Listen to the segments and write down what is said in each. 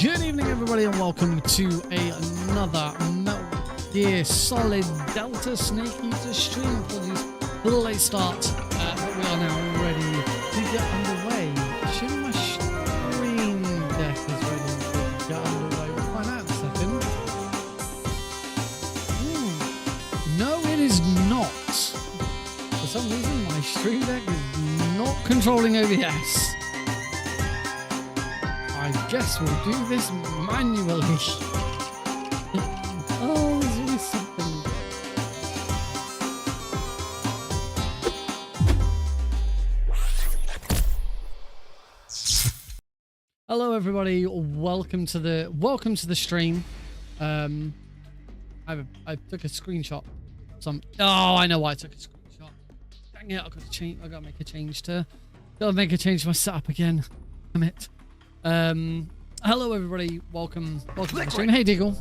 Good evening, everybody, and welcome to another Metal Gear Solid Delta Snake Eater stream. Apologies for the late start, but we are now ready to get underway. Assuming my stream deck is ready to get underway. We'll find out in a second. No, it is not. For some reason, my stream deck is not controlling OBS. I guess we'll do this manually. Oh, there's always something. Hello, everybody. Welcome to the stream. I took a screenshot. Oh, I know why I took a screenshot. Dang it! I gotta make a change to my setup again. Damn it. Hello everybody, welcome to the stream. Hey Deagle.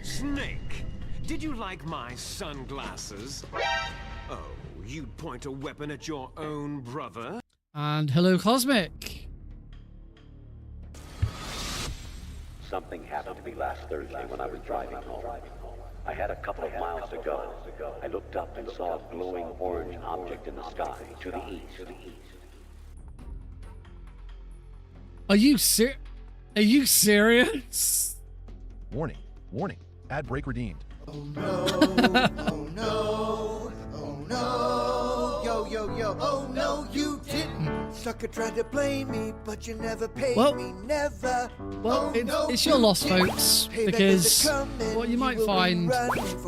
Snake, did you like my sunglasses? Oh, you'd point a weapon at your own brother? And hello Cosmic. Something happened to me last Thursday when I was driving home. I had a couple of miles to go. I looked up and saw a glowing orange object in the sky to the east. Are you serious? Warning. Ad break redeemed. Oh no, oh no, oh no, yo, oh no, you didn't. Sucker tried to blame me, but you never paid me, never. Well, oh, it's your loss, folks, because what you might find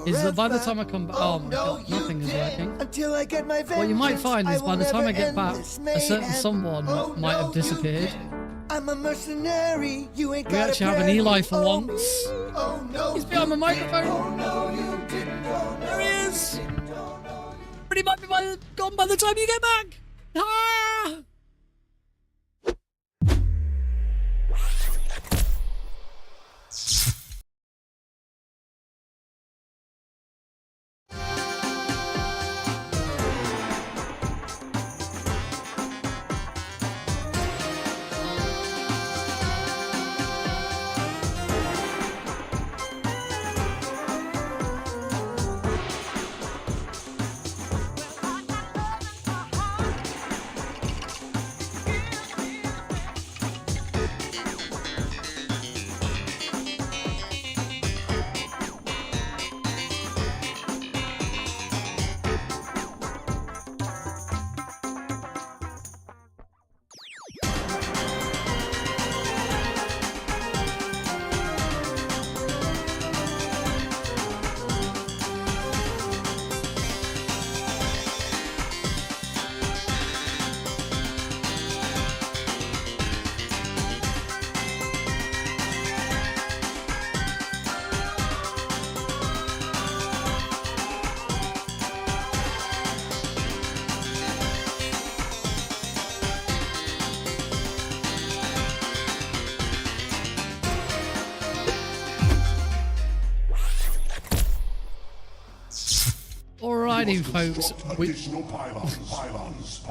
is that by the time I come back, oh my god, nothing is working. Until I get my What you might find is by the time I get back, a certain someone might have disappeared. I'm a mercenary, you ain't We actually have an Eli for once. Oh no, he's behind my microphone. Oh no, you didn't. There he is. But he might be gone by the time you get back. Ah!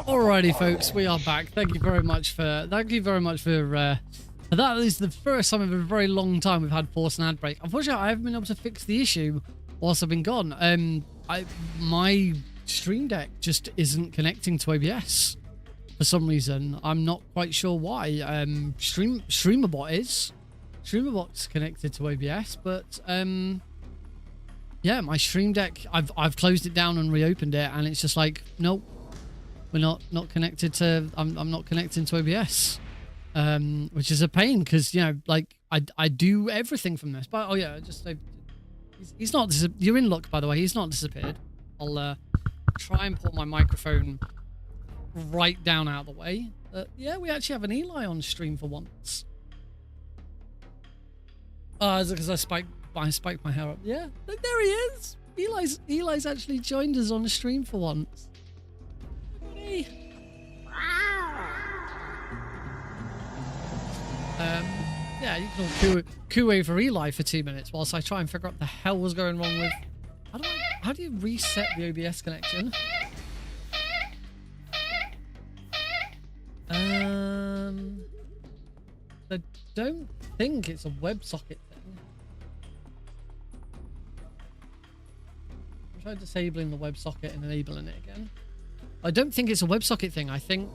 Alrighty, folks, we are back. Thank you very much for that. Is the first time in a very long time we've had force and ad break. Unfortunately, I haven't been able to fix the issue whilst I've been gone. My stream deck just isn't connecting to OBS for some reason. I'm not quite sure why. StreamerBot's connected to OBS, but yeah, my stream deck, I've closed it down and reopened it, and it's just like, nope, we're not connected to. I'm not connecting to OBS, which is a pain because, you know, like I do everything from this. But oh yeah, he's not. You're in luck, by the way. He's not disappeared. I'll try and pull my microphone right down out of the way. Yeah, we actually have an Eli on stream for once. Is it because I spiked my hair up? Yeah, look, there he is. Eli's actually joined us on the stream for once. Yeah, you can all coo over Eli for 2 minutes whilst I try and figure out what the hell was going wrong with. How do you reset the OBS connection? don't think it's a WebSocket thing. I'll try disabling the WebSocket and enabling it again. I don't think it's a WebSocket thing. I think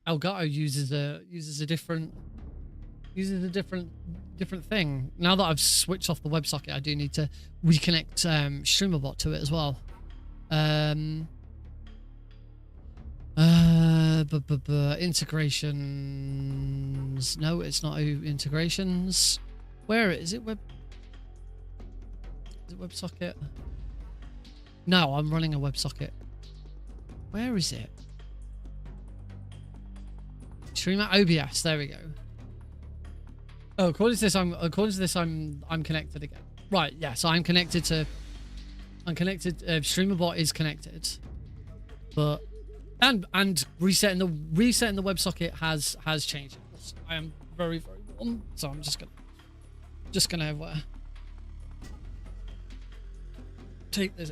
Elgato uses a different thing. Now that I've switched off the WebSocket, I do need to reconnect StreamerBot to it as well. Integrations. No, it's not integrations. Where is it? Is it WebSocket? No, I'm running a WebSocket. Where is it? Streamer OBS. There we go. Oh, according to this, I'm connected again. Right. Yeah. So I'm connected. StreamerBot is connected, but and resetting the WebSocket has changed. I am very warm, so I'm just gonna take this.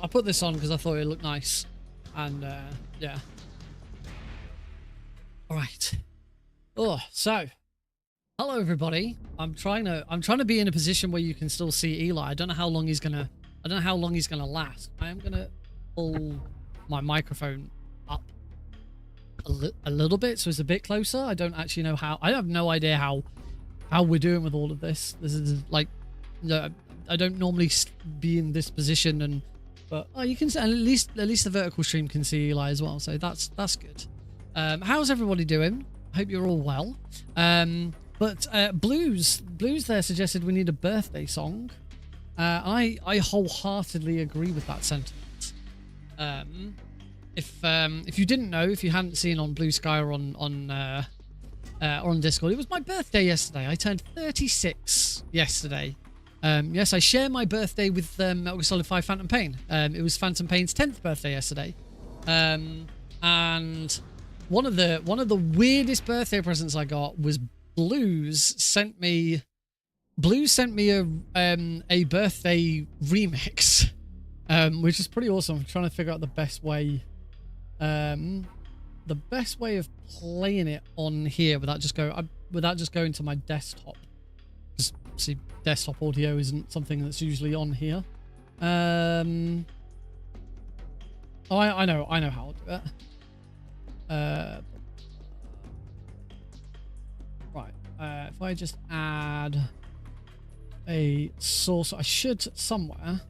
I put this on because I thought it looked nice, and yeah. All right. Oh, so hello everybody. I'm trying to be in a position where you can still see Eli. I don't know how long he's gonna last. I am gonna pull my microphone up a little bit so it's a bit closer. I don't actually know how. I have no idea how we're doing with all of this. This is like, I don't normally be in this position, but you can see, at least the vertical stream can see Eli as well, so that's good. How's everybody doing? I hope you're all well. But Blues there suggested we need a birthday song. I wholeheartedly agree with that sentiment. If you didn't know, if you hadn't seen on Blue Sky or on Discord, it was my birthday yesterday. I turned 36 yesterday. Yes, I share my birthday with Metal Gear Solid 5 Phantom Pain. It was Phantom Pain's 10th birthday yesterday. And one of the weirdest birthday presents I got was Blues sent me a birthday remix, which is pretty awesome. I'm trying to figure out the best way of playing it on here without just going to my desktop. Because see, desktop audio isn't something that's usually on here. I know how I'll do it. Right. If I just add a source, I should somewhere.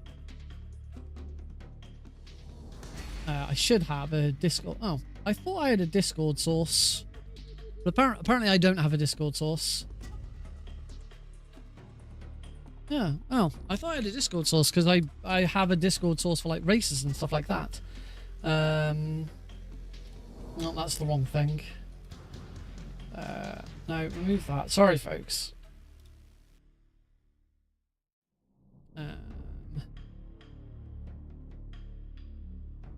I should have a Discord. Oh, I thought I had a Discord source, but apparently I don't have a Discord source. Yeah. Oh, I thought I had a Discord source because I have a Discord source for like races and stuff like that. No, that's the wrong thing. No, remove that. Sorry, folks.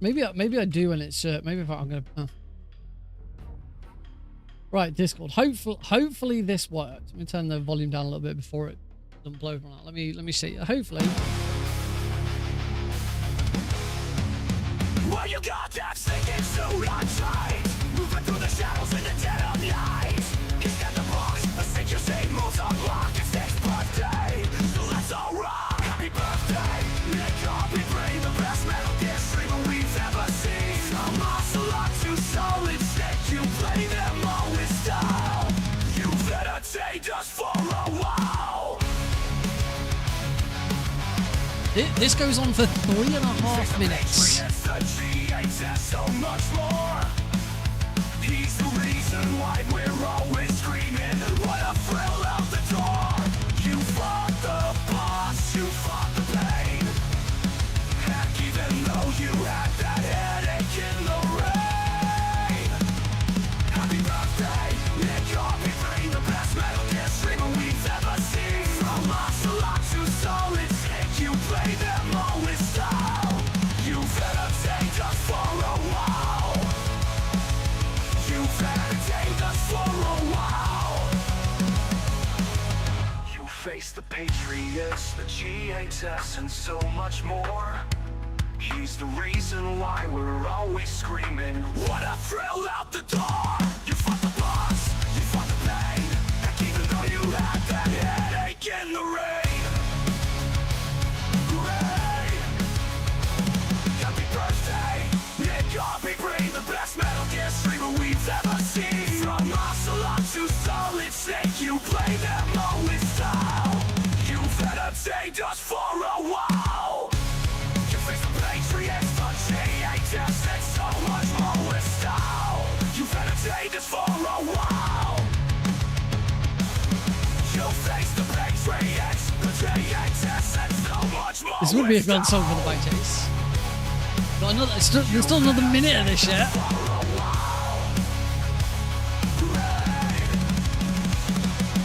Maybe I do, and it's maybe if I'm gonna. Right, Discord. Hopefully this worked. Let me turn the volume down a little bit before it doesn't blow everyone out. Let me see. Hopefully. Well, you got that stinking suit on tight, moving through the shadows in the dead of night. He's got the box, the thing you say moves unlocked. It's next birthday, so let's all rock. Happy birthday, Nick Copy, bring the best Metal Gear streamer we've ever seen. From Ocelot to Solid Snake, you play them all with style. You've entertained us for a while. This goes on for 3.5 minutes. So much more. He's the reason why we're always screaming. What a thrill out the door. You fought the boss, you fought the pain. Heck, even though you had that headache in the rain. Happy birthday, Nick Copy, bring the best Metal Gear streamer we've ever seen. From Ocelot to Solid Snake, you play them all with style. You've entertained us for a while. You've entertained us for a while. You face the Patriots, the G8s, and so much more. He's the reason why we're always screaming. What a thrill out the door. You fought the boss, you fought the pain. And even though you had that headache in the rain. Hooray! Happy birthday, Nick Coffee, bring the best Metal Gear streamer we've ever seen. From Ocelot to Solid Snake, you play them all with style. You've entertained us for a while. You face the Patriots, the G8S, and so much more with style. You've entertained us for a while. You face the Patriots, the G8S, and so much more. This would be a fun song for the bike chase. Got another, there's still another minute of this yet.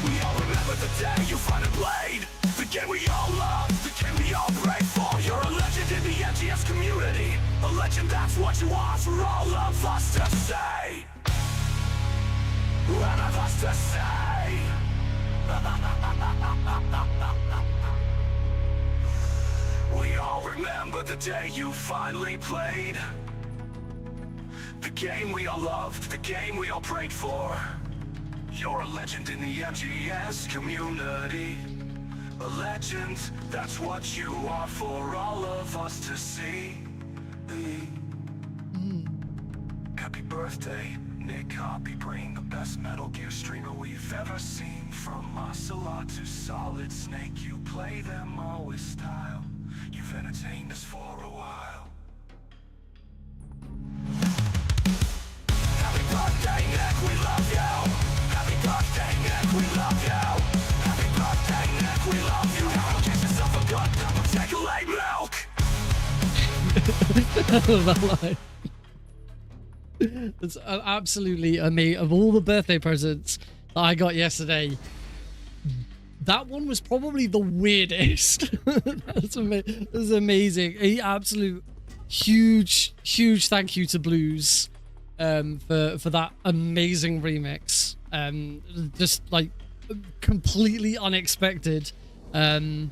We all remember the day you finally played. The game we all love, the game we all pray for. You're a legend in the MGS community. A legend, that's what you are for all of us to say. One of us to say. We all remember the day you finally played. The game we all loved, the game we all prayed for. You're a legend in the MGS community. A legend, that's what you are for all of us to see. Happy birthday, Nick Hoppy, bring the best Metal Gear streamer we've ever seen. From Ocelot to Solid Snake, you play them all with style. You've entertained us for a while. Happy birthday, Nick, we love you. Happy birthday, Nick, we love you. Happy birthday, Nick, we love you. Now get yourself a good cup of chocolate milk. I love that line. It's absolutely amazing. Of all the birthday presents that I got yesterday, that one was probably the weirdest. That's amazing. A absolute huge thank you to Blues for that amazing remix. Just like completely unexpected. I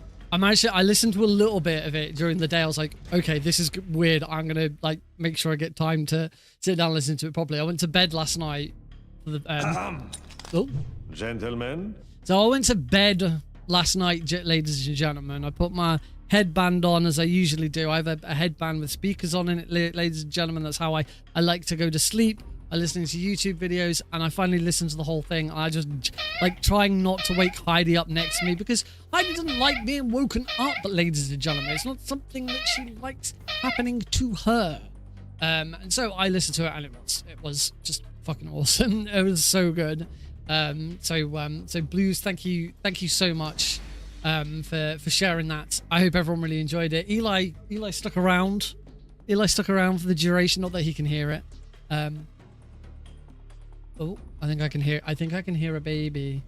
listened to a little bit of it during the day. I was like, okay, this is weird. I'm gonna like make sure I get time to sit down and listen to it properly. I went to bed last night for the Gentlemen? So I went to bed last night, ladies and gentlemen. I put my headband on as I usually do. I have a headband with speakers on in it, ladies and gentlemen. That's how I like to go to sleep. I'm listening to YouTube videos, and I finally listened to the whole thing. I just like trying not to wake Heidi up next to me because Heidi doesn't like being woken up, but ladies and gentlemen, it's not something that she likes happening to her. And so I listened to it, and it was just fucking awesome. It was so good. So Blues, thank you so much for sharing that. I hope everyone really enjoyed it. Eli stuck around. Eli stuck around for the duration, not that he can hear it. Oh, I think I can hear a baby.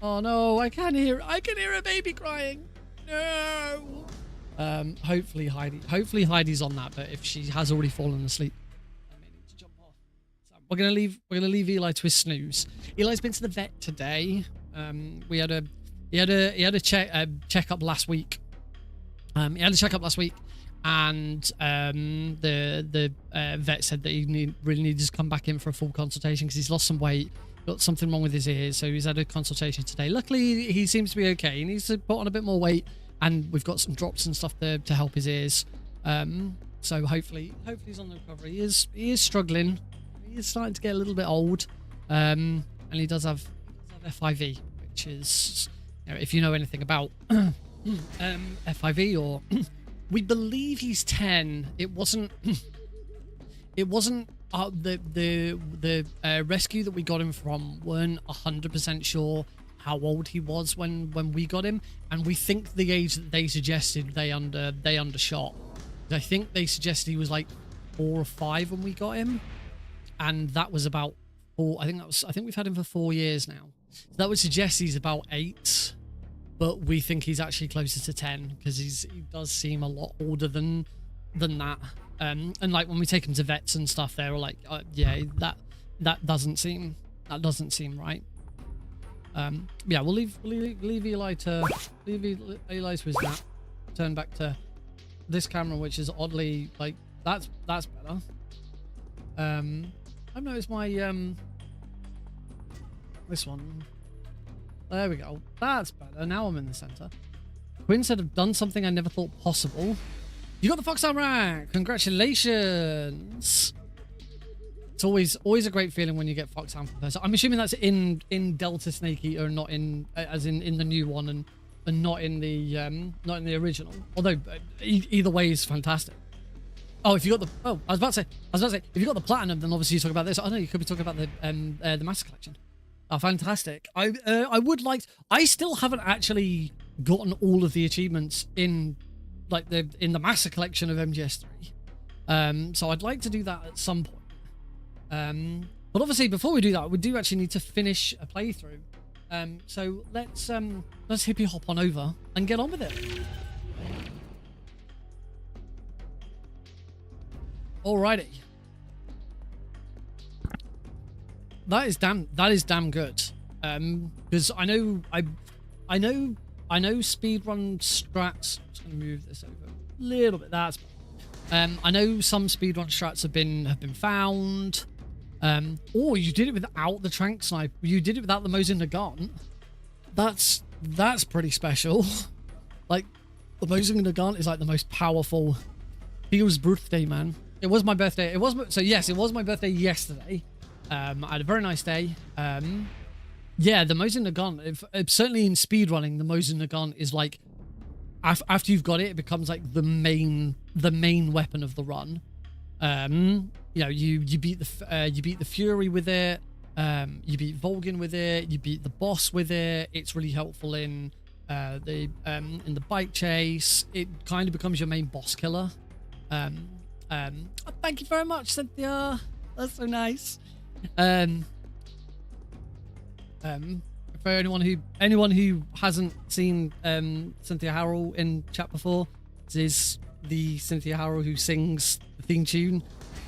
Oh no, I can hear a baby crying. No. Hopefully Heidi's on that, but if she has already fallen asleep, I may need to jump off. So we're gonna leave Eli to his snooze. Eli's been to the vet today. He had a checkup last week. And the vet said that he really needed to come back in for a full consultation because he's lost some weight, got something wrong with his ears, so he's had a consultation today. Luckily, he seems to be okay. He needs to put on a bit more weight, and we've got some drops and stuff there to help his ears. So hopefully he's on the recovery. He is struggling. He is starting to get a little bit old, and he does have FIV, which is, you know, if you know anything about FIV or we believe he's 10. It wasn't the rescue that we got him from weren't 100% sure how old he was when we got him, and we think the age that they suggested they undershot. I think they suggested he was like 4 or 5 when we got him, and that was about 4. I think we've had him for 4 years now. So that would suggest he's about 8. But we think he's actually closer to 10 because he does seem a lot older than that. And like when we take him to vets and stuff, they're like, yeah, that doesn't seem right. Yeah, we'll leave Eli to his nap. Turn back to this camera, which is oddly like that's better. I've noticed my this one. There we go. That's better. Now I'm in the center. Quinn said, "I've done something I never thought possible." You got the Foxhound rank. Congratulations. It's always a great feeling when you get Foxhound for person. I'm assuming that's in Delta Snake Eater, not in as in the new one, and not in the original. Although either way is fantastic. Oh, if you got the I was about to say if you got the platinum, then obviously you talk about this. I know you could be talking about the Master Collection. Oh, fantastic. I would like. I still haven't actually gotten all of the achievements in the Master Collection of MGS3. So I'd like to do that at some point. But obviously before we do that, we do actually need to finish a playthrough. So let's hippie hop on over and get on with it. Alrighty. That is damn good. Because I know speedrun strats. I'm just gonna move this over a little bit. That's I know some speedrun strats have been found. Oh, you did it without the trank snipe. You did it without the Mosin Nagant. That's pretty special. Like, the Mosin Nagant is like the most powerful. It was birthday, man. It was my birthday. It was my birthday yesterday. I had a very nice day. Yeah, the Mosin Nagant, certainly in speedrunning, the Mosin Nagant is like, after you've got it, it becomes like the main weapon of the run. You know, you beat the Fury with it. You beat Volgin with it. You beat the boss with it. It's really helpful in the bike chase. It kind of becomes your main boss killer. Thank you very much, Cynthia. That's so nice. For anyone who hasn't seen Cynthia Harrell in chat before, this is the Cynthia Harrell who sings the theme tune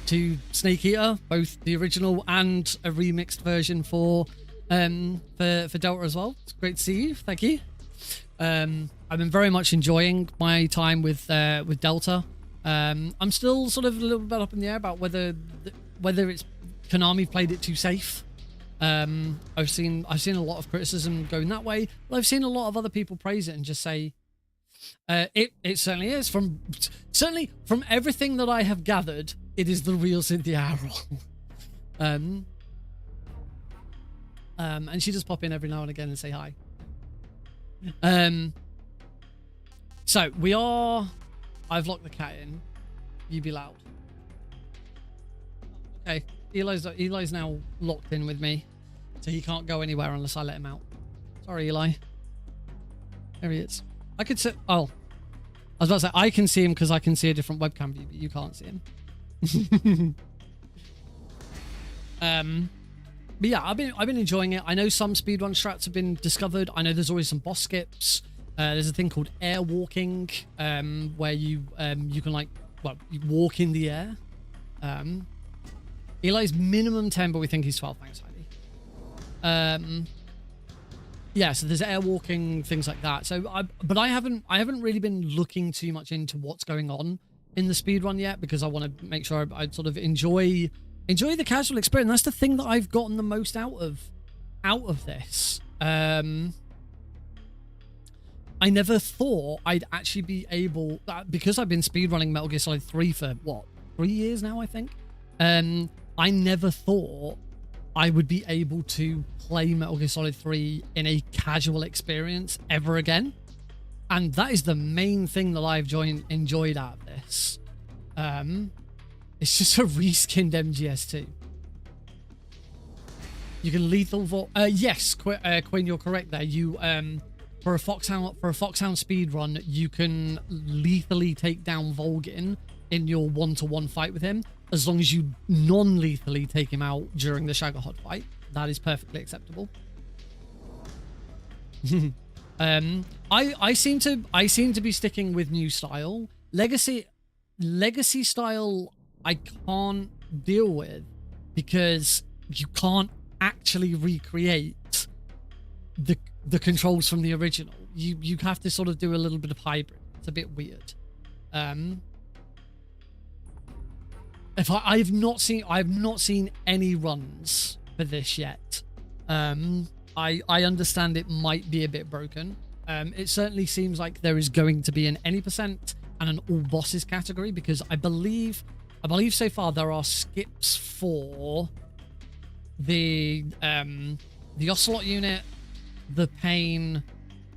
to Snake Eater, both the original and a remixed version for Delta as well. It's great to see you. Thank you. I've been very much enjoying my time with Delta. I'm still sort of a little bit up in the air about whether it's Konami played it too safe. I've seen a lot of criticism going that way, but I've seen a lot of other people praise it and just say it certainly is. Certainly from everything that I have gathered, it is the real Cynthia Harrell. And she just pop in every now and again and say hi. So I've locked the cat in. You be loud. Okay, Eli's now locked in with me, so he can't go anywhere unless I let him out. Sorry, Eli. There he is. I could sit. Oh, I was about to say I can see him because I can see a different webcam view, but you can't see him. But yeah, I've been enjoying it. I know some speedrun strats have been discovered. I know there's always some boss skips. There's a thing called air walking, where you can you walk in the air. Eli's minimum 10, but we think he's 12. Thanks, Heidi. Yeah, so there's air walking, things like that. So, I haven't really been looking too much into what's going on in the speedrun yet, because I want to make sure I sort of enjoy the casual experience. That's the thing that I've gotten the most out of this. I never thought I'd actually be able, because I've been speedrunning Metal Gear Solid 3 for what, 3 years now, I think. I never thought I would be able to play Metal Gear Solid 3 in a casual experience ever again. And that is the main thing that I've enjoyed out of this. It's just a reskinned MGS2. You can lethal vault. Yes, Quinn, you're correct there. You for a Foxhound speedrun, you can lethally take down Volgin in your 1-to-1 fight with him, as long as you non-lethally take him out during the Shagahod fight. That is perfectly acceptable. I seem to be sticking with new style. Legacy style I can't deal with, because you can't actually recreate the controls from the original. You have to sort of do a little bit of hybrid. It's a bit weird. If I've not seen any runs for this yet. I understand it might be a bit broken. It certainly seems like there is going to be an any percent and an all bosses category, because I believe so far there are skips for the Ocelot unit, the Pain,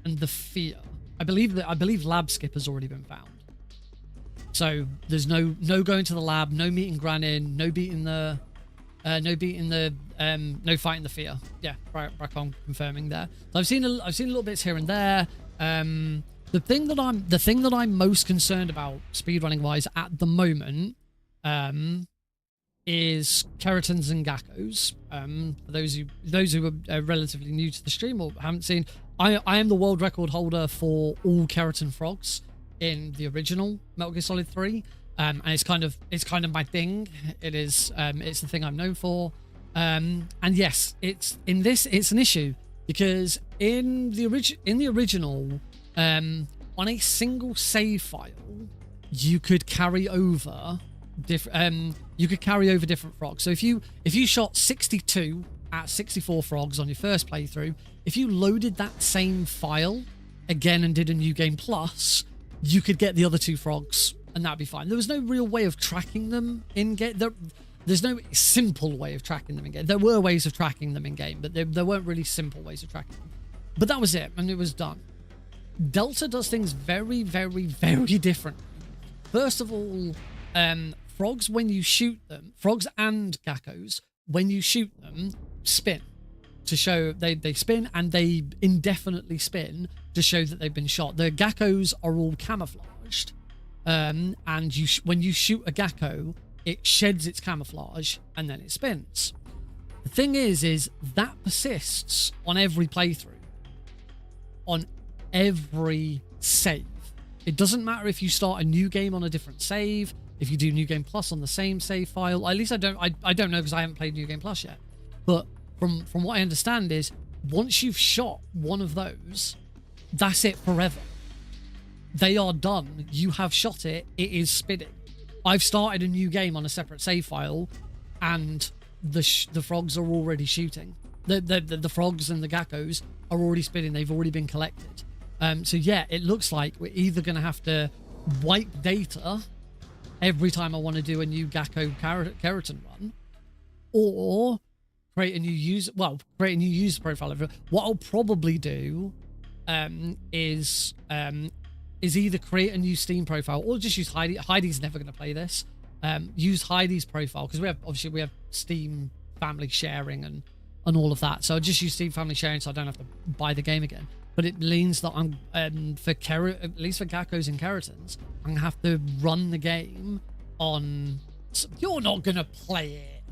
and the Fear. I believe lab skip has already been found. So there's no going to the lab, no meeting Granin, no fighting the Fear. Yeah, back on confirming there. So I've seen little bits here and there. The thing that I'm most concerned about speedrunning wise at the moment is Kerotans and Gakos. For those who are relatively new to the stream or haven't seen, I am the world record holder for all Kerotan frogs in the original Metal Gear Solid 3. And it's kind of my thing. It's the thing I'm known for. And yes, it's an issue, because in the original, on a single save file, you could carry over different frogs. So if you shot 62 at 64 frogs on your first playthrough, if you loaded that same file again and did a new game plus, you could get the other 2 frogs and that'd be fine. There was no real way of tracking them in game. There's no simple way of tracking them in game. There were ways of tracking them in game, but there weren't really simple ways of tracking them. But that was it, and it was done. Delta does things very, very, very differently. First of all, frogs, when you shoot them, frogs and Gakos, when you shoot them, spin to show they spin, and they indefinitely spin to show that they've been shot. The Gakos are all camouflaged, and when you shoot a Gakko, it sheds its camouflage and then it spins. The thing is that persists on every playthrough, on every save. It doesn't matter if you start a new game on a different save, if you do New Game Plus on the same save file. At least I don't know, because I haven't played New Game Plus yet. But from what I understand is, once you've shot one of those, that's it forever. They are done. You have shot it. It is spinning. I've started a new game on a separate save file, and the frogs are already shooting. The frogs and the Gakos are already spinning. They've already been collected. So yeah, it looks like we're either going to have to wipe data every time I want to do a new Gakko Kerotan run, or create a new user profile. What I'll probably do is either create a new Steam profile or just use Heidi. Heidi's never going to play this. Use Heidi's profile, because we have Steam family sharing and all of that. So I'll just use Steam family sharing, so I don't have to buy the game again. But it means that I'm at least for Gakos and Kerotans, I'm gonna have to run the game on. You're not gonna play it.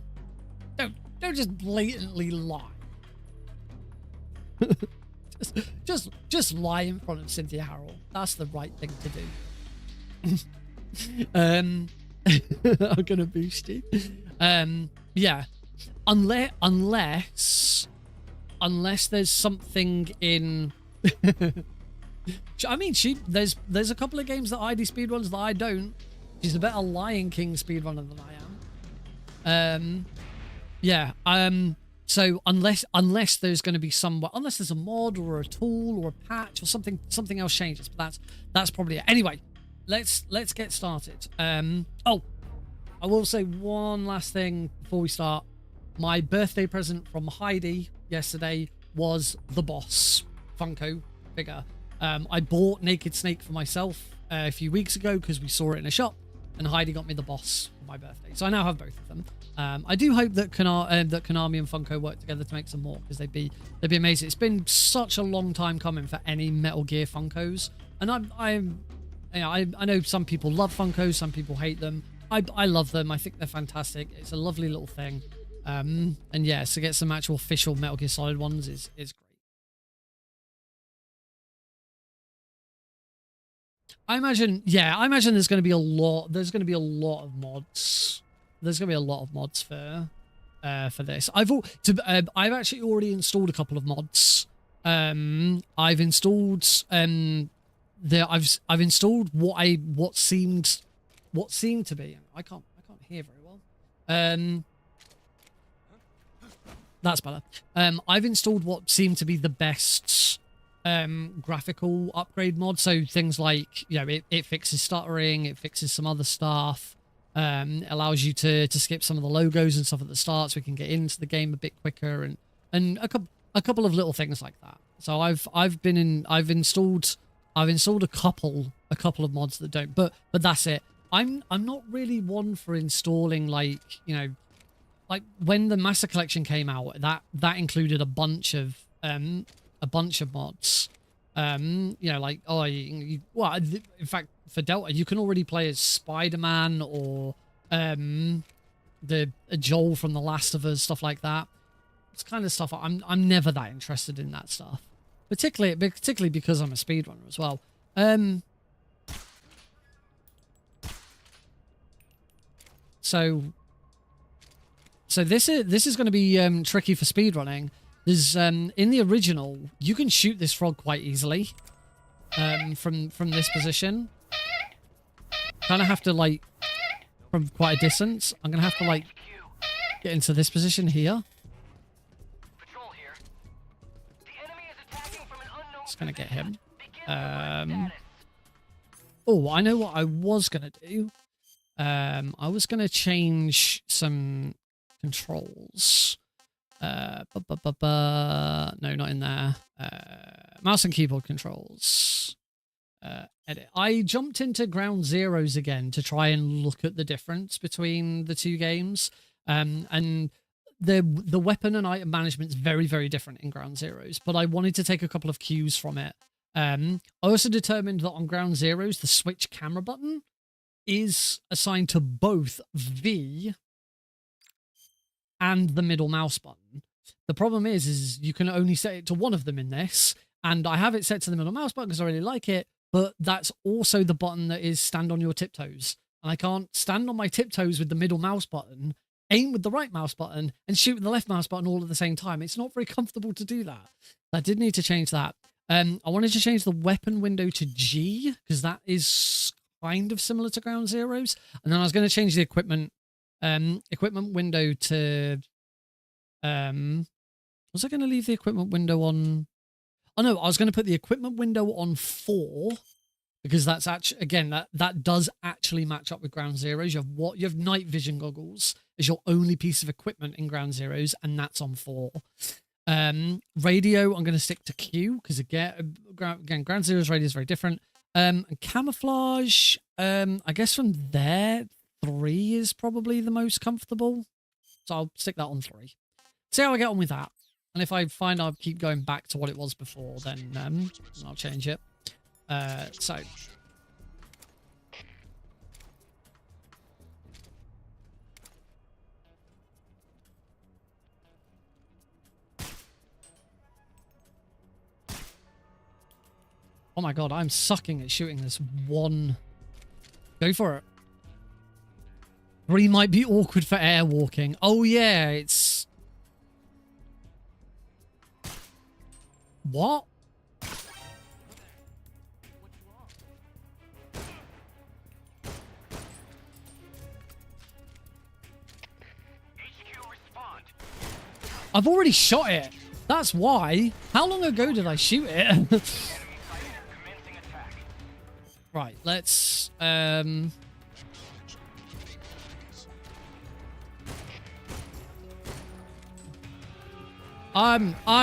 Don't just blatantly lie. just lie in front of Cynthia Harrell. That's the right thing to do. I'm gonna boost you. Yeah, unless there's something in. I mean, there's a couple of games that I do speedruns that I don't. She's a better Lion King speedrunner than I am. Yeah. So unless there's going to be unless there's a mod or a tool or a patch or something else changes, but that's probably it. Anyway, let's get started. Oh, I will say one last thing before we start. My birthday present from Heidi yesterday was the Boss Funko figure. I bought Naked Snake for myself a few weeks ago because we saw it in a shop, and Heidi got me the Boss for my birthday. So I now have both of them. I do hope that Konami and Funko work together to make some more, because they'd be amazing. It's been such a long time coming for any Metal Gear Funkos, and I know some people love Funkos, some people hate them. I love them. I think they're fantastic. It's a lovely little thing. And yeah, to get some actual official Metal Gear Solid ones is great. I imagine there's going to be a lot of mods. There's going to be a lot of mods for this. I've actually already installed a couple of mods. I've installed I've installed what seemed to be. I can't hear very well. That's better. I've installed what seemed to be the best graphical upgrade mod. So things like, you know, it fixes stuttering, it fixes some other stuff, allows you to skip some of the logos and stuff at the start, so we can get into the game a bit quicker, and a couple of little things like that. So I've installed a couple of mods that don't, but that's it. I'm not really one for installing, like, you know, like when the Master Collection came out, that included a bunch of mods. You know, like, well, in fact, for Delta, you can already play as Spider-Man or Joel from The Last of Us, stuff like that. It's kind of stuff I'm never that interested in that stuff, particularly because I'm a speedrunner as well. So this is going to be tricky for speedrunning. There's in the original, you can shoot this frog quite easily from this position. Kind of have to, like, from quite a distance. I'm gonna have to, like, get into this position here. Just gonna get him. Oh, I know what I was gonna do. I was gonna change some controls. No, not in there. Mouse and keyboard controls. Edit. I jumped into Ground Zeroes again to try and look at the difference between the two games. And the weapon and item management is very, very different in Ground Zeroes, but I wanted to take a couple of cues from it. I also determined that on Ground Zeroes, the switch camera button is assigned to both V and the middle mouse button. The problem is you can only set it to one of them in this, and I have it set to the middle mouse button because I really like it, but that's also the button that is stand on your tiptoes. And I can't stand on my tiptoes with the middle mouse button, aim with the right mouse button, and shoot with the left mouse button all at the same time. It's not very comfortable to do that. I did need to change that. I wanted to change the weapon window to G, because that is kind of similar to Ground Zeroes. And then I was going to change the equipment window to... was I going to leave the equipment window on... Oh no, I was going to put the equipment window on 4, because that's actually, again, that does actually match up with Ground Zeroes. You have night vision goggles as your only piece of equipment in Ground Zeroes, and that's on 4. Radio, I'm going to stick to Q, because again, Ground Zeroes radio is very different. And camouflage, I guess from there, 3 is probably the most comfortable. So I'll stick that on 3. See how I get on with that. And if I find I'll keep going back to what it was before, then I'll change it. So. Oh my god, I'm sucking at shooting this one. Go for it. 3 might be awkward for air walking. Oh yeah, it's... What? I've already shot it. That's why. How long ago did I shoot it? Right, let's... I'm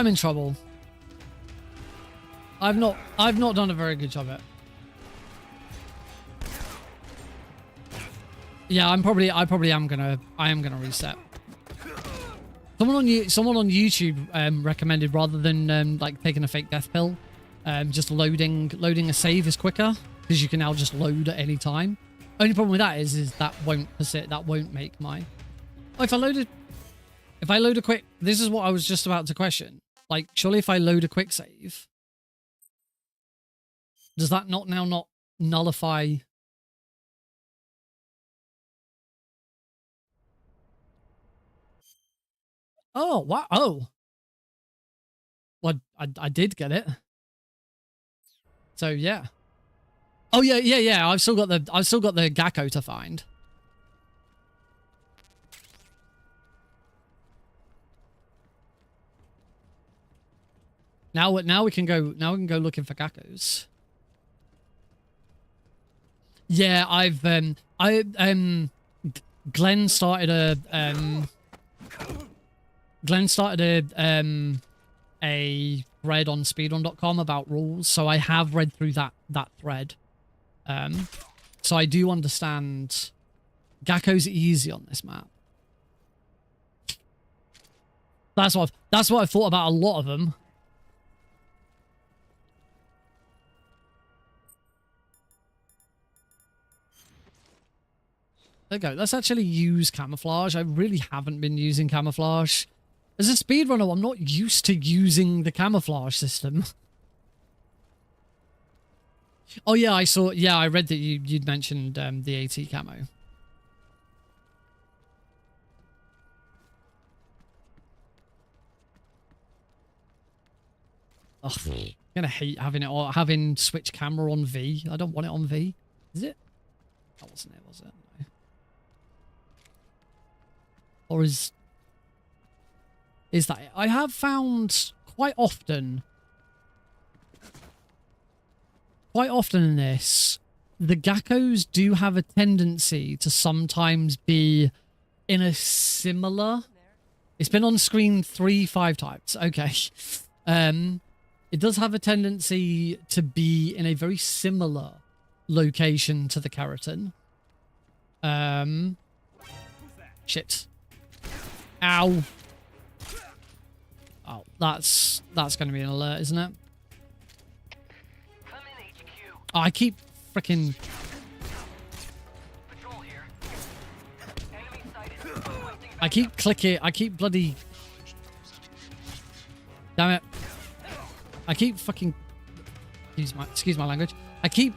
in trouble. I've not done a very good job at it. Yeah, I am gonna reset. Someone on YouTube recommended, rather than like taking a fake death pill, just loading a save is quicker, because you can now just load at any time. Only problem with that is that won't persist. That won't make my... Oh, if I load a quick... This is what I was just about to question. Like, surely if I load a quick save, does that not nullify... Oh, wow. Oh. Well, I did get it. So, yeah. Oh yeah. I've still got the Gakko to find. Now we can go looking for Gakkos. Yeah, Glenn started a thread on speedrun.com about rules, so I have read through that thread. So I do understand Gakko's easy on this map. That's what I thought about a lot of them. There we go. Let's actually use camouflage. I really haven't been using camouflage. As a speedrunner, I'm not used to using the camouflage system. Oh yeah, I read that you'd mentioned the AT camo. Ugh, I'm gonna hate having it or having switch camera on V. I don't want it on V. Is it? That wasn't it, was it? No. Or is that it? I have found quite often in this, the Gakkos do have a tendency to sometimes be in a similar... It's been on screen 3-5 times. Okay. It does have a tendency to be in a very similar location to the Kerotan. Shit. Ow. Oh, that's going to be an alert, isn't it? Oh, I keep freaking... I keep clicking. I keep bloody... Damn it. I keep fucking... Excuse my language. I keep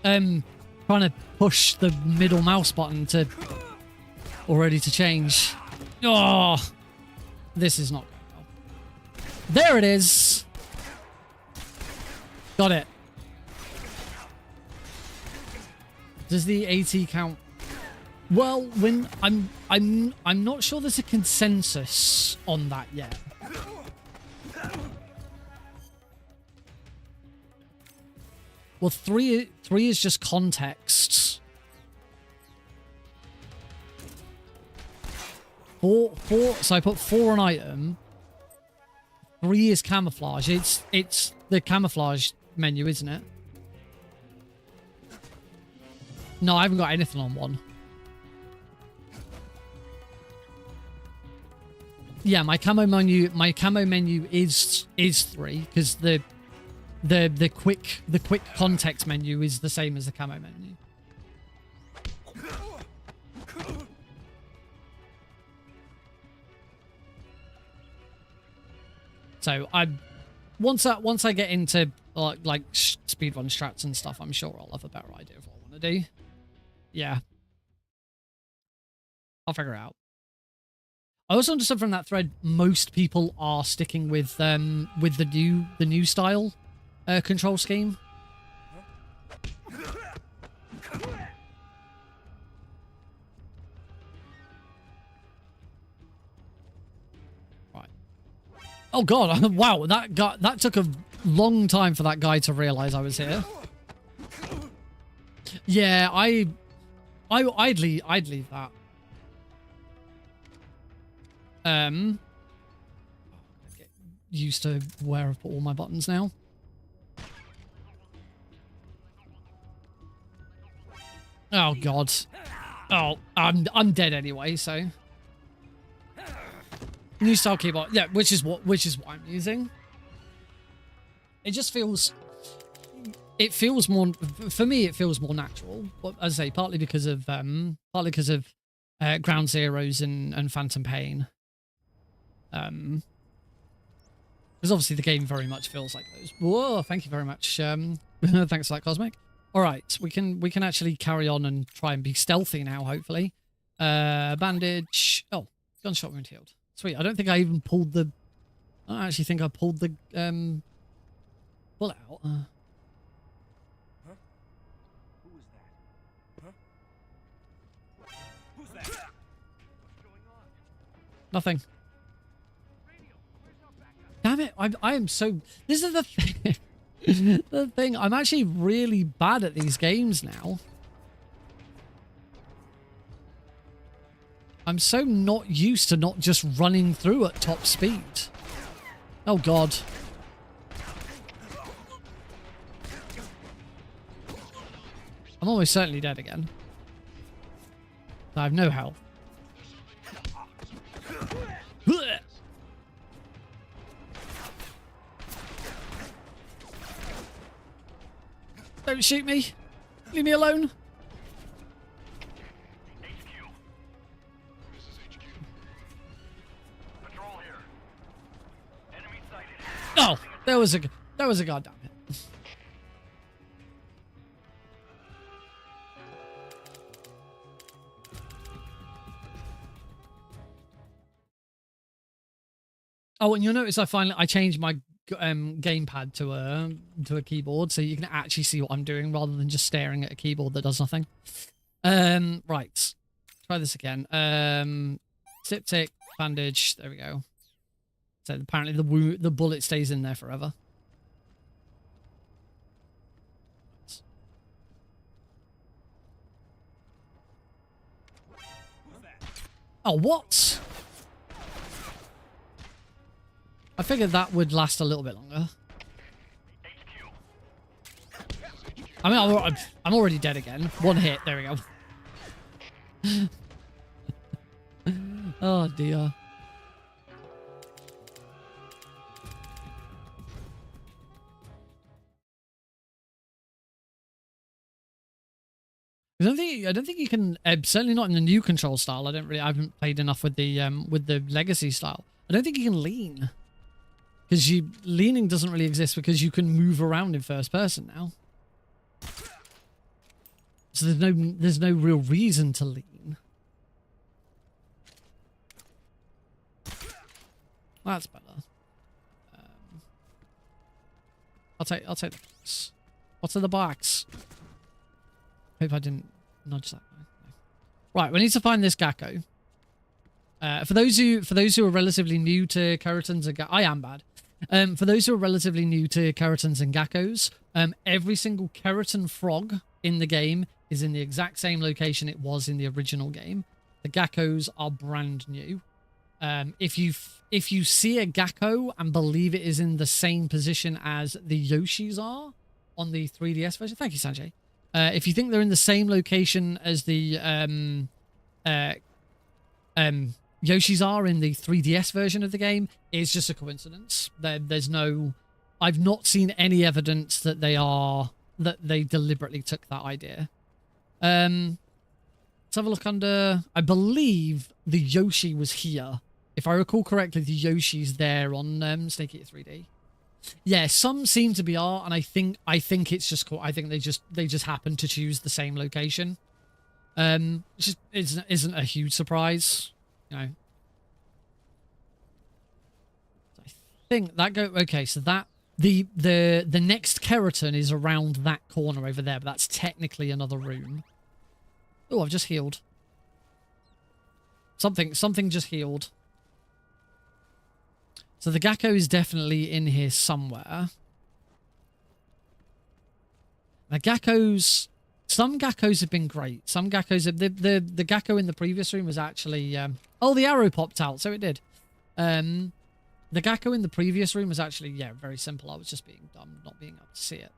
trying to push the middle mouse button to... Already to change. Oh! This is not going well. There it is! Got it. Does the AT count? Well, when I'm not sure there's a consensus on that yet. Well, three is just context. Four. So I put 4 on item. 3 is camouflage. It's the camouflage menu, isn't it? No, I haven't got anything on 1. Yeah, my camo menu is 3 because the quick context menu is the same as the camo menu. So once I get into like speedrun strats and stuff, I'm sure I'll have a better idea of what I want to do. Yeah. I'll figure it out. I also understood from that thread most people are sticking with the new style control scheme. Right. Oh god, wow, that took a long time for that guy to realize I was here. Yeah, I'd leave that. Get used to where I've put all my buttons now. Oh god. Oh, I'm dead anyway, so. New style keyboard. Yeah, which is what I'm using. It just feels more, for me it feels more natural. But as I say, partly because of Ground Zeroes and Phantom Pain. Because obviously the game very much feels like those. Whoa, thank you very much. Thanks for that, Cosmic. All right, we can actually carry on and try and be stealthy now, hopefully. Bandage. Oh, gunshot wound healed. Sweet. I don't think I even pulled the... I don't actually think I pulled the bullet out. Nothing. Damn it. I am so... This is the thing. The thing. I'm actually really bad at these games now. I'm so not used to not just running through at top speed. Oh, God. I'm almost certainly dead again. I have no health. Don't shoot me. Leave me alone. Oh, there was a goddamn hit. Oh, and you'll notice I changed my gamepad to a keyboard, so you can actually see what I'm doing rather than just staring at a keyboard that does nothing. Right, try this again. Zip tick, bandage. There we go. So apparently the bullet stays in there forever. Oh, what? I figured that would last a little bit longer. I mean, I'm already dead again. One hit. There we go. Oh, dear. I don't think you can. Certainly not in the new control style. I haven't played enough with the legacy style. I don't think you can lean. Because leaning doesn't really exist because you can move around in first person now. So there's no real reason to lean. That's better. I'll take the box. What's in the box? Hope I didn't nudge that way. No. Right, we need to find this Gakko. For those who are relatively new to Kerotans and Gakos, I am bad. For those who are relatively new to Kerotans and Gakos, every single Kerotan frog in the game is in the exact same location it was in the original game. The Gakos are brand new. If you see a Gakko and believe it is in the same position as the Yoshis are on the 3DS version, thank you, Sanjay. If you think they're in the same location as the Yoshis are in the 3DS version of the game, it's just a coincidence. There's no... I've not seen any evidence that they deliberately took that idea. Let's have a look under... I believe the Yoshi was here. If I recall correctly, the Yoshi's there on Snake Eater 3D. Yeah, some seem to be art, and I think it's just cool. I think they just happen to choose the same location. Just isn't a huge surprise, you know. I think that okay. So that the next Kerotan is around that corner over there, but that's technically another room. Oh, I've just healed. Something just healed. So the Gakko is definitely in here somewhere. The Gakkos... Some Gakkos have been great. Some Gakkos... The Gakko in the previous room was actually... oh, the arrow popped out, so it did. The Gakko in the previous room was actually, yeah, very simple. I was just being dumb, not being able to see it.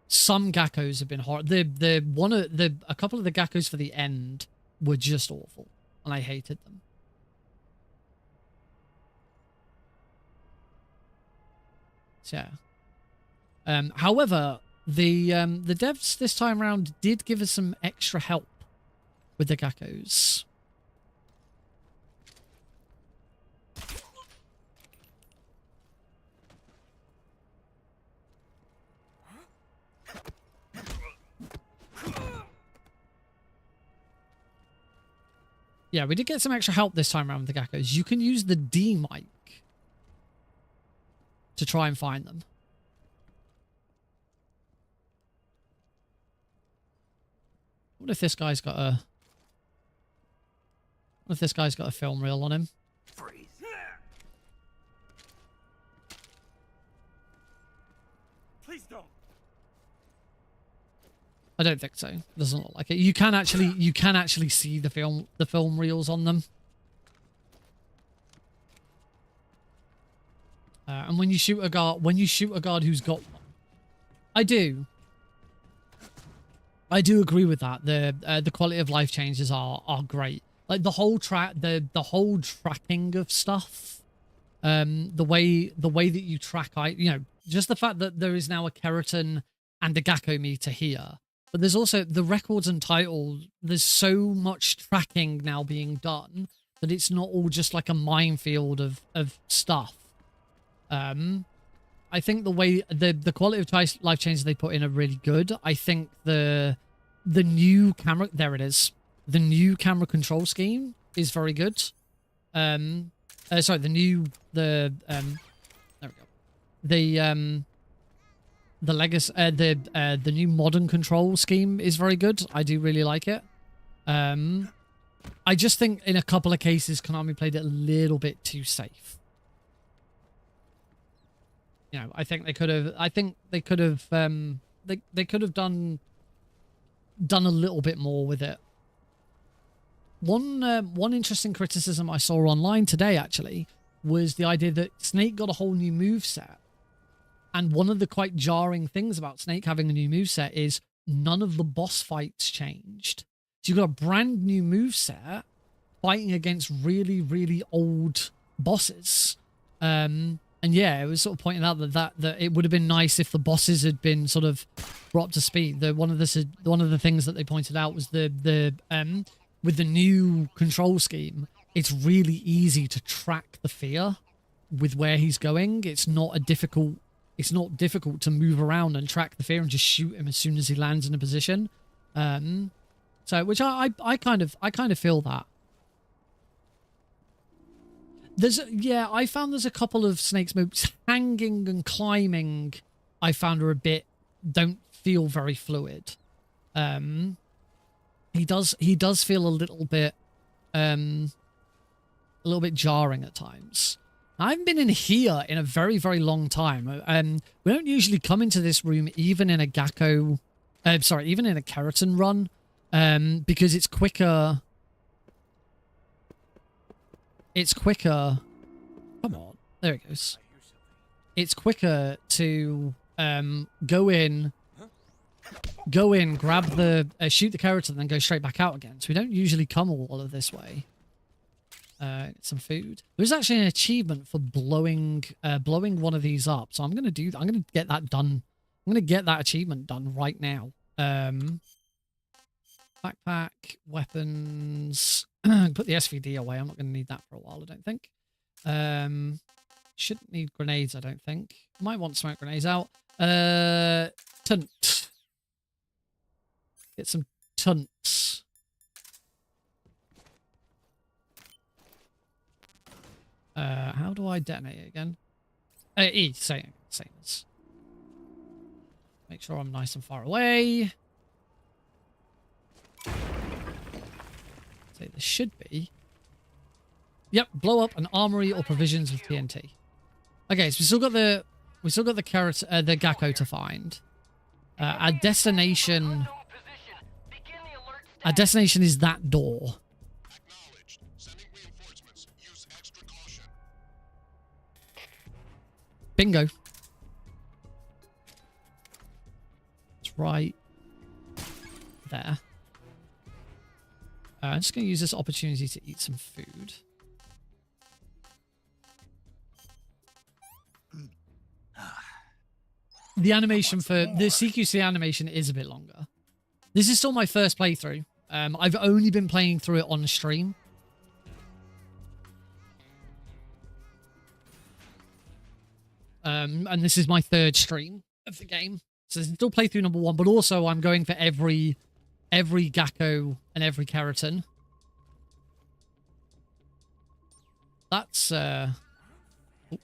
Some Gakkos have been horrible. A couple of the Gakkos for the end were just awful, and I hated them. Yeah. However, the devs this time around did give us some extra help with the Gakkos. Yeah, we did get some extra help this time around with the Gakkos. You can use the D mic to try and find them. What if this guy's got a... What if this guy's got a film reel on him? Freeze. Please don't. I don't think so. Doesn't look like it. You can actually see the film reels on them. And when you shoot a guard who's got one, I do agree with that. The quality of life changes are great. Like the whole whole tracking of stuff, the way that you track, just the fact that there is now a Kerotan and a Gakko meter here, but there's also the records and titles. There's so much tracking now being done that it's not all just like a minefield of stuff. I think the way the quality of life changes they put in are really good. I think the new camera, there it is. The new camera control scheme is very good. Sorry, there we go. The legacy, the new modern control scheme is very good. I do really like it. I just think in a couple of cases Konami played it a little bit too safe. I think they could have. I think they could have. They could have done a little bit more with it. One interesting criticism I saw online today actually was the idea that Snake got a whole new moveset, and one of the quite jarring things about Snake having a new moveset is none of the boss fights changed. So you've got a brand new moveset fighting against really, really old bosses. And yeah, it was sort of pointing out that it would have been nice if the bosses had been sort of brought up to speed. One of the things that they pointed out was with the new control scheme, it's really easy to track the fear with where he's going. It's not difficult to move around and track the fear and just shoot him as soon as he lands in a position. Which I kind of feel that. I found there's a couple of Snake's moves. Hanging and climbing, I found are don't feel very fluid. He does feel a little bit jarring at times. I haven't been in here in a very, very long time. We don't usually come into this room even in a Gakko, even in a Kerotan run, because it's quicker. It's quicker. Come on. There it goes. It's quicker to go in, grab shoot the Kerotan, then go straight back out again. So we don't usually come all of this way. Get some food. There's actually an achievement for blowing one of these up. So I'm gonna get that done. I'm gonna get that achievement done right now. Backpack, weapons. Put the SVD away. I'm not going to need that for a while, I don't think. Shouldn't need grenades, I don't think. Might want smoke grenades out. Tunt. Get some tunts. How do I detonate it again? E, same as. Make sure I'm nice and far away. There should be. Yep, blow up an armory or provisions with TNT. Okay, so we still got the Gakko to find. Our destination is that door. Acknowledged. Sending reinforcements. Use extra caution. Bingo. It's right there. I'm just going to use this opportunity to eat some food. The animation for the CQC animation is a bit longer. This is still my first playthrough. I've only been playing through it on stream. And this is my third stream of the game. So this is still playthrough number 1, but also I'm going for every Gakko and every Kerotan. That's oh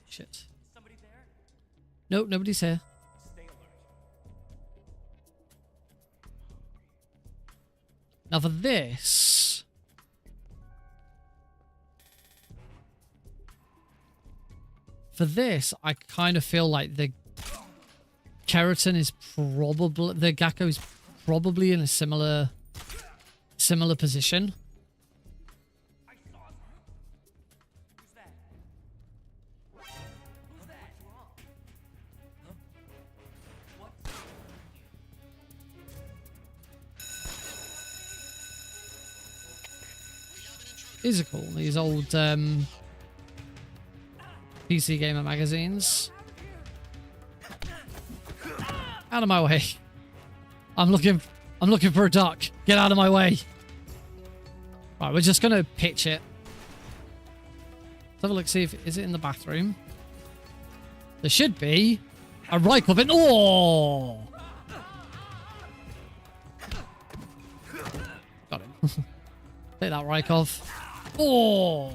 shit. Somebody there? Nope, nobody's here. Stay alert. Now for this, for this, I kind of feel like the Keratin is probably, the Gakko is probably in a similar position. These are cool. These old PC Gamer magazines. Out of my way. I'm looking for a duck. Get out of my way. Right, we're just gonna pitch it. Let's have a look, see if is it in the bathroom. There should be a Rykov in. Oh! Got him. Take that, Rykov. Oh!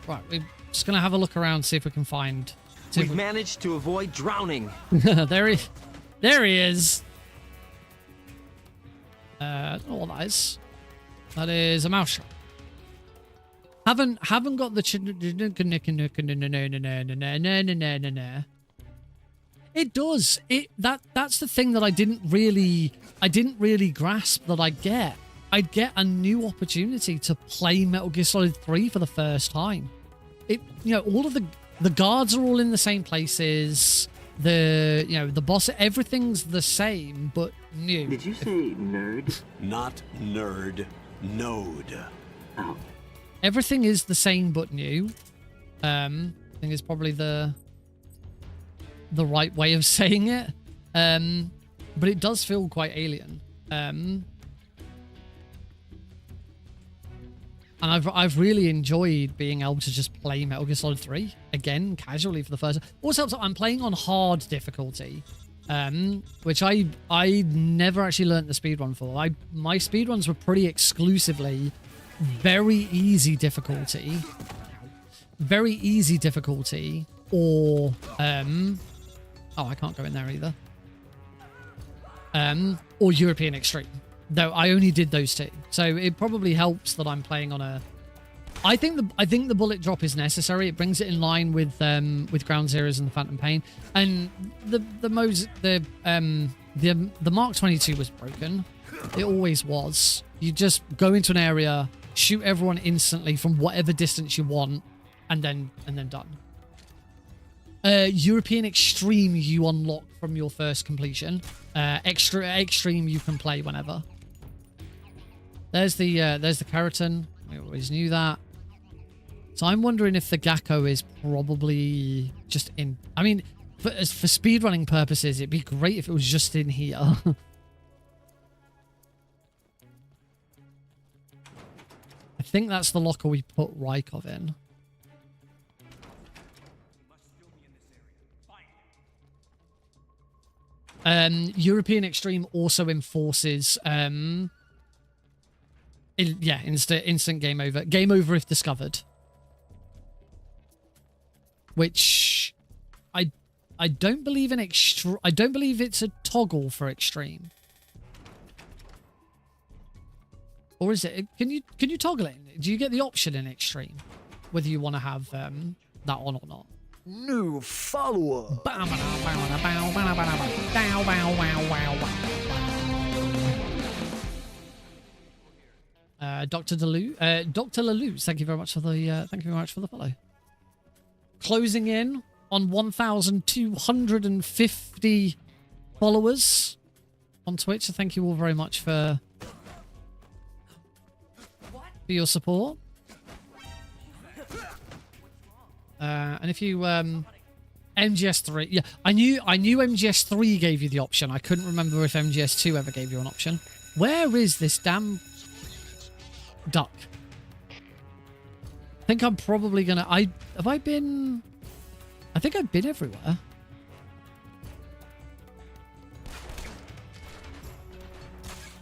Right, we're just gonna have a look around, see if we can find. We've managed to avoid drowning. there he is. I don't know what that is. That is a mouse shot. Haven't got the. It does. That's the thing that I didn't really grasp that I'd get a new opportunity to play Metal Gear Solid 3 for the first time. All of the guards are all in the same places. The boss, everything's the same but new. Did you say nerd? Not nerd, node. Oh. Everything is the same but new. I think is probably the right way of saying it. But it does feel quite alien. And I've really enjoyed being able to just play Metal Gear Solid 3 again casually for the first time. Also, I'm playing on hard difficulty, which I never actually learnt the speedrun for. My speedruns were pretty exclusively very easy difficulty, or oh, I can't go in there either. Or European Extreme. Though I only did those two, so it probably helps that I'm playing on a. I think the bullet drop is necessary. It brings it in line with Ground Zeroes and the Phantom Pain, and the Mark 22 was broken. It always was. You just go into an area, shoot everyone instantly from whatever distance you want, and then done. European Extreme you unlock from your first completion. Extreme you can play whenever. There's the Kerotin. We always knew that. So I'm wondering if the Gakko is probably just in. I mean, for speedrunning purposes, it'd be great if it was just in here. I think that's the locker we put Rykov in. European Extreme also enforces instant game over. Game over if discovered. Which I don't believe in I don't believe it's a toggle for Extreme. Or is it? Can you toggle it? Do you get the option in Extreme whether you want to have that on or not? New follower. Dr. Lelouch, thank you very much for the follow. Closing in on 1,250 followers on Twitch. So thank you all very much for your support. And if you MGS3, yeah, I knew MGS3 gave you the option. I couldn't remember if MGS2 ever gave you an option. Where is this damn duck? I think I'm probably gonna. I think I've been everywhere.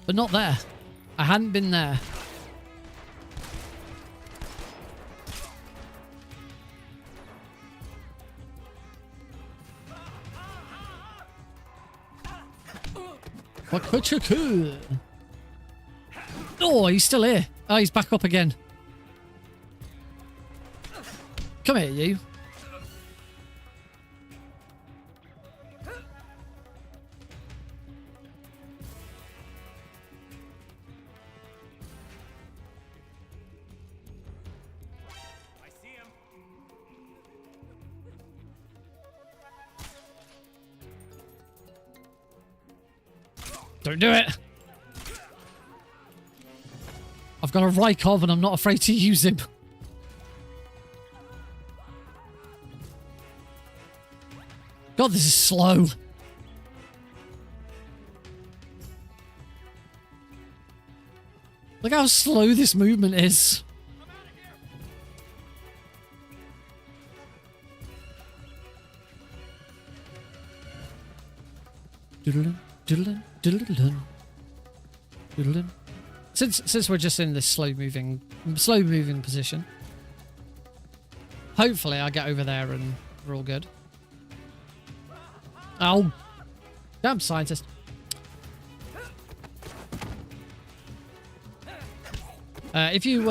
But not there. I hadn't been there. Oh, he's still here. Oh, he's back up again. Come here, you. Don't do it. I've got a Rykov and I'm not afraid to use him. God, this is slow. Look how slow this movement is. Doodle-dum, doodle-dum, doodle-dum, doodle-dum. Since we're just in this slow moving position, hopefully I get over there and we're all good. Oh, damn scientist! If you,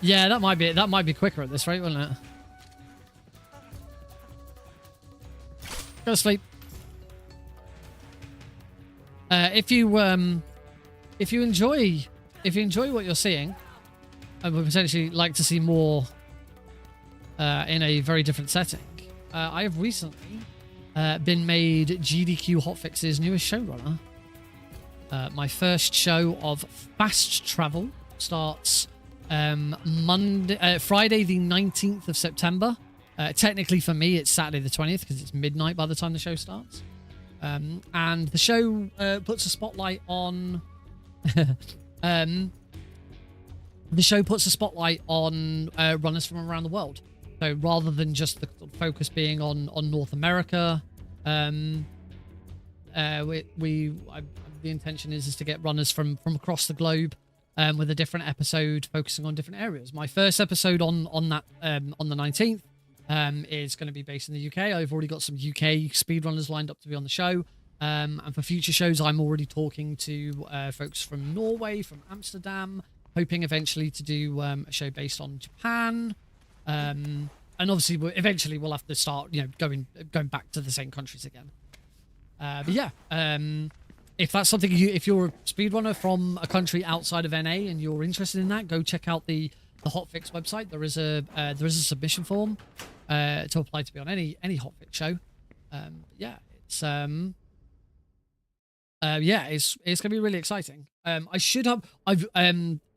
yeah, that might be quicker at this rate, wouldn't it? Go to sleep. If you enjoy what you're seeing, and would potentially like to see more in a very different setting, I have recently been made GDQ HOTFIX'S newest showrunner. My first show of Fast Travel starts Friday the 19th of September. Technically for me it's Saturday the 20th because it's midnight by the time the show starts. And the show puts a spotlight on runners from around the world. So rather than just the focus being on North America, the intention is to get runners from across the globe, with a different episode focusing on different areas. My first episode on the 19th is going to be based in the UK. I've already got some UK speedrunners lined up to be on the show. And for future shows, I'm already talking to folks from Norway, from Amsterdam, hoping eventually to do a show based on Japan. And obviously, eventually we'll have to start, going back to the same countries again. But yeah, if that's something if you're a speedrunner from a country outside of NA and you're interested in that, go check out the HOTFIX website. There is a submission form to apply to be on any HOTFIX show. Yeah, it's gonna be really exciting. If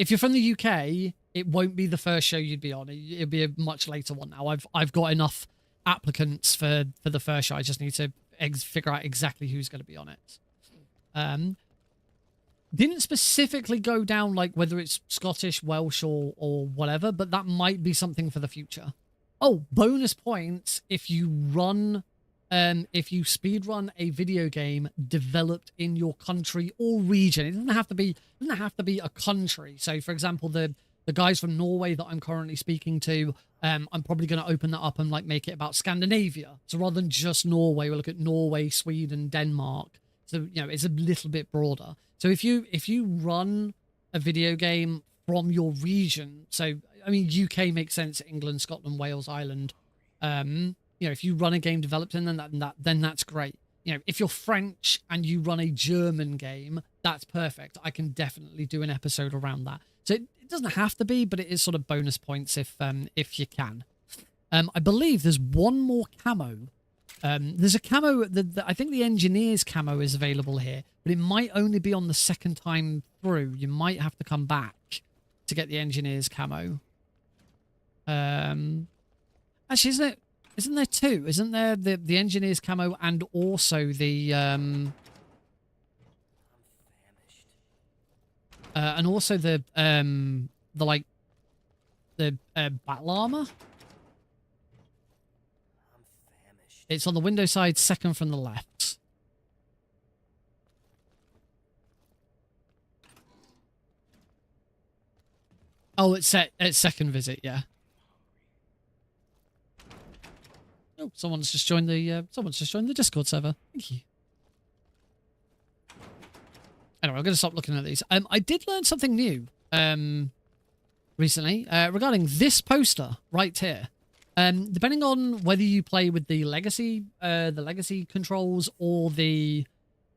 you're from the UK, it won't be the first show you'd be on. It'll be a much later one now. I've got enough applicants for the first show. I just need to figure out exactly who's going to be on it. Didn't specifically go down like whether it's Scottish, Welsh, or whatever, but that might be something for the future. Oh, bonus points if you speedrun a video game developed in your country or region. It doesn't have to be a country. So, for example, the guys from Norway that I'm currently speaking to, I'm probably going to open that up and like make it about Scandinavia. So rather than just Norway, we'll look at Norway, Sweden, Denmark. So it's a little bit broader. So if you run a video game from your region, so I mean UK makes sense, England, Scotland, Wales, Ireland. If you run a game developed in then that's great. If you're French and you run a German game, that's perfect. I can definitely do an episode around that. So it doesn't have to be, but it is sort of bonus points if you can. I believe there's one more camo. There's a camo, I think the engineer's camo is available here, but it might only be on the second time through. You might have to come back to get the engineer's camo. Actually, isn't there two? Isn't there the engineer's camo and also the and also the battle armor? It's on the window side, second from the left. Oh, it's second visit, yeah. Oh, someone's just joined the Discord server. Thank you. Anyway, I'm going to stop looking at these. I did learn something new recently regarding this poster right here. Depending on whether you play with the legacy controls or the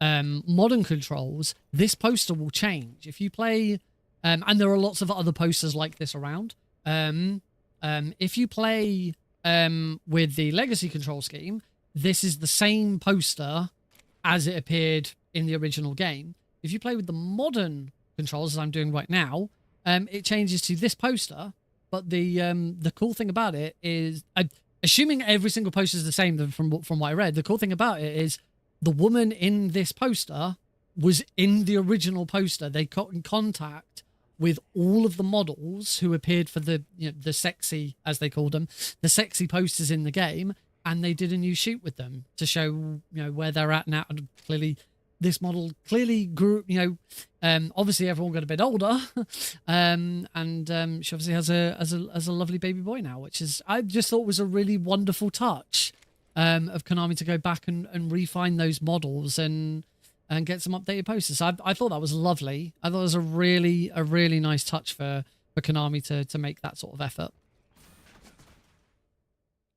modern controls, this poster will change. If you play, and there are lots of other posters like this around. If you play with the legacy control scheme, this is the same poster as it appeared in the original game. If you play with the modern controls, as I'm doing right now, it changes to this poster. But the cool thing about it is, assuming every single poster is the same from what I read, the cool thing about it is the woman in this poster was in the original poster. They got in contact with all of the models who appeared for the the sexy, as they called them, the sexy posters in the game, and they did a new shoot with them to show where they're at now. And clearly, this model clearly grew. Obviously everyone got a bit older, and she obviously has a lovely baby boy now, which is, I just thought was a really wonderful touch of Konami to go back and refine those models and get some updated posters. I thought that was lovely. I thought it was a really nice touch for Konami to make that sort of effort.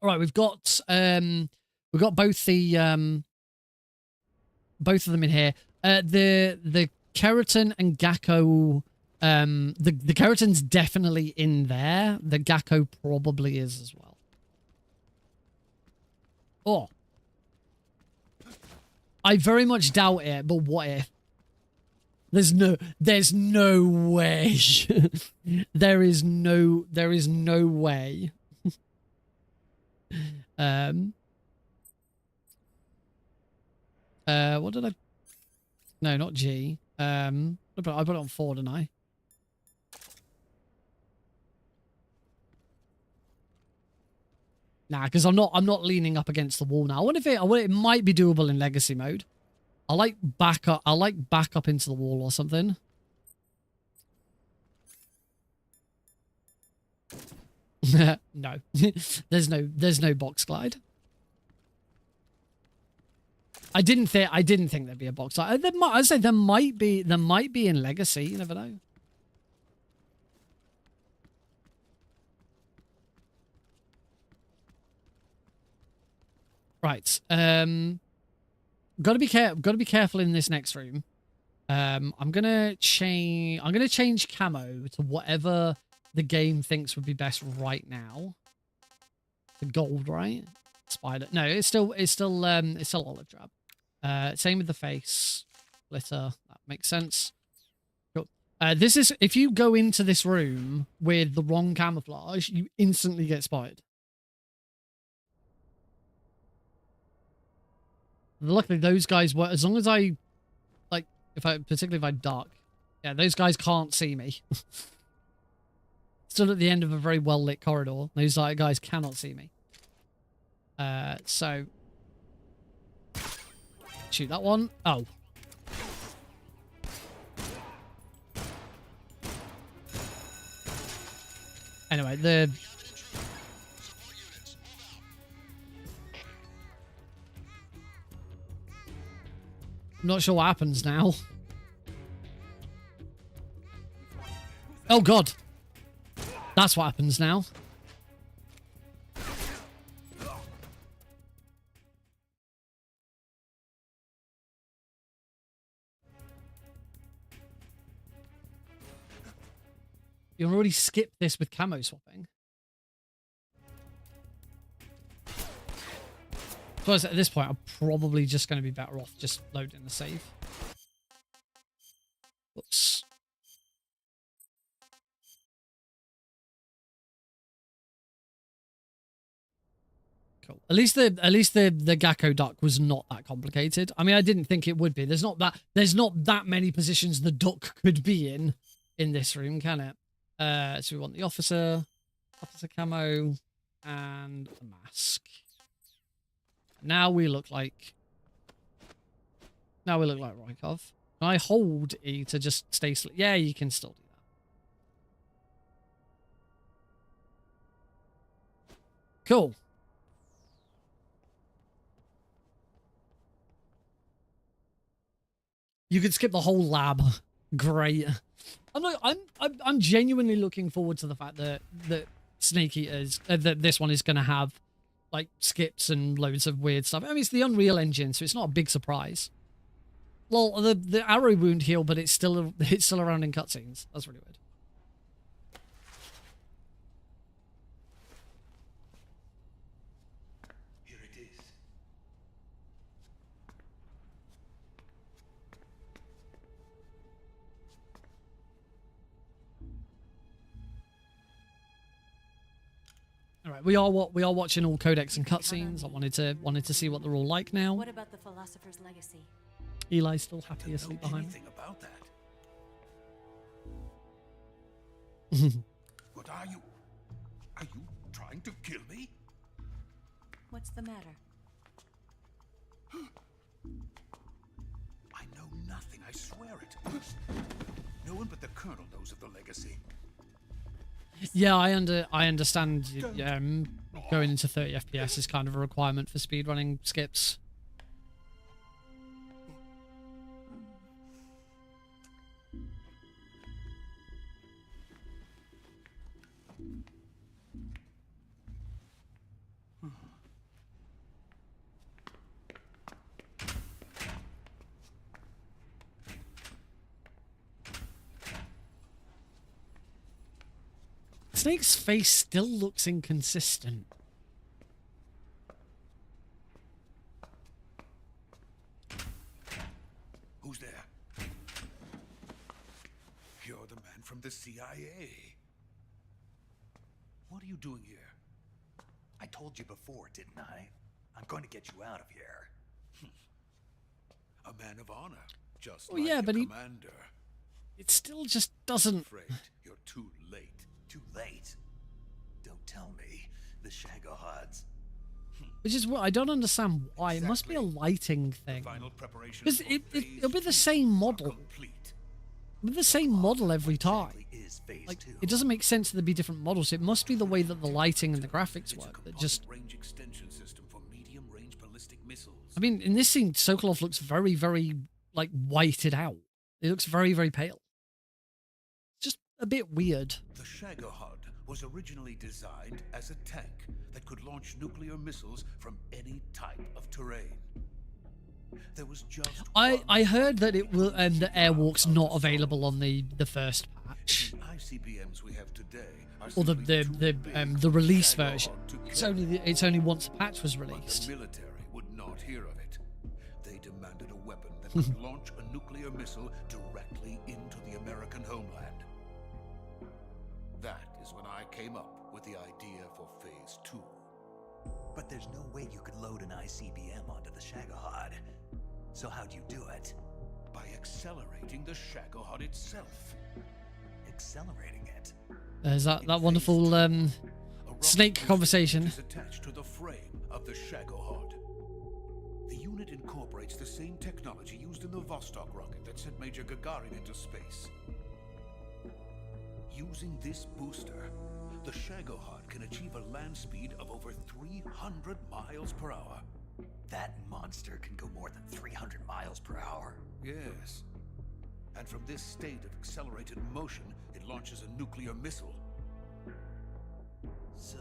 All right, we've got both the both of them in here. The Kerotan and Gakko, the Kerotan's definitely in there. The Gakko probably is as well. Oh. I very much doubt it, but what if? There's no way. there is no way. What did I? No, not G. I put it on 4, didn't I? Nah, because I'm not leaning up against the wall now. I wonder if it might be doable in legacy mode. I like back up into the wall or something. No. there's no box glide. I didn't think there'd be a box glide. I'd say there might be in legacy, you never know. Right. Gotta be careful in this next room. I'm gonna change camo to whatever the game thinks would be best right now. The gold, right? Spider. No, it's still olive drab. Same with the face. Glitter. That makes sense. Cool. This is, if you go into this room with the wrong camouflage, you instantly get spotted. Luckily, those guys were, as long as I, like, particularly if I duck, yeah, those guys can't see me. Still at the end of a very well-lit corridor. Those guys cannot see me. So, shoot that one. Oh. Anyway, I'm not sure what happens now. Oh god. That's what happens now. You can already skip this with camo swapping. So at this point, I'm probably just going to be better off just loading the save. Whoops. Cool. At least the Gakko duck was not that complicated. I mean, I didn't think it would be. There's not that many positions the duck could be in this room, can it? So we want the officer camo, and a mask. Now we look like Rykov. Can I hold E to just stay sleep? Yeah, you can still do that. Cool. You could skip the whole lab. Great. I'm genuinely looking forward to the fact that Snake Eaters, that this one is going to have like skips and loads of weird stuff. I mean, it's the Unreal Engine, so it's not a big surprise. Well, the arrow wound heal, but it's still around in cutscenes. That's really weird. Here it is. All right, we are watching all codecs and cutscenes. I wanted to see what they're all like now. What about the philosopher's legacy? Eli's still happy asleep behind me. Anything about that? What are you? Are you trying to kill me? What's the matter? I know nothing, I swear it. No one but the Colonel knows of the legacy. Yeah, I understand. Going into 30 FPS is kind of a requirement for speedrunning skips. Snake's face still looks inconsistent. Who's there? You're the man from the CIA. What are you doing here? I told you before, didn't I? I'm going to get you out of here. A man of honor, just Oh like yeah, your but commander. it still just doesn't. Afraid you're too late. Too late. Don't tell me. The Shagohods. Which is what I don't understand why. It must be a lighting thing. Final preparations Because it'll be the same model. complete. With the same model every time. Is phase Like, 2. it doesn't make sense that there be different models. It must be the way that the lighting and the graphics work. That just. Range extension system for medium range ballistic missiles. I mean, in this scene, Sokolov looks very, very like whited out. It looks very, very pale. Just a bit weird. The Shagohod was originally designed as a tank that could launch nuclear missiles from any type of terrain. There was just I heard that it will the airwalk's not available on the first patch. The ICBMs we have today are Or the release Shagohod version. to It's only once the patch was released. The military would not hear of it. They demanded a weapon that could launch a nuclear missile directly into the American homeland. That is when I came up with the idea for Phase 2. But there's no way you could load an ICBM onto the Shagohod. So how'd you do it? By accelerating the Shagohod itself. Accelerating it? There's that wonderful snake conversation. Is attached to the frame of the Shagohod. The unit incorporates the same technology used in the Vostok rocket that sent Major Gagarin into space. Using this booster, the Shagohod can achieve a land speed of over 300 miles per hour. That monster can go more than 300 miles per hour. Yes. And from this state of accelerated motion, it launches a nuclear missile. So,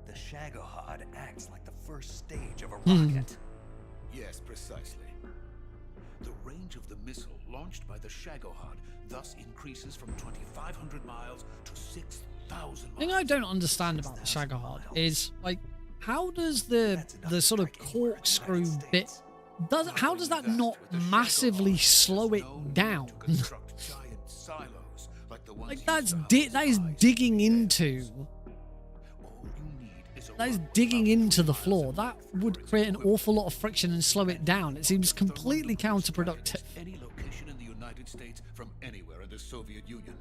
the Shagohod acts like the first stage of a rocket. Yes, precisely. The range of the missile launched by the Shagohod thus increases from 2,500 miles to 6,000 miles. The thing I don't understand about the Shagohod is, like, how does the sort of corkscrew bit, how does that not massively slow it down? Like, that is digging into the floor. That would create an awful lot of friction and slow it down. It seems completely counterproductive. Any location in the United States from anywhere in the Soviet Union.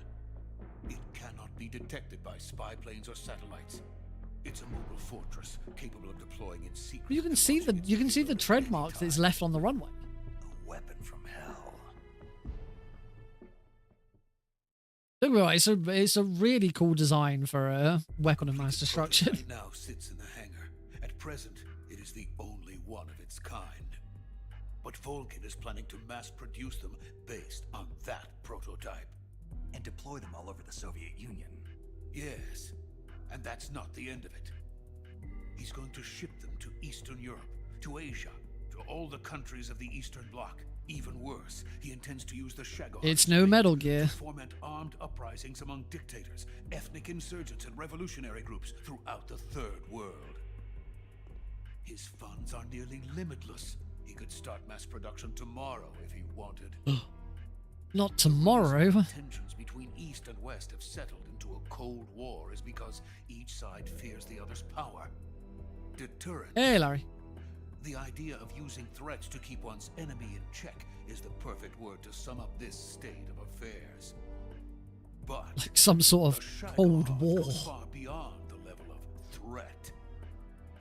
It cannot be detected by spy planes or satellites. It's a mobile fortress capable of deploying in secret. You can see the tread marks that it's left on the runway. A weapon from hell. Don't get me wrong, it's a really cool design for a weapon of mass destruction. Right now sits in the hangar. At present, it is the only one of its kind. But Volgin is planning to mass produce them based on that prototype. And deploy them all over the Soviet Union. Yes. And that's not the end of it. He's going to ship them to Eastern Europe, to Asia, to all the countries of the Eastern Bloc. Even worse, he intends to use the Shagohod. It's no Metal Gear. To foment armed uprisings among dictators, ethnic insurgents, and revolutionary groups throughout the Third World. His funds are nearly limitless. He could start mass production tomorrow if he wanted. Not tomorrow. Tensions between East and West have settled into a Cold War is because each side fears the other's power. Deterrence. Hey, Larry. The idea of using threats to keep one's enemy in check is the perfect word to sum up this state of affairs. But like some sort of Cold War. Goes far beyond the level of threat.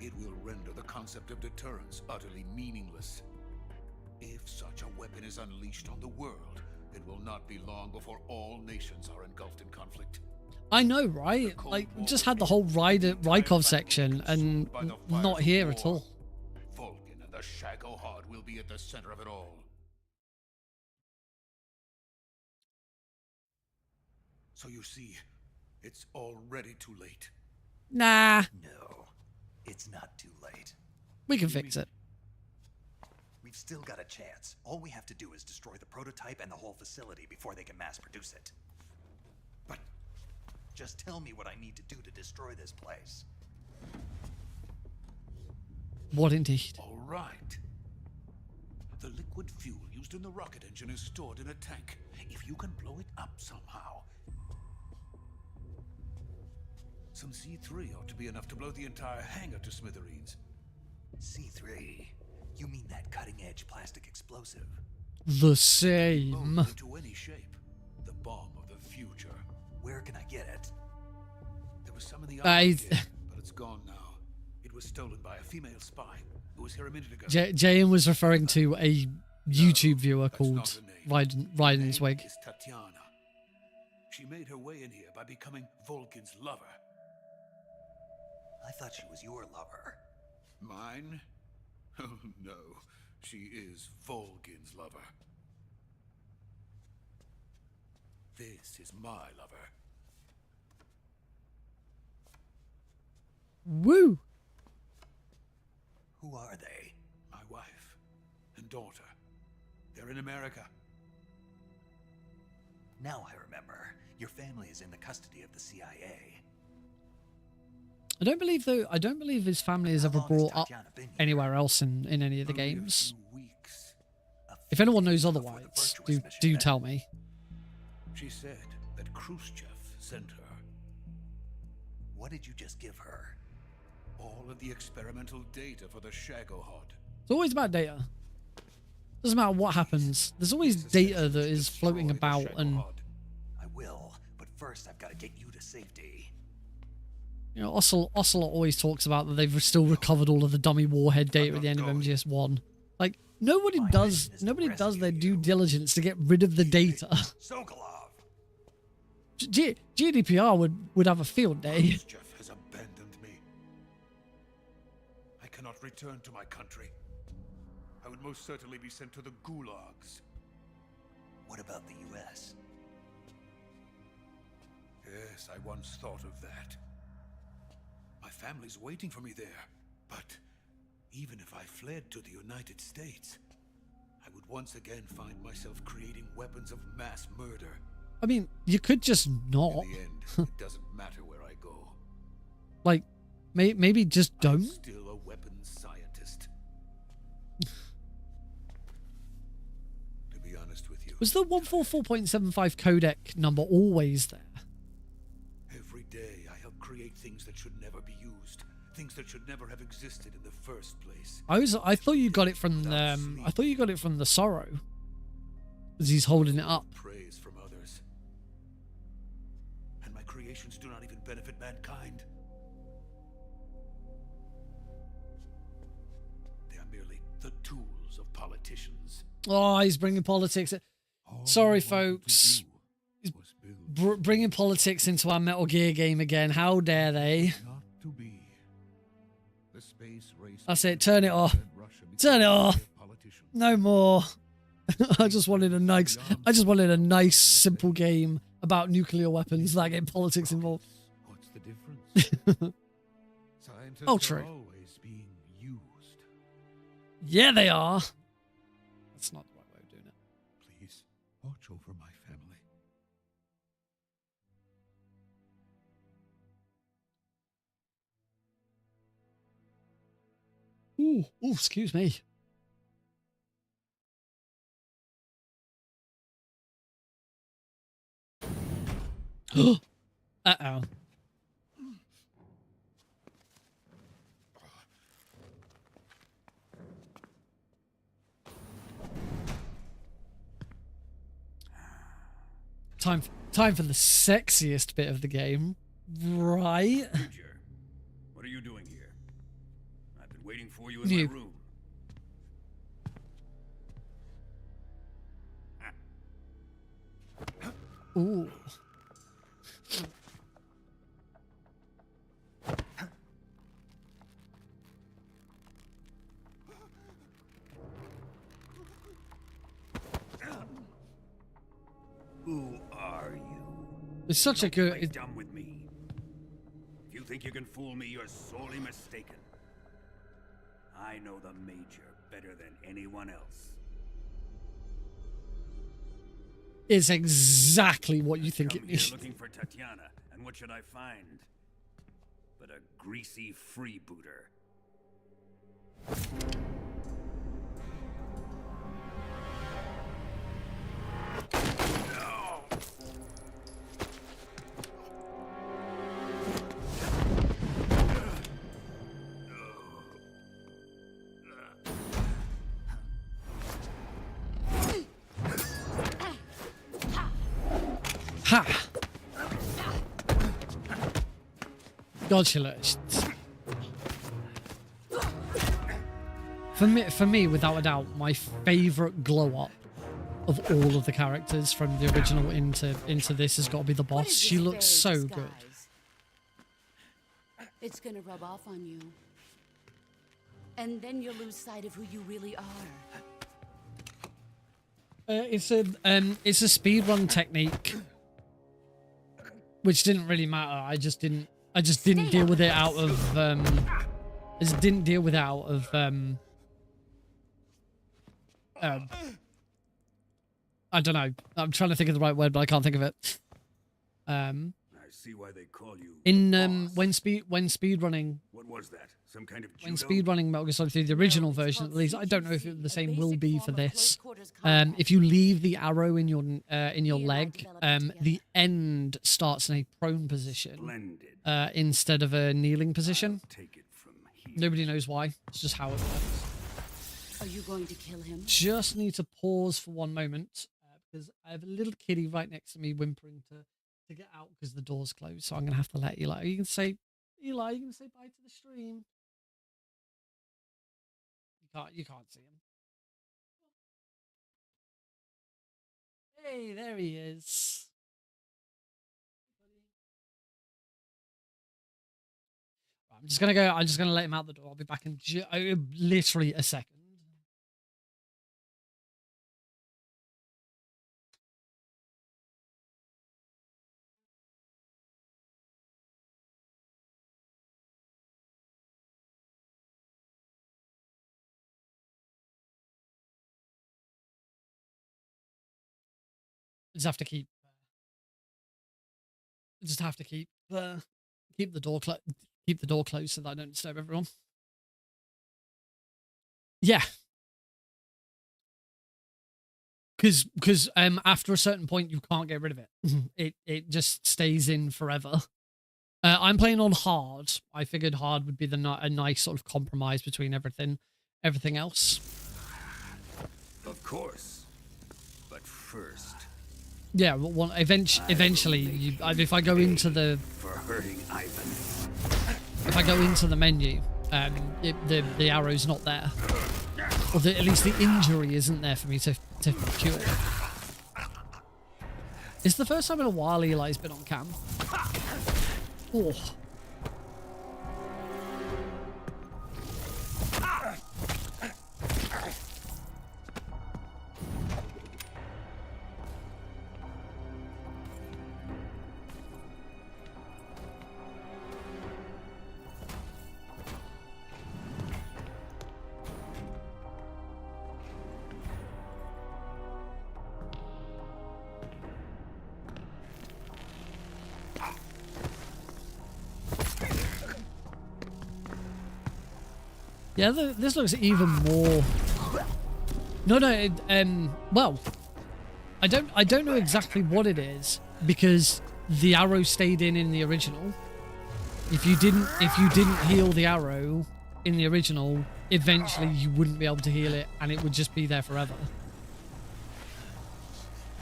It will render the concept of deterrence utterly meaningless. If such a weapon is unleashed on the world, it will not be long before all nations are engulfed in conflict. I know, right? Like, we just had the whole Rykov section and not here at all. Vulcan and the Shagohod will be at the center of it all. So you see, it's already too late. Nah. No, it's not too late. We can fix it. We've still got a chance. All we have to do is destroy the prototype and the whole facility before they can mass produce it. But just tell me what I need to do to destroy this place. What indeed? All right. The liquid fuel used in the rocket engine is stored in a tank. If you can blow it up somehow. Some C3 ought to be enough to blow the entire hangar to smithereens. C3? You mean that cutting-edge plastic explosive? The same. Blown into any shape. The bomb of the future. Where can I get it? There was some in the army here, but it's gone now. It was stolen by a female spy who was here a minute ago. Jayan was referring to a YouTube viewer called Ryden's Wig. It's Tatiana. She made her way in here by becoming Vulcan's lover. I thought she was your lover. Mine? Oh no, she is Vulcan's lover. This is my lover. Woo! Who are they? My wife and daughter. They're in America. Now I remember. Your family is in the custody of the CIA. I don't believe his family is ever brought up anywhere else in any of the games. If anyone knows otherwise, do tell me. She said that Khrushchev sent her. What did you just give her? All of the experimental data for the Shagohod. It's always about data. Doesn't matter what happens. There's always data that is floating about, and I will, but first I've got to get you to safety. You know, Ocelot always talks about that they've still recovered all of the dummy warhead data at the end of MGS 1. Like, nobody does their due diligence to get rid of the data. Sokolov. GDPR would have a field day. Khrushchev has abandoned me. I cannot return to my country. I would most certainly be sent to the gulags. What about the US? Yes, I once thought of that. My family's waiting for me there. But even if I fled to the United States, I would once again find myself creating weapons of mass murder. I mean, you could just not. In the end, it doesn't matter where I go. Like, maybe just don't. I'm still a weapons scientist. To be honest with you. Was the 144.75 codec number always there? Every day I help create things that should never be used. Things that should never have existed in the first place. I thought you got it from the Sorrow. As he's holding it up. Praise from others. And my creations do not even benefit mankind. They are merely the tools of politicians. Oh, he's bringing politics. Sorry, folks. He's bringing politics into our Metal Gear game again. How dare they? Not to be. The space race. That's it. Turn it off. Turn it off. No more. I just wanted a nice, simple game about nuclear weapons without getting politics involved. What's the difference? Scientists Oh, are true. always being used. Yeah, they are. That's not the right way of doing it. Please, watch over my family. Ooh, excuse me. Uh-oh. Time for the sexiest bit of the game, right? Future, what are you doing here? I've been waiting for you in You. my room. Ooh. Who are you? It's such a good. Play dumb with me. If you think you can fool me, you're sorely mistaken. I know the Major better than anyone else. It's exactly what you think it Come here is. looking for Tatiana, and what should I find? But a greasy freebooter. Ha! Gotcha. For me, without a doubt, my favorite glow up of all of the characters from the original into this has got to be the boss. She looks so good. It's gonna rub off on you. And then you'll lose sight of who you really are. It's a speedrun technique, which didn't really matter. I just didn't deal with it out of I don't know. I'm trying to think of the right word, but I can't think of it. I see why they call you In boss. when speedrunning. What was that? Some kind of When judo? speedrunning Metal Gear Solid 3, the original version at least, I don't know if the same will be for this. If you leave the arrow in your leg, the end starts in a prone position instead of a kneeling position. Take it from here. Nobody knows why. It's just how it works. Are you going to kill him? Just need to pause for one moment because I have a little kitty right next to me whimpering to get out because the door's closed. So I'm gonna have to let Eli. You can say, Eli, you can say bye to the stream. You can't see him. Hey, there he is. I'm just gonna let him out the door. I'll be back in literally a second. Just have to keep the door closed so that I don't disturb everyone. Yeah, because after a certain point you can't get rid of it. It just stays in forever. I'm playing on hard. I figured hard would be a nice sort of compromise between everything else. Of course. But first. Yeah, well, eventually, if I go into the For hurting Ivan. If I go into the menu, the arrow's not there, or at least the injury isn't there for me to cure. It's the first time in a while Eli's been on cam. Oh. Yeah, this looks even more. No, well, I don't know exactly what it is because the arrow stayed in the original. If you didn't heal the arrow in the original, eventually you wouldn't be able to heal it, and it would just be there forever.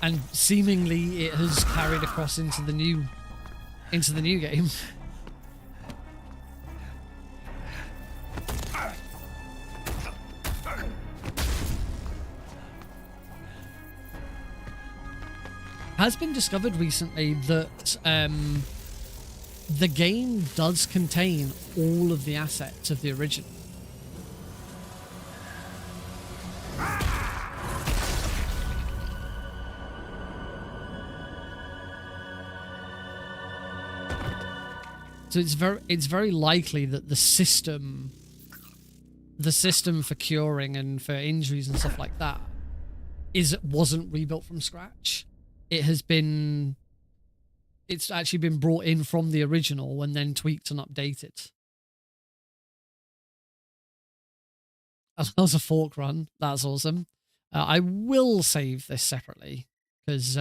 And seemingly, it has carried across into the new game. Has been discovered recently that the game does contain all of the assets of the original. So it's very likely that the system for curing and for injuries and stuff like that wasn't rebuilt from scratch. It's actually been brought in from the original and then tweaked and updated. That was a fork run. That's awesome. I will save this separately because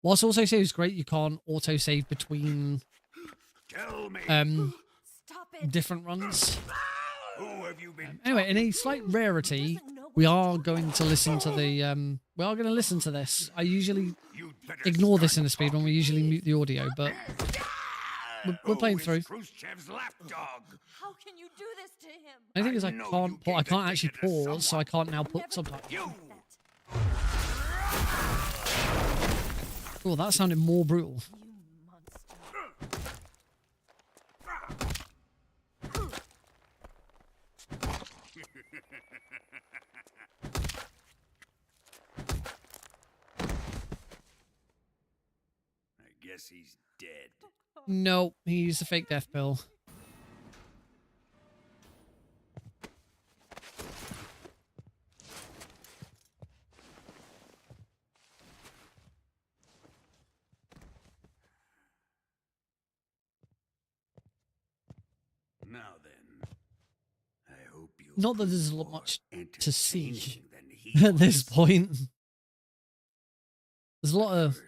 whilst also save is great, you can't auto save between different runs. Anyway, in a slight rarity, we are going to listen to this. I usually ignore this in the speedrun. We usually mute the audio, but we're playing through. How can you do this to him? The thing is, I can't actually pause, so I can't now put subtitles. Oh, that sounded more brutal. Guess he's dead. No, he used a fake death pill. Now then, I hope you. Not that there's a lot much to see at this point. There's a lot of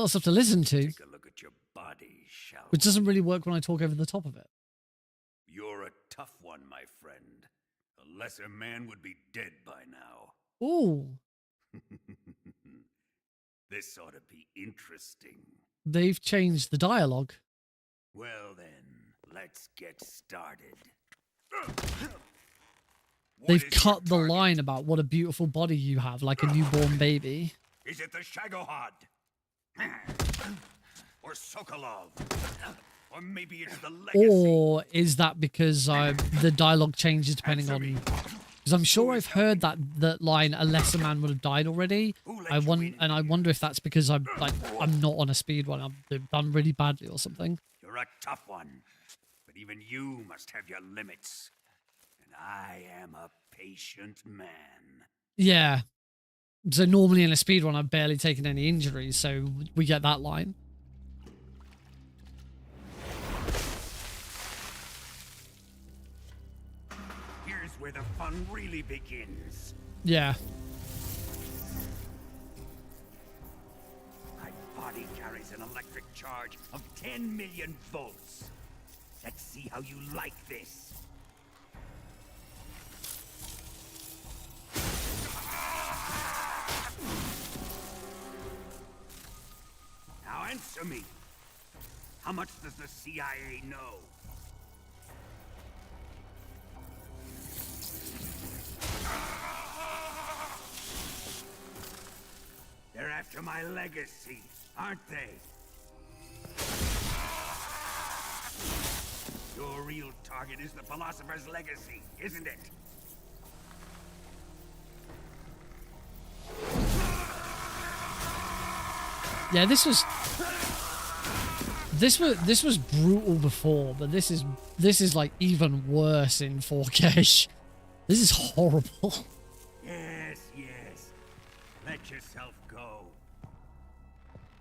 stuff to listen to, Take a look at your body, shall which doesn't really work when I talk over the top of it. You're a tough one, my friend. A lesser man would be dead by now. Ooh. This ought to be interesting. They've changed the dialogue. Well then, let's get started. They've cut the line about what a beautiful body you have, like a newborn baby. Is it the Shagohod? Or Sokolov? Or maybe it's the Legacy? Or is that because the dialogue changes depending on... Because I'm sure I've heard that line, a lesser man would have died already. I wonder if that's because I'm not on a speed one. I've done really badly or something. You're a tough one. But even you must have your limits. And I am a patient man. Yeah. So normally in a speedrun, I've barely taken any injuries, so we get that line. Here's where the fun really begins. Yeah. My body carries an electric charge of 10 million volts. Let's see how you like this. Now answer me. How much does the CIA know? They're after my legacy, aren't they? Your real target is the philosopher's legacy, isn't it? Yeah, this was brutal before, but this is like even worse in 4K. This is horrible. Yes, yes. Let yourself go.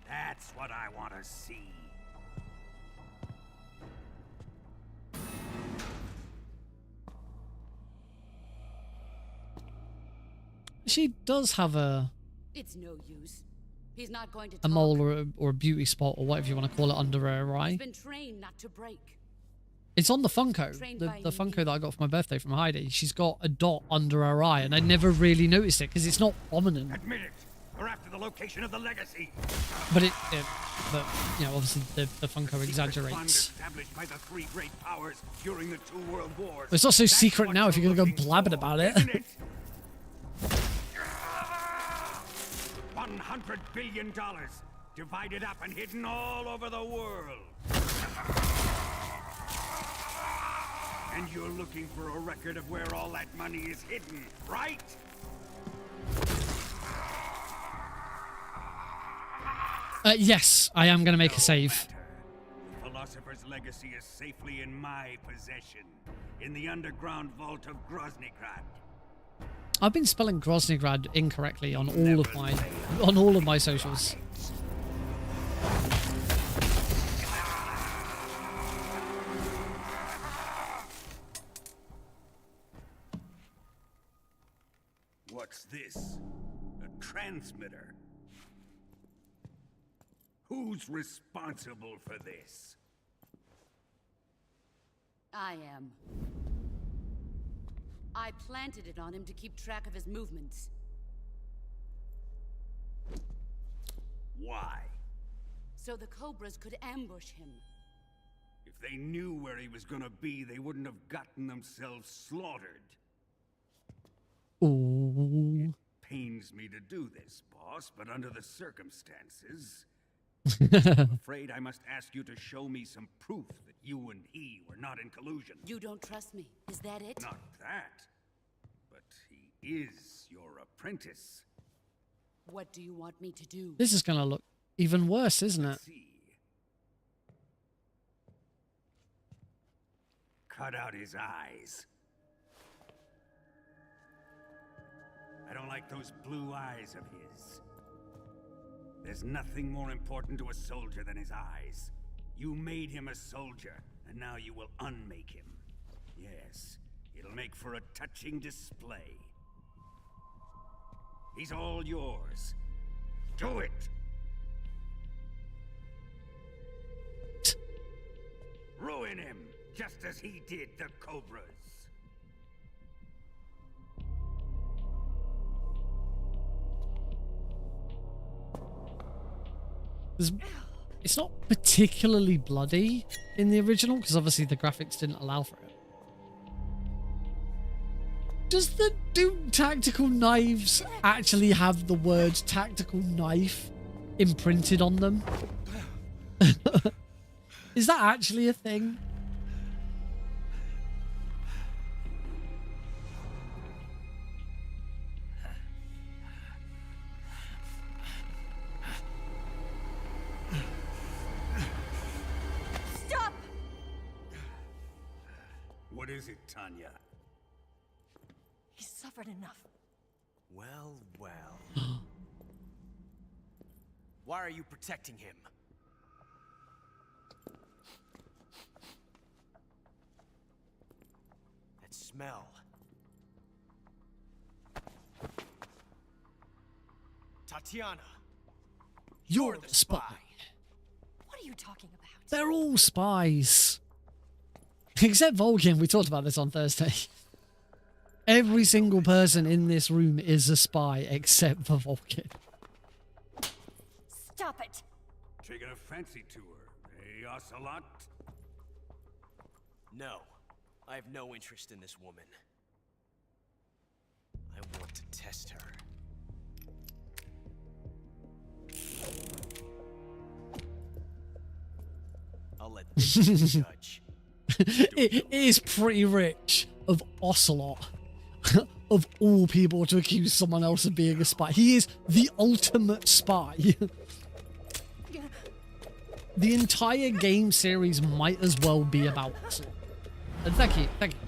That's what I want to see. She does have a It's no use. He's not going to a talk. mole or a beauty spot or whatever you want to call it under her eye. He's been trained not to break. It's on the Funko. Trained The by Funko that I got for my birthday from Heidi. She's got a dot under her eye, and I never really noticed it because it's not prominent. Admit it. We're after the location of the legacy. But but you know, obviously the Funko Secret fund exaggerates. established by the three great powers during the 2 world wars. But it's not so That's secret what now if you're gonna go looking blabbing for, about it. isn't it? $100 billion divided up and hidden all over the world. And you're looking for a record of where all that money is hidden, right? Yes, I am gonna make a save. The philosopher's legacy is safely in my possession, in the underground vault of Grozni Grad. I've been spelling Grozni Grad incorrectly on all of my socials. What's this? A transmitter? Who's responsible for this? I am. I planted it on him to keep track of his movements. Why? So the Cobras could ambush him. If they knew where he was gonna be, they wouldn't have gotten themselves slaughtered. Ooh. Pains me to do this, boss, but under the circumstances, I'm afraid I must ask you to show me some proof that you and he were not in collusion. You don't trust me, is that it? Not that, but he is your apprentice. What do you want me to do? This is gonna look even worse, isn't it? Cut out his eyes. I don't like those blue eyes of his. There's nothing more important to a soldier than his eyes. You made him a soldier, and now you will unmake him. Yes, it'll make for a touching display. He's all yours. Do it! Ruin him, just as he did the Cobras. It's not particularly bloody in the original, because obviously the graphics didn't allow for it. Do tactical knives actually have the word tactical knife imprinted on them? Is that actually a thing? Stop! What is it, Tanya? He's suffered enough. Well, well. Why are you protecting him? That smell. Tatiana. You're the spy. What are you talking about? They're all spies. Except Vulcan. We talked about this on Thursday. Every single person in this room is a spy except for Vulcan. Stop it! Taking a fancy to her, eh, Ocelot? No. I have no interest in this woman. I want to test her. I'll let this judge. It is pretty rich of Ocelot, of all people, to accuse someone else of being a spy. He is the ultimate spy. The entire game series might as well be about Ocelot. And thank you, thank you.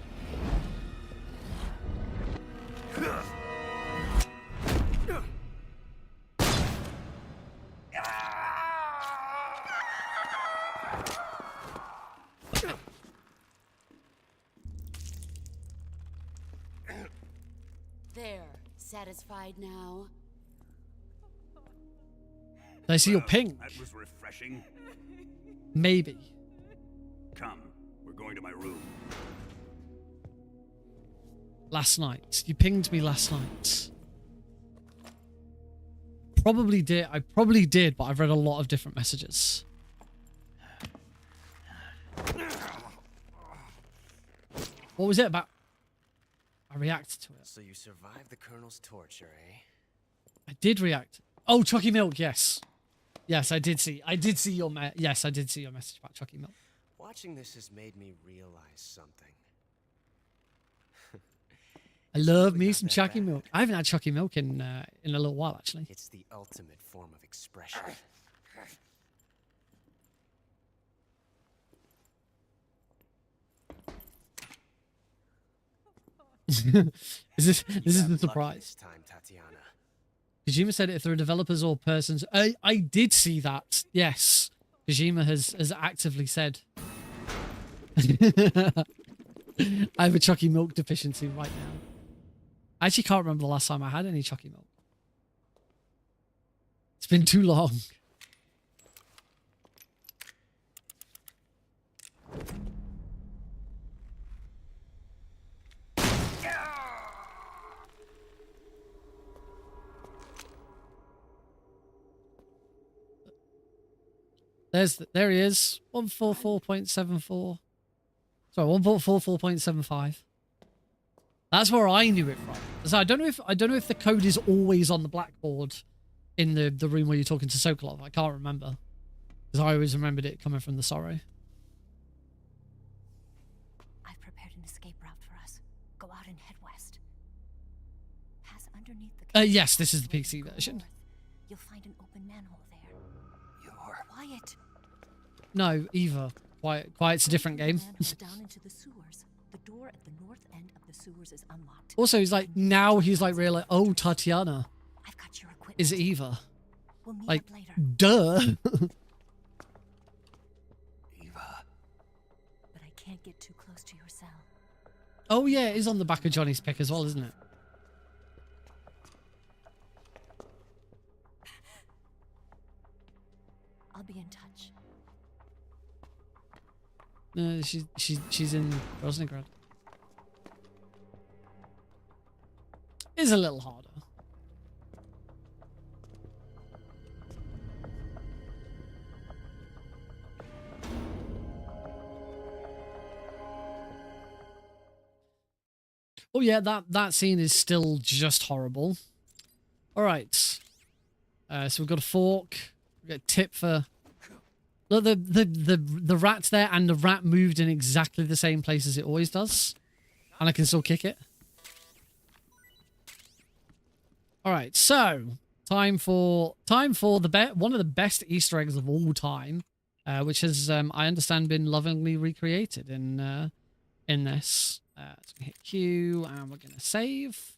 There. satisfied now? Did I see your ping? That was refreshing. Maybe. Come, we're going to my room. Last night. You pinged me last night. Probably did. I probably did, but I've read a lot of different messages. What was it about? I reacted to it. So you survived the Colonel's torture, eh? I did react. Oh, Chucky Milk, yes. Yes, I did see your yes, I did see your message about Chucky Milk. Watching this has made me realize something. I love me some Chucky Milk. I haven't had Chucky Milk in a little while, actually. It's the ultimate form of expression. This is the surprise. This time, Tatiana. Kojima said if there are developers or persons. I did see that. Yes, Kojima has actively said. I have a Chucky Milk deficiency right now. I actually can't remember the last time I had any Chucky Milk. It's been too long. There he is. 144.74. Sorry, 144.75. That's where I knew it from. So I don't know if the code is always on the blackboard in the room where you're talking to Sokolov. I can't remember. Because I always remembered it coming from the Sorrow. I've prepared an escape route for us. Go out and head west. Pass underneath the Yes, this is the PC version. You'll find an open manhole there. Quiet. No, Eva. Quiet's a different game. Down into the sewers. The door at the north end of the sewers is unlocked. Also, he's like, now he's like really, oh, Tatiana I've got your equipment. is Eva. We'll meet Like, up later. duh. Eva. But I can't get too close to your cell. Oh yeah, it is on the back of Johnny's pick as well, isn't it? I'll be in touch. No, she's in Grozni Grad. Is a little harder. Oh yeah, that scene is still just horrible. All right. So we've got a fork. We've got a tip for. Look, the rat's there, and the rat moved in exactly the same place as it always does, and I can still kick it. All right, so time for one of the best Easter eggs of all time, which has I understand been lovingly recreated in this. So we hit Q, and we're gonna save.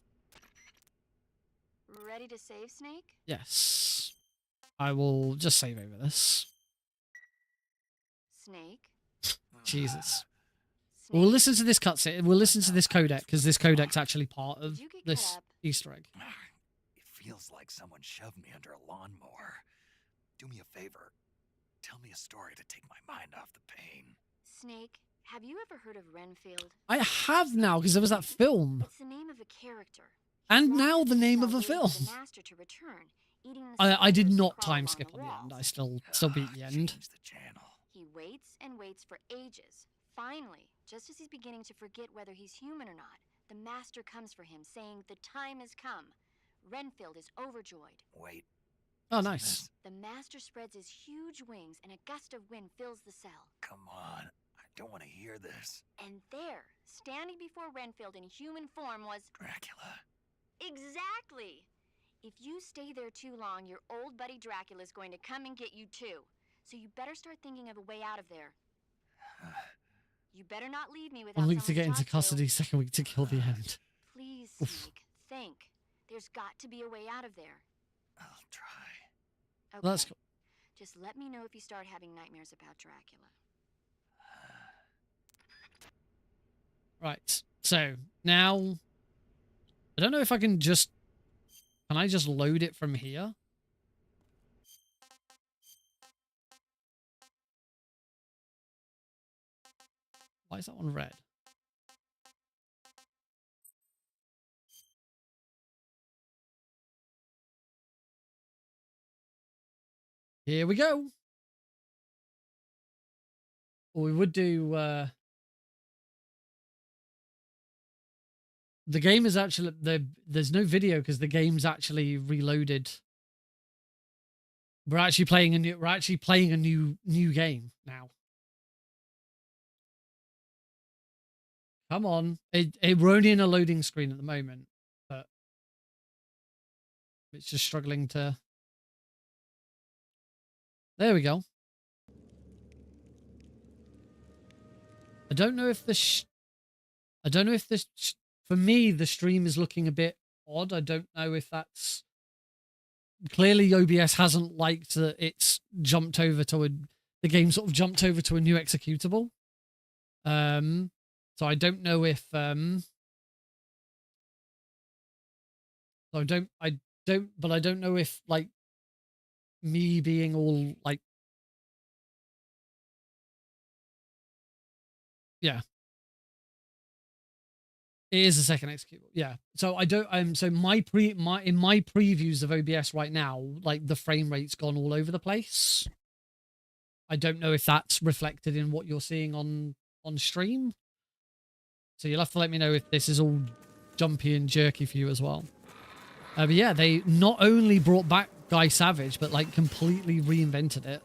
Ready to save, Snake? Yes, I will just save over this. Snake? Jesus. We'll listen to this cutscene. We'll listen to this codec, because this codec's actually part of this Easter egg. It feels like someone shoved me under a lawnmower. Do me a favor. Tell me a story to take my mind off the pain. Snake, have you ever heard of Renfield? I have now, because there was that film. It's the name of a character. And now the name of a film. The master to return, eating the I did spiders not to crawl time along skip the on the walls. end. I still beat the end. He waits and waits for ages. Finally, just as he's beginning to forget whether he's human or not, the master comes for him, saying the time has come. Renfield is overjoyed. Wait. Oh, nice. The master spreads his huge wings and a gust of wind fills the cell. Come on. I don't want to hear this. And there, standing before Renfield in human form was... Dracula. Exactly! If you stay there too long, your old buddy Dracula's going to come and get you too. So you better start thinking of a way out of there. You better not leave me without 1 week to get someone into talk to. custody, 2nd week to kill the end. Please, Oof. Snake, think. There's got to be a way out of there. I'll try. Okay. That's cool. Just let me know if you start having nightmares about Dracula. Right. So now, I don't know if I can just Can I just load it from here? Why is that one red? Here we go. Well, we would do... the game is actually... There's no video because the game's actually reloaded. We're actually playing a new game now. Come on. We're only in a loading screen at the moment, but it's just struggling to... There we go. I don't know if this... For me, the stream is looking a bit odd. I don't know if that's... Clearly, OBS hasn't liked that it's jumped over to the game sort of jumped over to a new executable. So I don't know if but I don't know if like me being all like yeah. It is a second executable. Yeah. So I don't so in my previews of OBS right now, like the frame rate's gone all over the place. I don't know if that's reflected in what you're seeing on stream. So you'll have to let me know if this is all jumpy and jerky for you as well. But yeah, they not only brought back Guy Savage, but like completely reinvented it.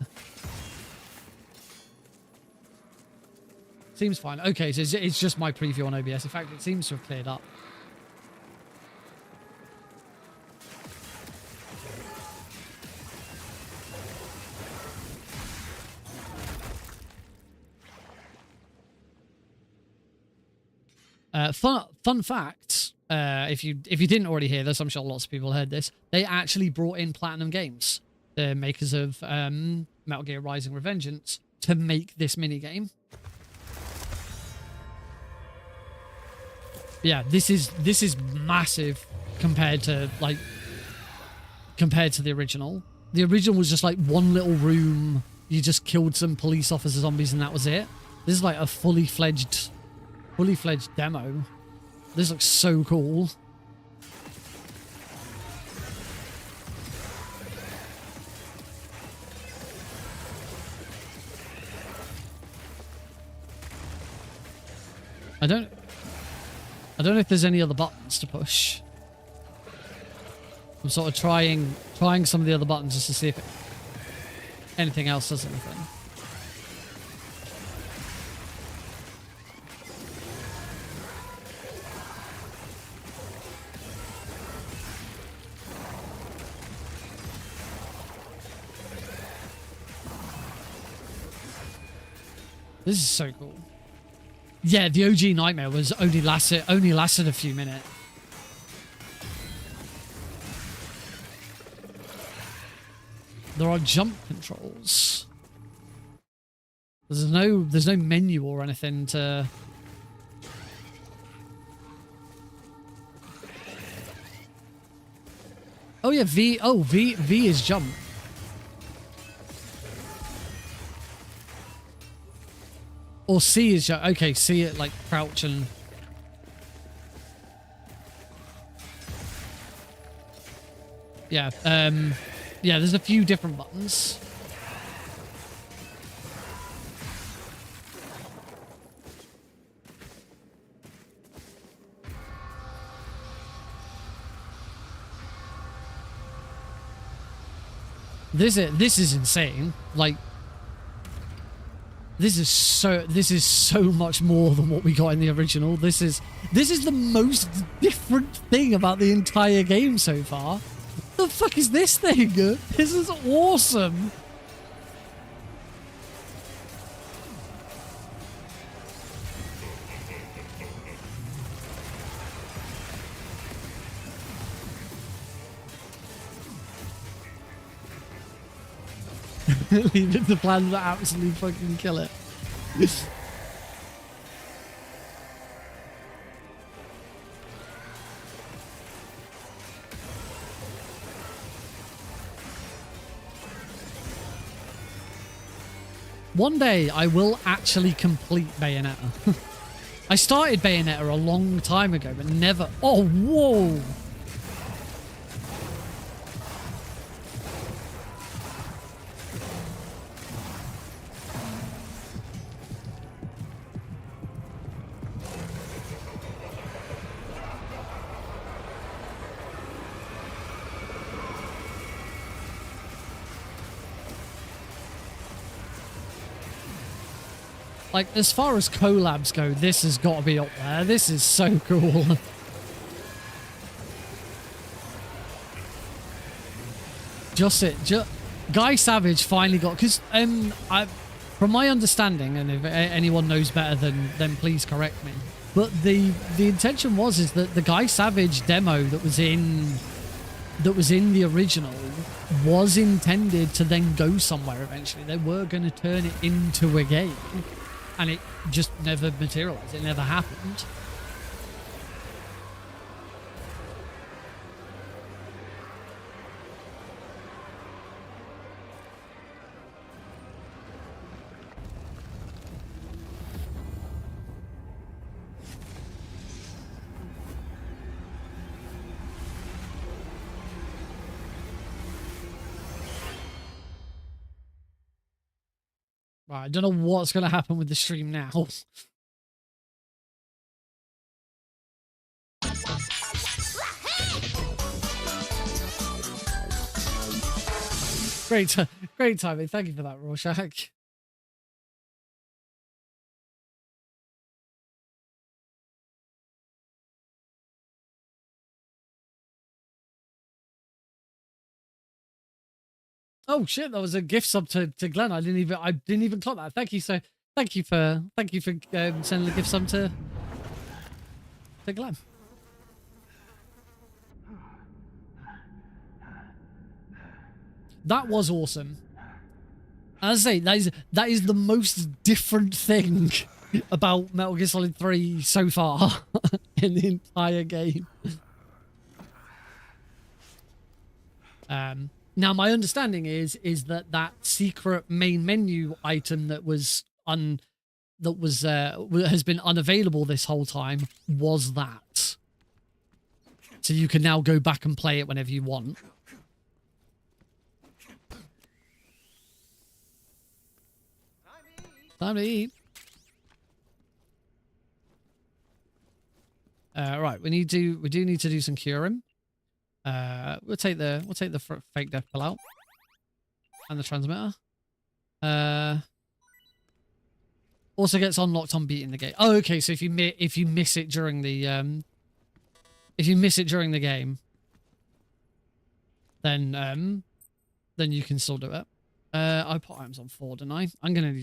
Seems fine. Okay, so it's just my preview on OBS. In fact, it seems to have cleared up. Fun fact, if you didn't already hear this, I'm sure lots of people heard this. They actually brought in Platinum Games, the makers of Metal Gear Rising: Revengeance, to make this minigame. Yeah, this is massive compared to the original. The original was just like one little room. You just killed some police officer zombies and that was it. This is like a fully fledged demo. This looks so cool. I don't know if there's any other buttons to push. I'm sort of trying some of the other buttons just to see if anything else does anything. This is so cool. Yeah, the OG Nightmare was only lasted a few minutes. There are jump controls. There's no menu or anything to... Oh yeah, V is jump. Or C is jump. Okay, C it like crouch and... Yeah, yeah, there's a few different buttons. This is insane. Like, this is so much more than what we got in the original. This is the most different thing about the entire game so far. What the fuck is this thing? This is awesome. Leave it to plan to absolutely fucking kill it. One day I will actually complete Bayonetta. I started Bayonetta a long time ago, but never... Oh, whoa! Like, as far as collabs go, this has got to be up there. This is so cool. Guy Savage finally got... Because, from my understanding, and if anyone knows better, then please correct me. But the intention is that the Guy Savage demo that was in the original was intended to then go somewhere eventually. They were going to turn it into a game. And it just never materialized. It never happened. Right, I don't know what's going to happen with the stream now. Great timing. Thank you for that, Rorschach. Oh shit, that was a gift sub to Glenn. I didn't even clock that. Thank you for sending the gift sub to Glenn. That was awesome. As I say, that is the most different thing about Metal Gear Solid 3 so far in the entire game. Now, my understanding is that secret main menu item that has been unavailable this whole time was that. So you can now go back and play it whenever you want. Time to eat. Right, we do need to do some curing. We'll take the fake death pill out and the transmitter. Also gets unlocked on beating the game. Oh, okay. So if you miss it during the game, then you can still do it. I put items on 4, didn't I? I'm gonna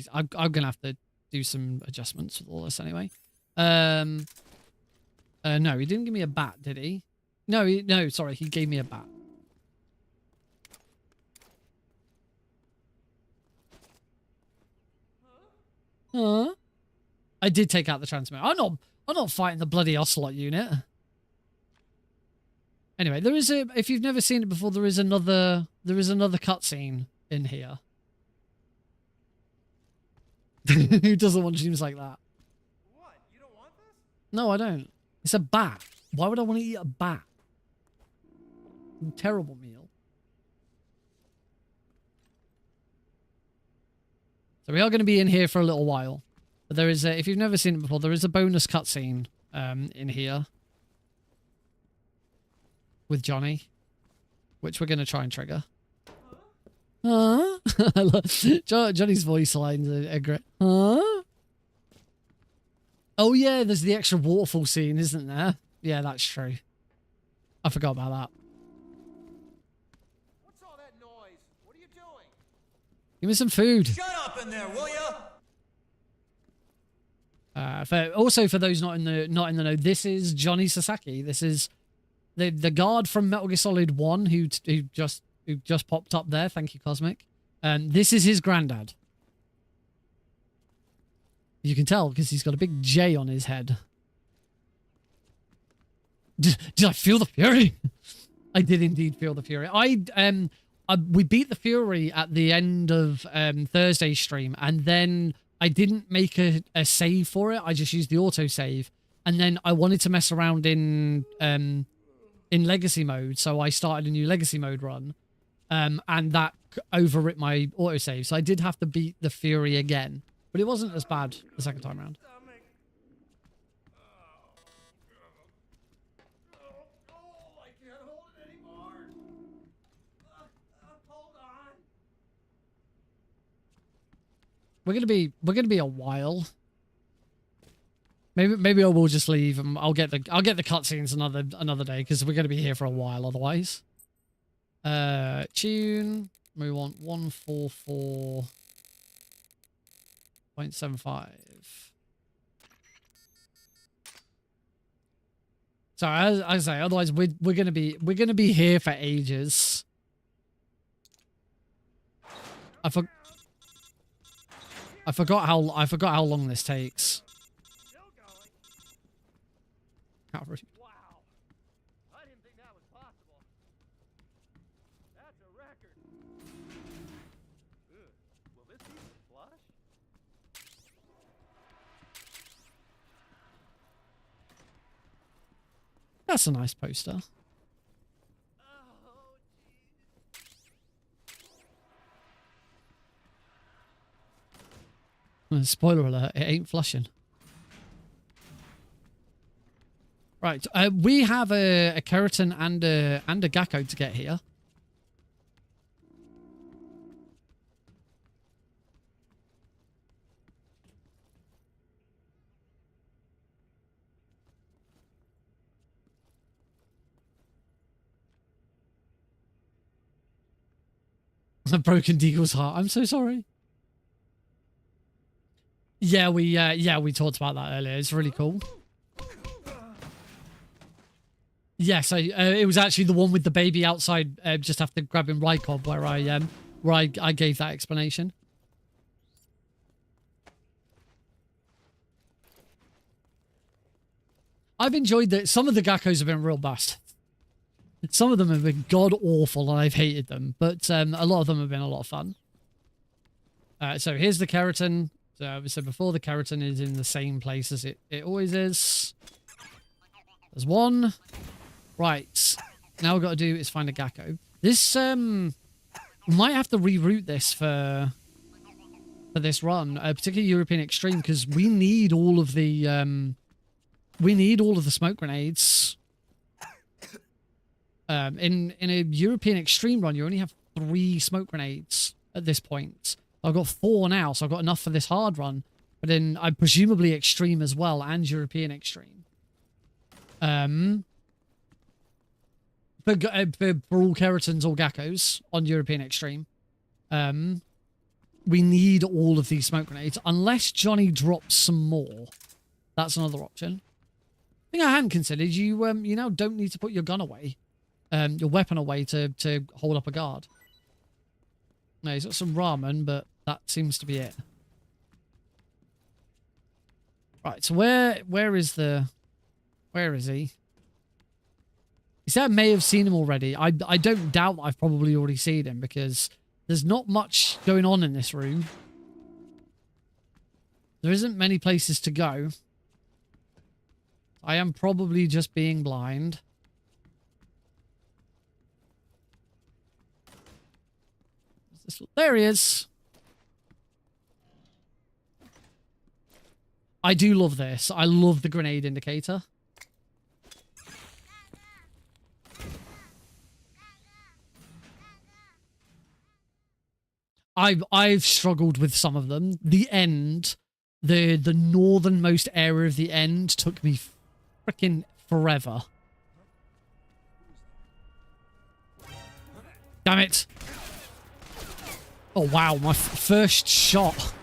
have to do some adjustments with all this anyway. No, he didn't give me a bat, did he? No, sorry, he gave me a bat. Huh? I did take out the transmitter. I'm not fighting the bloody Ocelot unit. Anyway, if you've never seen it before, there is another cutscene in here. Who doesn't want dreams like that? What? You don't want this? No, I don't. It's a bat. Why would I want to eat a bat? Terrible meal. So we are going to be in here for a little while. But there is if you've never seen it before, there is a bonus cutscene in here with Johnny, which we're going to try and trigger. Huh? Johnny's voice lines are great. Huh? Oh yeah, there's the extra waterfall scene, isn't there? Yeah, that's true. I forgot about that. What's all that noise? What are you doing? Give me some food. Shut up in there, will ya? Also for those not in the know, this is Johnny Sasaki. This is the guard from Metal Gear Solid 1 who just popped up there. Thank you, Cosmic. This is his granddad. You can tell because he's got a big J on his head. Did I feel the fury? I did indeed feel the fury. we beat the Fury at the end of Thursday's stream, and then I didn't make a save for it. I just used the auto save, and then I wanted to mess around in legacy mode, so I started a new legacy mode run, and that overwrit my auto save. So I did have to beat the Fury again, but it wasn't as bad the second time around. We're gonna be a while. Maybe I will just leave and I'll get the cutscenes another day, because we're gonna be here for a while otherwise. Tune. We want 144.75. So as I say, otherwise we're gonna be here for ages. I forgot how long this takes. Wow. I didn't think that was possible. That's a record. Will this be flush? That's a nice poster. Spoiler alert, it ain't flushing. Right, we have a Kerotan and a Gakko to get here. A broken Deagle's heart. I'm so sorry. Yeah, we talked about that earlier. It's really cool. Yes, it was actually the one with the baby outside, just after grabbing Rykov, where I gave that explanation. I've enjoyed that. Some of the Gakkos have been real bust. Some of them have been god awful, and I've hated them. But a lot of them have been a lot of fun. So here's the Kerotan. So before the Kerotan is in the same place as it always is. There's one. Right. Now we've got to do is find a Gakko. This, we might have to reroute this for this run, particularly European Extreme, because we need all of the smoke grenades. In a European Extreme run, you only have 3 smoke grenades at this point. I've got 4 now, so I've got enough for this hard run. But then I'm presumably Extreme as well, and European Extreme. For all Kerotans or Gakkos on European Extreme, we need all of these smoke grenades, unless Johnny drops some more. That's another option. Thing I hadn't considered, you now don't need to put your gun away, your weapon away to hold up a guard. No, he's got some ramen, but that seems to be it. Right, so where is he? He said I may have seen him already. I don't doubt that I've probably already seen him, because there's not much going on in this room. There isn't many places to go. I am probably just being blind. There he is. I do love this. I love the grenade indicator. I've struggled with some of them. The end, the northernmost area of the end took me freaking forever. Damn it. Oh wow, my first shot.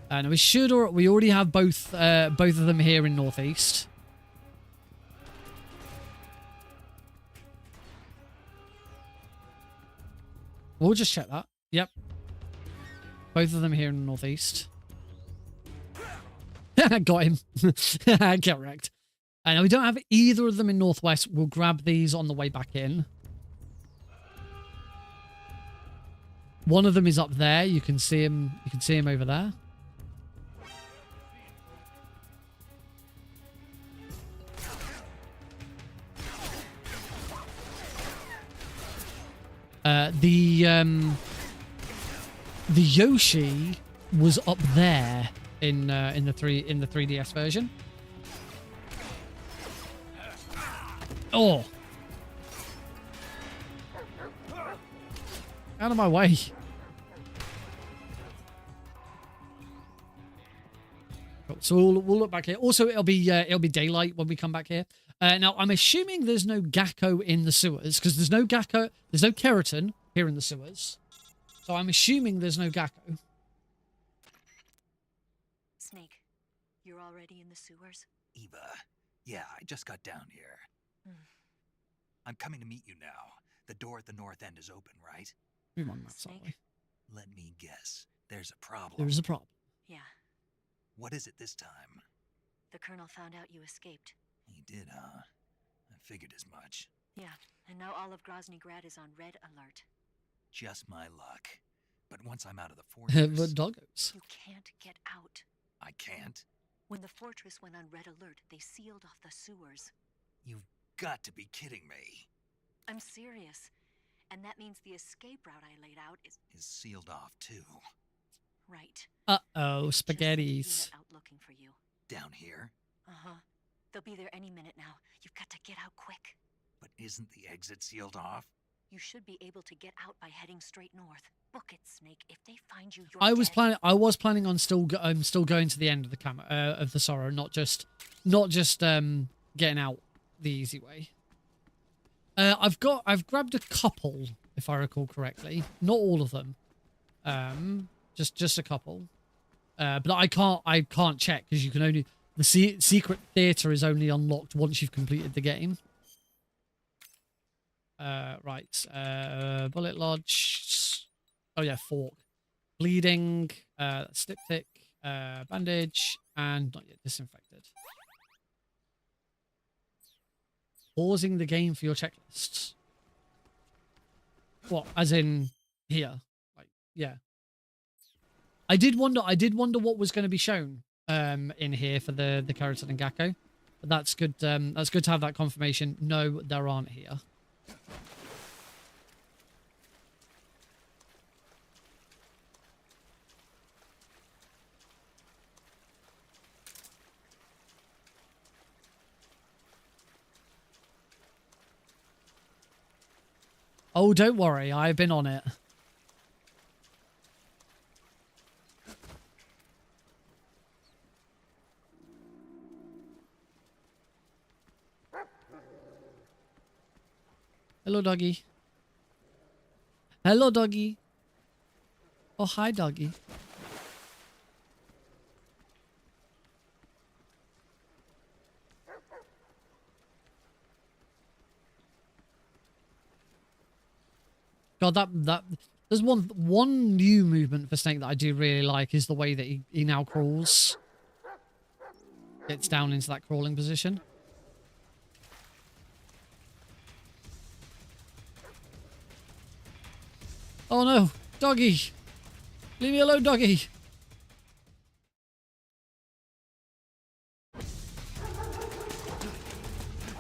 And we already have both of them here in Northeast. We'll just check that. Yep. Both of them here in the Northeast. Got him. Get wrecked. Now we don't have either of them in Northwest. We'll grab these on the way back in. One of them is up there. You can see him. You can see him over there. The Yoshi was up there in the 3DS version. Oh, out of my way! Cool. So we'll look back here. Also, it'll be daylight when we come back here. Now I'm assuming there's no Gakko in the sewers because there's no Gakko. There's no Kerotan here in the sewers. So I'm assuming there's no Gakko. Snake, you're already in the sewers? Eva, yeah, I just got down here. I'm coming to meet you now. The door at the north end is open, right? Come on, that's that way. Let me guess. There's a problem. There's a problem. Yeah. What is it this time? The Colonel found out you escaped. He did, huh? I figured as much. Yeah, and now all of Grozni Grad is on red alert. Just my luck. But once I'm out of the fortress... But doggos. You can't get out. I can't? When the fortress went on red alert, they sealed off the sewers. You've got to be kidding me. I'm serious. And that means the escape route I laid out is sealed off, too. Right. Uh-oh, spaghettis. Out looking for you. Down here? Uh-huh. They'll be there any minute now. You've got to get out quick. But isn't the exit sealed off? You should be able to get out by heading straight north. Book it, Snake. If they find you, you're I was dead. planning on still going to the end of the of the sorrow, not just getting out the easy way. I've grabbed a couple, if I recall correctly. Not all of them. Just a couple. But I can't check because you can only the secret theater is only unlocked once you've completed the game. Right. Bullet lodge. Oh yeah, fork. Bleeding. Styptic. Bandage. And not yet disinfected. Pausing the game for your checklists. What? As in here? Like, yeah. I did wonder what was going to be shown in here for the Kerotan and Gakko. But that's good. That's good to have that confirmation. No, there aren't here. Oh, don't worry. I've been on it. Hello, doggy. Hello, doggy. Oh, hi, doggy. God, that there's one new movement for Snake that I do really like is the way that he now crawls. Gets down into that crawling position. Oh no, doggy! Leave me alone, doggy!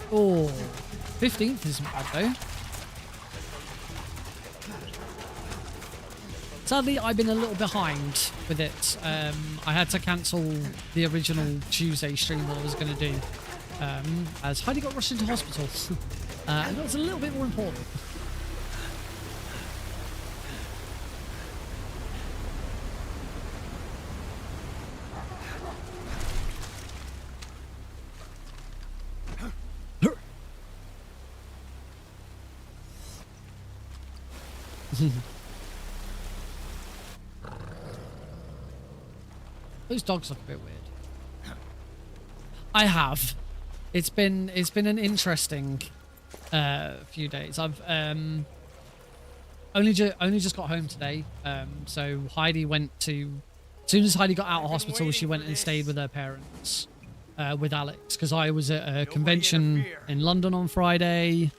Oh, 15th isn't bad though. Sadly, I've been a little behind with it. I had to cancel the original Tuesday stream that I was going to do, as Heidi got rushed into hospital, and that was a little bit more important. Those dogs look a bit weird. I have. It's been an interesting few days. I've only just got home today. So Heidi went to As soon as Heidi got out of hospital, she went and stayed with her parents, with Alex, because I was at a convention in London on Friday,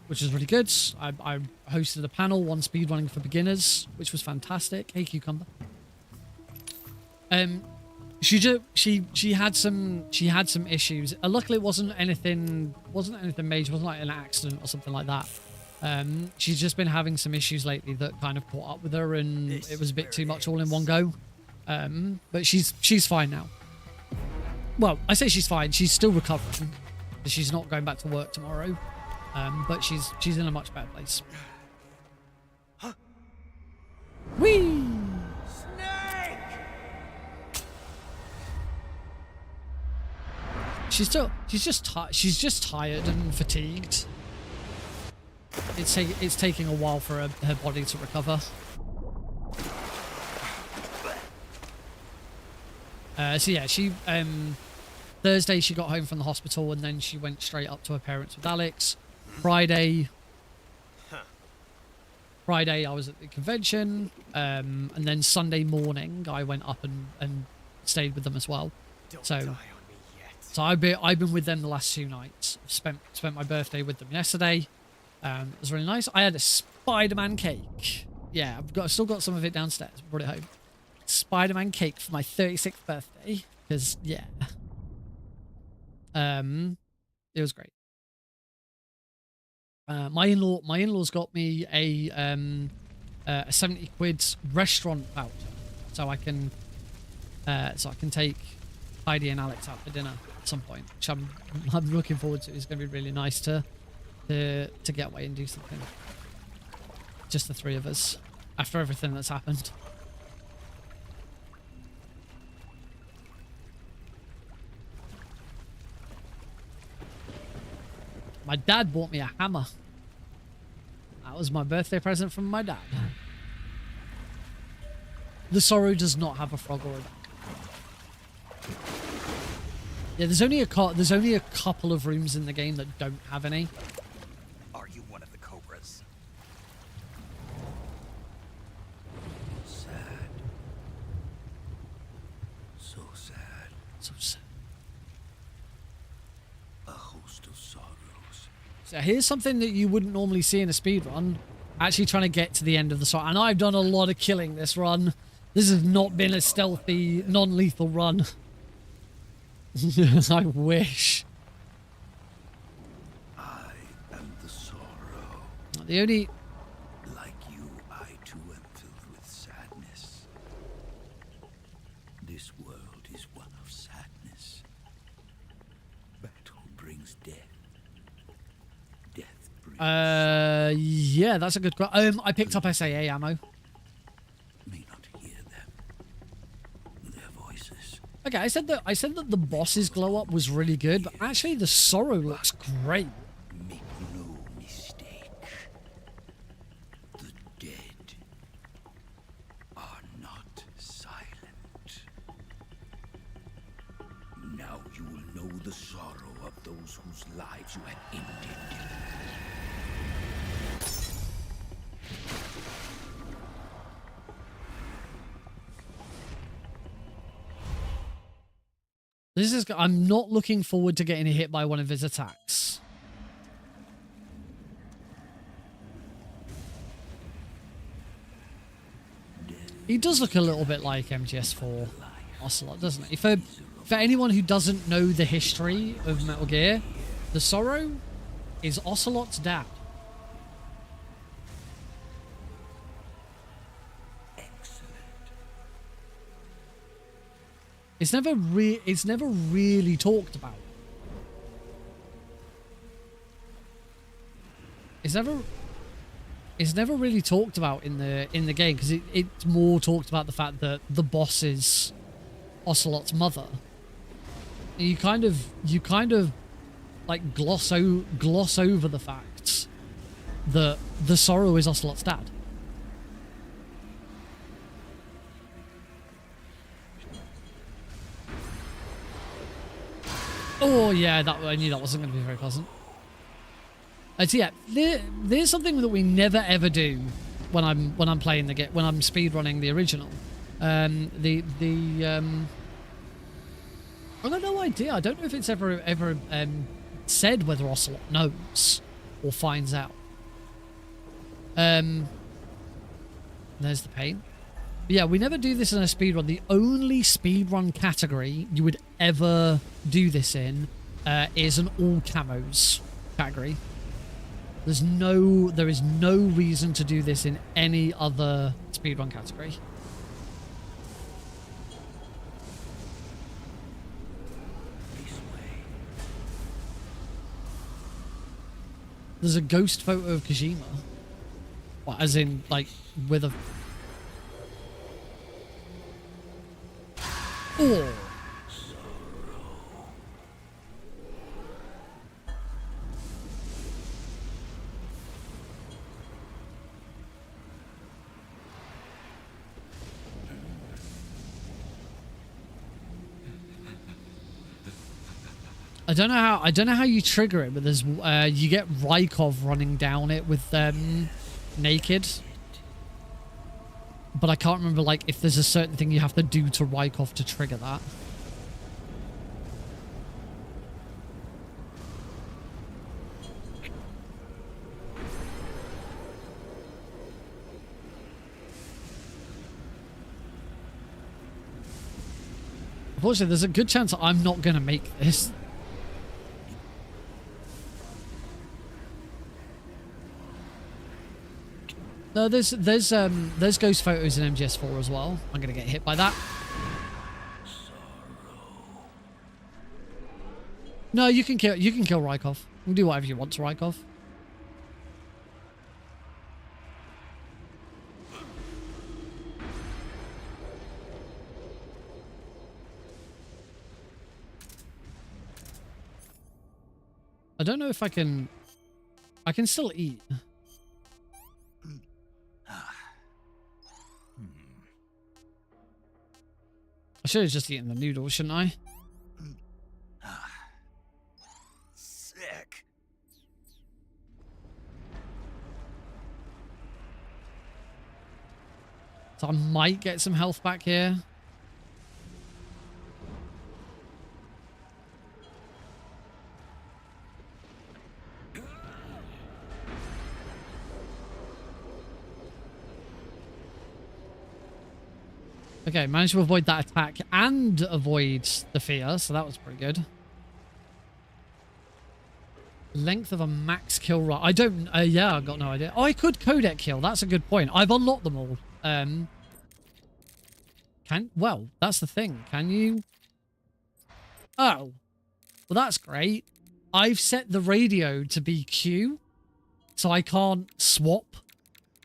which was really good. I hosted a panel, one speedrunning for beginners, which was fantastic. Hey, Cucumber. She had some issues. Luckily, it wasn't anything major. It wasn't like an accident or something like that. She's just been having some issues lately that kind of caught up with her, and it was a bit too much all in one go. But she's fine now. Well, I say she's fine. She's still recovering. She's not going back to work tomorrow. But she's in a much better place. Whee! She's just tired and fatigued. It's taking a while for her body to recover. So yeah, Thursday she got home from the hospital, and then she went straight up to her parents with Alex. Friday I was at the convention, and then Sunday morning I went up and stayed with them as well. So I've been with them the last 2 nights. Spent my birthday with them yesterday. It was really nice. I had a Spider-Man cake. Yeah, I've still got some of it downstairs. Brought it home. Spider-Man cake for my 36th birthday. Because yeah, it was great. My in-laws got me a 70 quid restaurant voucher, so I can take Heidi and Alex out for dinner at some point, which I'm looking forward to. It's going to be really nice to get away and do something. Just the 3 of us after everything that's happened. My dad bought me a hammer. That was my birthday present from my dad. The Sorrow does not have a frog or a duck. Yeah, there's only a couple of rooms in the game that don't have any. Are you one of the Cobras? Sad. So sad. So sad. A host of sorrows. So here's something that you wouldn't normally see in a speedrun. Actually trying to get to the end of the song. And I've done a lot of killing this run. This has not been a stealthy, non-lethal run. I wish. I am the sorrow. The only... Like you, I too am filled with sadness. This world is one of sadness. Battle brings death. Death brings... yeah, that's a good question. I picked up SAA ammo. May not hear them. Their voices. Okay, I said that the boss's glow up was really good, but actually the Sorrow looks great. Make no mistake. The dead are not silent. Now you will know the sorrow of those whose lives you had ended. I'm not looking forward to getting hit by one of his attacks. He does look a little bit like MGS4 Ocelot, doesn't he? For anyone who doesn't know the history of Metal Gear, the Sorrow is Ocelot's dad. It's never really talked about. It's never really talked about in the game, because it's more talked about the fact that the boss is Ocelot's mother. You kind of like gloss over the fact that the Sorrow is Ocelot's dad. Oh yeah, I knew that wasn't going to be very pleasant. So yeah, there's something that we never ever do when I'm playing when I'm speedrunning the original, I've got no idea. I don't know if it's ever said whether Ocelot knows or finds out. There's the pain. But yeah, we never do this in a speedrun. The only speedrun category you would ever do this in is an all camos category. There is no reason to do this in any other speedrun category. There's a ghost photo of Kojima. What, as in, like, with a... Oh! I don't know how you trigger it, but there's you get Rykov running down it with naked. But I can't remember like if there's a certain thing you have to do to Rykov to trigger that. Unfortunately, there's a good chance that I'm not going to make this. No, there's ghost photos in MGS4 as well. I'm gonna get hit by that. No, you can kill Rykov. You can do whatever you want to Rykov. I don't know if I can still eat. I should have just eaten the noodles, shouldn't I? Sick. So I might get some health back here. Okay, managed to avoid that attack and avoid the fear, so that was pretty good. Length of a max kill run. I don't... yeah, I've got no idea. Oh, I could codec kill. That's a good point. I've unlocked them all. Well, that's the thing. Can you... Oh. Well, that's great. I've set the radio to be Q, so I can't swap.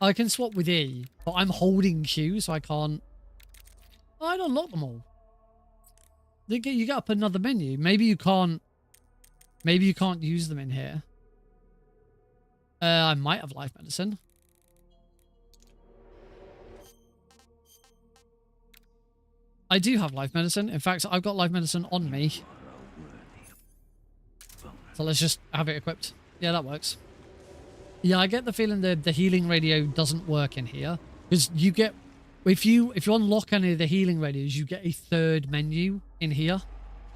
I can swap with E, but I'm holding Q, so I can't... Oh, I'd unlock them all. You get up another menu. Maybe you can't use them in here. I might have life medicine. I do have life medicine. In fact, I've got life medicine on me. So let's just have it equipped. Yeah, that works. Yeah, I get the feeling that the healing radio doesn't work in here. Because you get... If you unlock any of the healing radios, you get a third menu in here.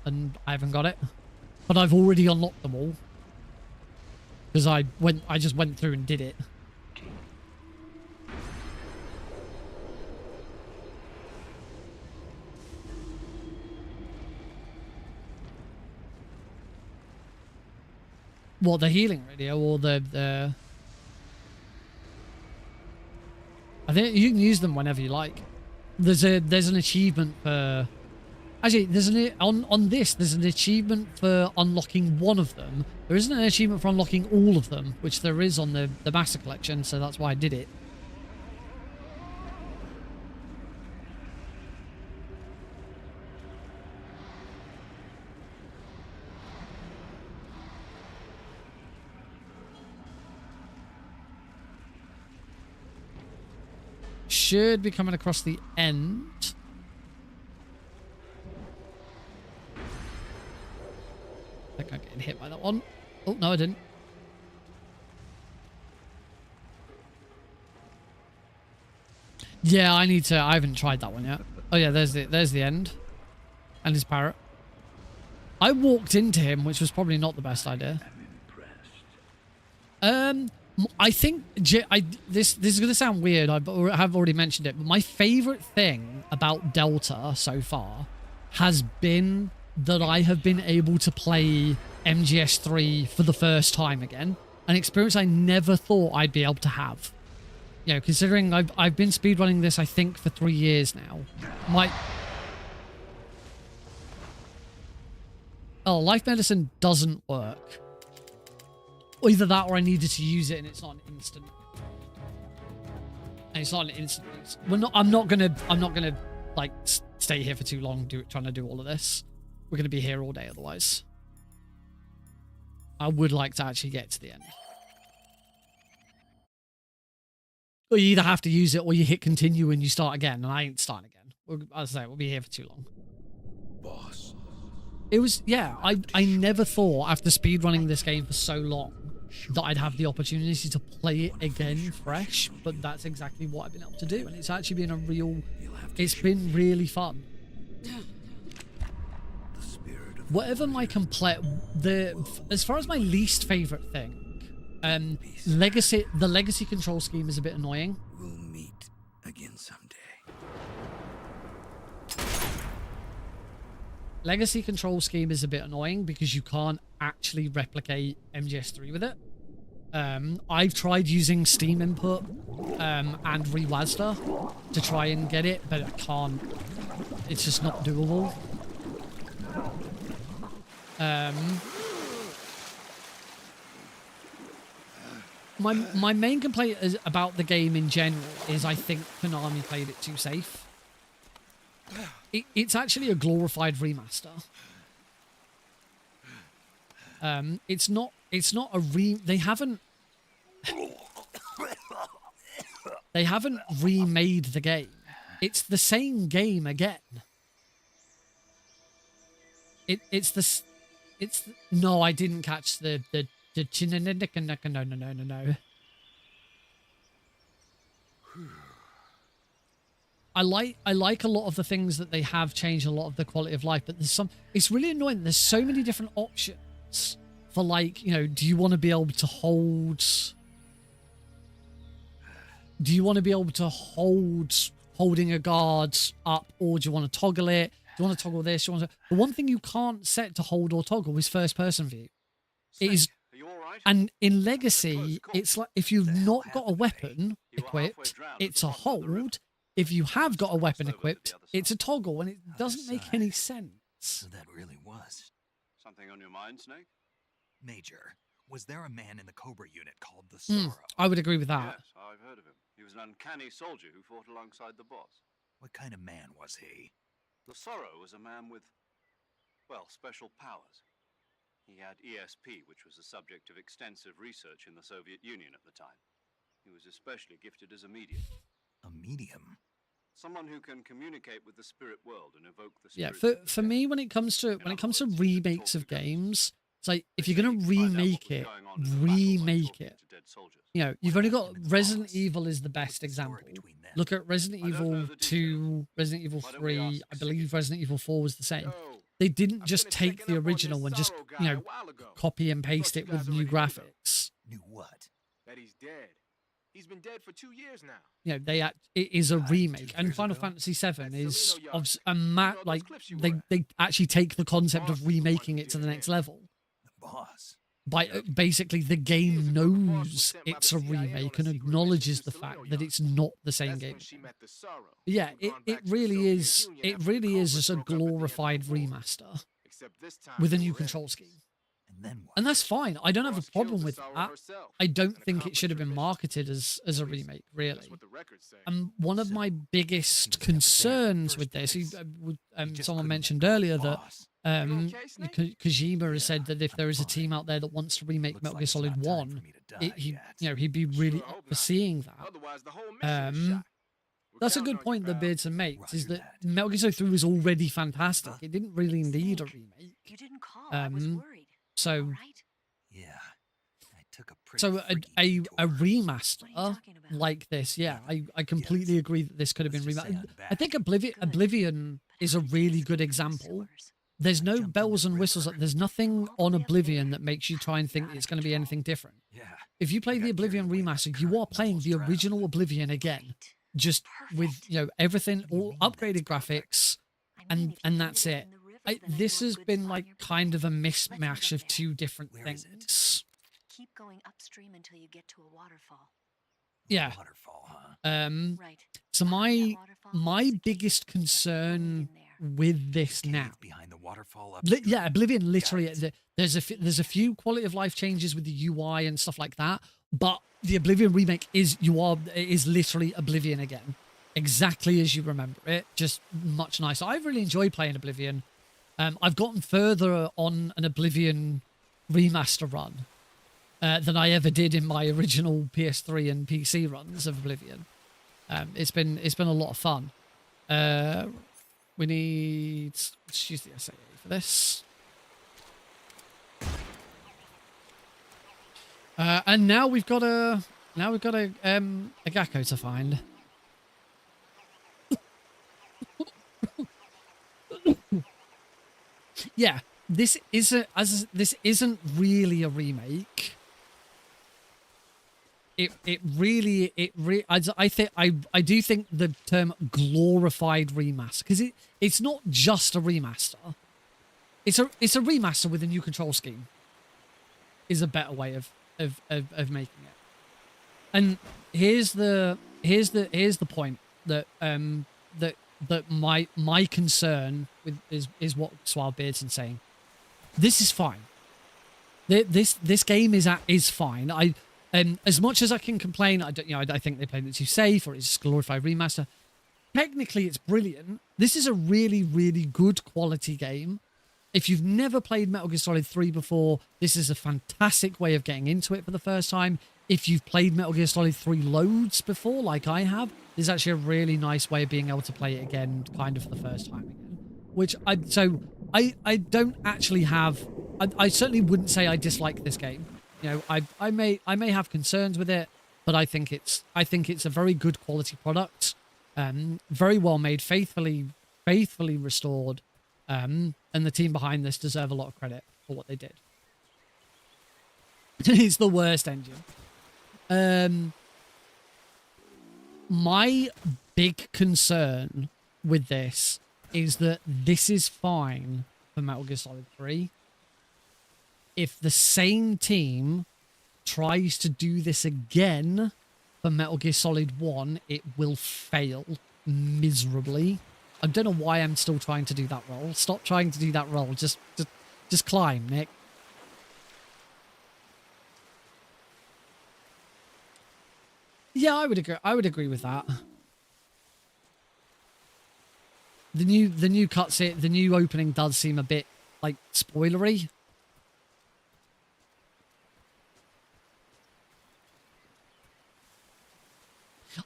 And I haven't got it. But I've already unlocked them all. Because I just went through and did it. What, the healing radio or the... I think you can use them whenever you like. There's an achievement for... Actually, on this, there's an achievement for unlocking one of them. There isn't an achievement for unlocking all of them, which there is on the Master Collection, so that's why I did it. Should be coming across the end. I think I'm getting hit by that one. Oh, no, I didn't. Yeah, I need to. I haven't tried that one yet. Oh yeah, there's the end, and his parrot. I walked into him, which was probably not the best idea. I think this is gonna sound weird. I have already mentioned it, but my favorite thing about Delta so far has been that I have been able to play MGS 3 for the first time again, an experience I never thought I'd be able to have. You know, considering I've been speedrunning this, I think, for 3 years now. Life medicine doesn't work. Either that or I needed to use it and it's not an instant. And it's not an instant use. I'm not gonna like stay here for too long trying to do all of this. We're gonna be here all day otherwise. I would like to actually get to the end. Or you either have to use it or you hit continue and you start again, and I ain't starting again. As I say, we'll be here for too long. Boss. It was, yeah, I never thought after speedrunning this game for so long that I'd have the opportunity to play it again fresh, but that's exactly what I've been able to do, and it's actually been it's been really fun. Whatever my as far as my least favorite thing, the legacy control scheme is a bit annoying. We'll meet again someday. Legacy control scheme is a bit annoying because you can't actually replicate MGS3 with it. I've tried using Steam input and Rewazda to try and get it, but I can't. It's just not doable. My main complaint about the game in general is I think Konami played it too safe. It's actually a glorified remaster. It's not a they haven't remade the game. It's the same game again. No, I didn't catch the no. I like a lot of the things that they have changed, a lot of the quality of life, but it's really annoying. There's so many different options for, like, you know, do you want to be able to hold holding a guard up, or do you want to toggle it? Do you want to toggle this? The one thing you can't set to hold or toggle is first person view. And in Legacy, it's like if you've not got a weapon equipped, it's a hold. If you have got a weapon equipped, it's a toggle, and it doesn't make any sense. So that really was. Something on your mind, Snake? Major, was there a man in the Cobra unit called the Sorrow? I would agree with that. Yes, I've heard of him. He was an uncanny soldier who fought alongside the boss. What kind of man was he? The Sorrow was a man with, well, special powers. He had ESP, which was the subject of extensive research in the Soviet Union at the time. He was especially gifted as a medium. A medium? Someone who can communicate with the spirit world and evoke the Yeah, spirit. for me, when it comes to remakes of games, it's like if you're gonna remake it. You know, you've only got Resident Evil is the best example. Look at Resident Evil 2, Resident Evil 3. I believe Resident Evil 4 was the same. They didn't just take the original and just, you know, copy and paste it with new graphics. New what? That he's dead. He's been dead for 2 years now. You know, it is a remake, and Final Fantasy VII is they actually take the concept of remaking it to the next level. The boss. By basically, the game knows it's a remake and acknowledges the fact that it's not the same game. Yeah, it really is. It really is just a glorified remaster with a new control scheme. And that's fine. I don't have a problem with that. I don't think it should have been marketed as a remake, really. And one of my biggest concerns with this, someone mentioned earlier that Kojima has said that if there is a team out there that wants to remake Metal Gear Solid 1, he'd be really up for seeing that. That's a good point that Beardson makes, is that Metal Gear Solid 3 was already fantastic. It didn't really need a remake. You didn't call. I was worried. So, yeah, I took a a remaster like this. Yeah, I completely agree that this could have been remastered. I think Oblivion is a really good example. There's no bells and whistles. There's nothing on Oblivion that makes you try and think it's going to be anything different. If you play the Oblivion remaster, you are playing the original Oblivion again, just with, you know, everything, all upgraded graphics, and that's it. This has been like kind of a mismatch of two different things. Keep going upstream until you get to a waterfall. Yeah. Waterfall, huh? Right. So my biggest concern with this now, Behind the waterfall yeah, Oblivion literally, there's a few quality of life changes with the UI and stuff like that, but the Oblivion remake is literally Oblivion again, exactly as you remember it, just much nicer. I've really enjoyed playing Oblivion. I've gotten further on an Oblivion remaster run than I ever did in my original PS3 and PC runs of Oblivion. It's been a lot of fun. We need, let's use the SAA for this. And now we've got a Gakko to find. Yeah, this isn't really a remake. I do think the term glorified remaster, because it's not just a remaster. It's a remaster with a new control scheme. Is a better way of making it. And here's the point that my concern with is what Suave Beardson's saying. This is fine. This game is fine. As much as I can complain, I think they played it too safe, or it's a glorified remaster. Technically, it's brilliant. This is a really, really good quality game. If you've never played Metal Gear Solid 3 before, this is a fantastic way of getting into it for the first time. If you've played Metal Gear Solid 3 loads before, like I have, this is actually a really nice way of being able to play it again, kind of for the first time again. Which I don't actually have. I certainly wouldn't say I dislike this game. You know, I may have concerns with it, but I think it's a very good quality product, very well made, faithfully restored, and the team behind this deserve a lot of credit for what they did. It's the worst engine. My big concern with this is that this is fine for Metal Gear Solid 3. If the same team tries to do this again for Metal Gear Solid 1, it will fail miserably. I don't know why I'm still trying to do that roll. Stop trying to do that roll. Just climb, Nick. Yeah, I would agree. I would agree with that. The new cutscene, the new opening does seem a bit like spoilery.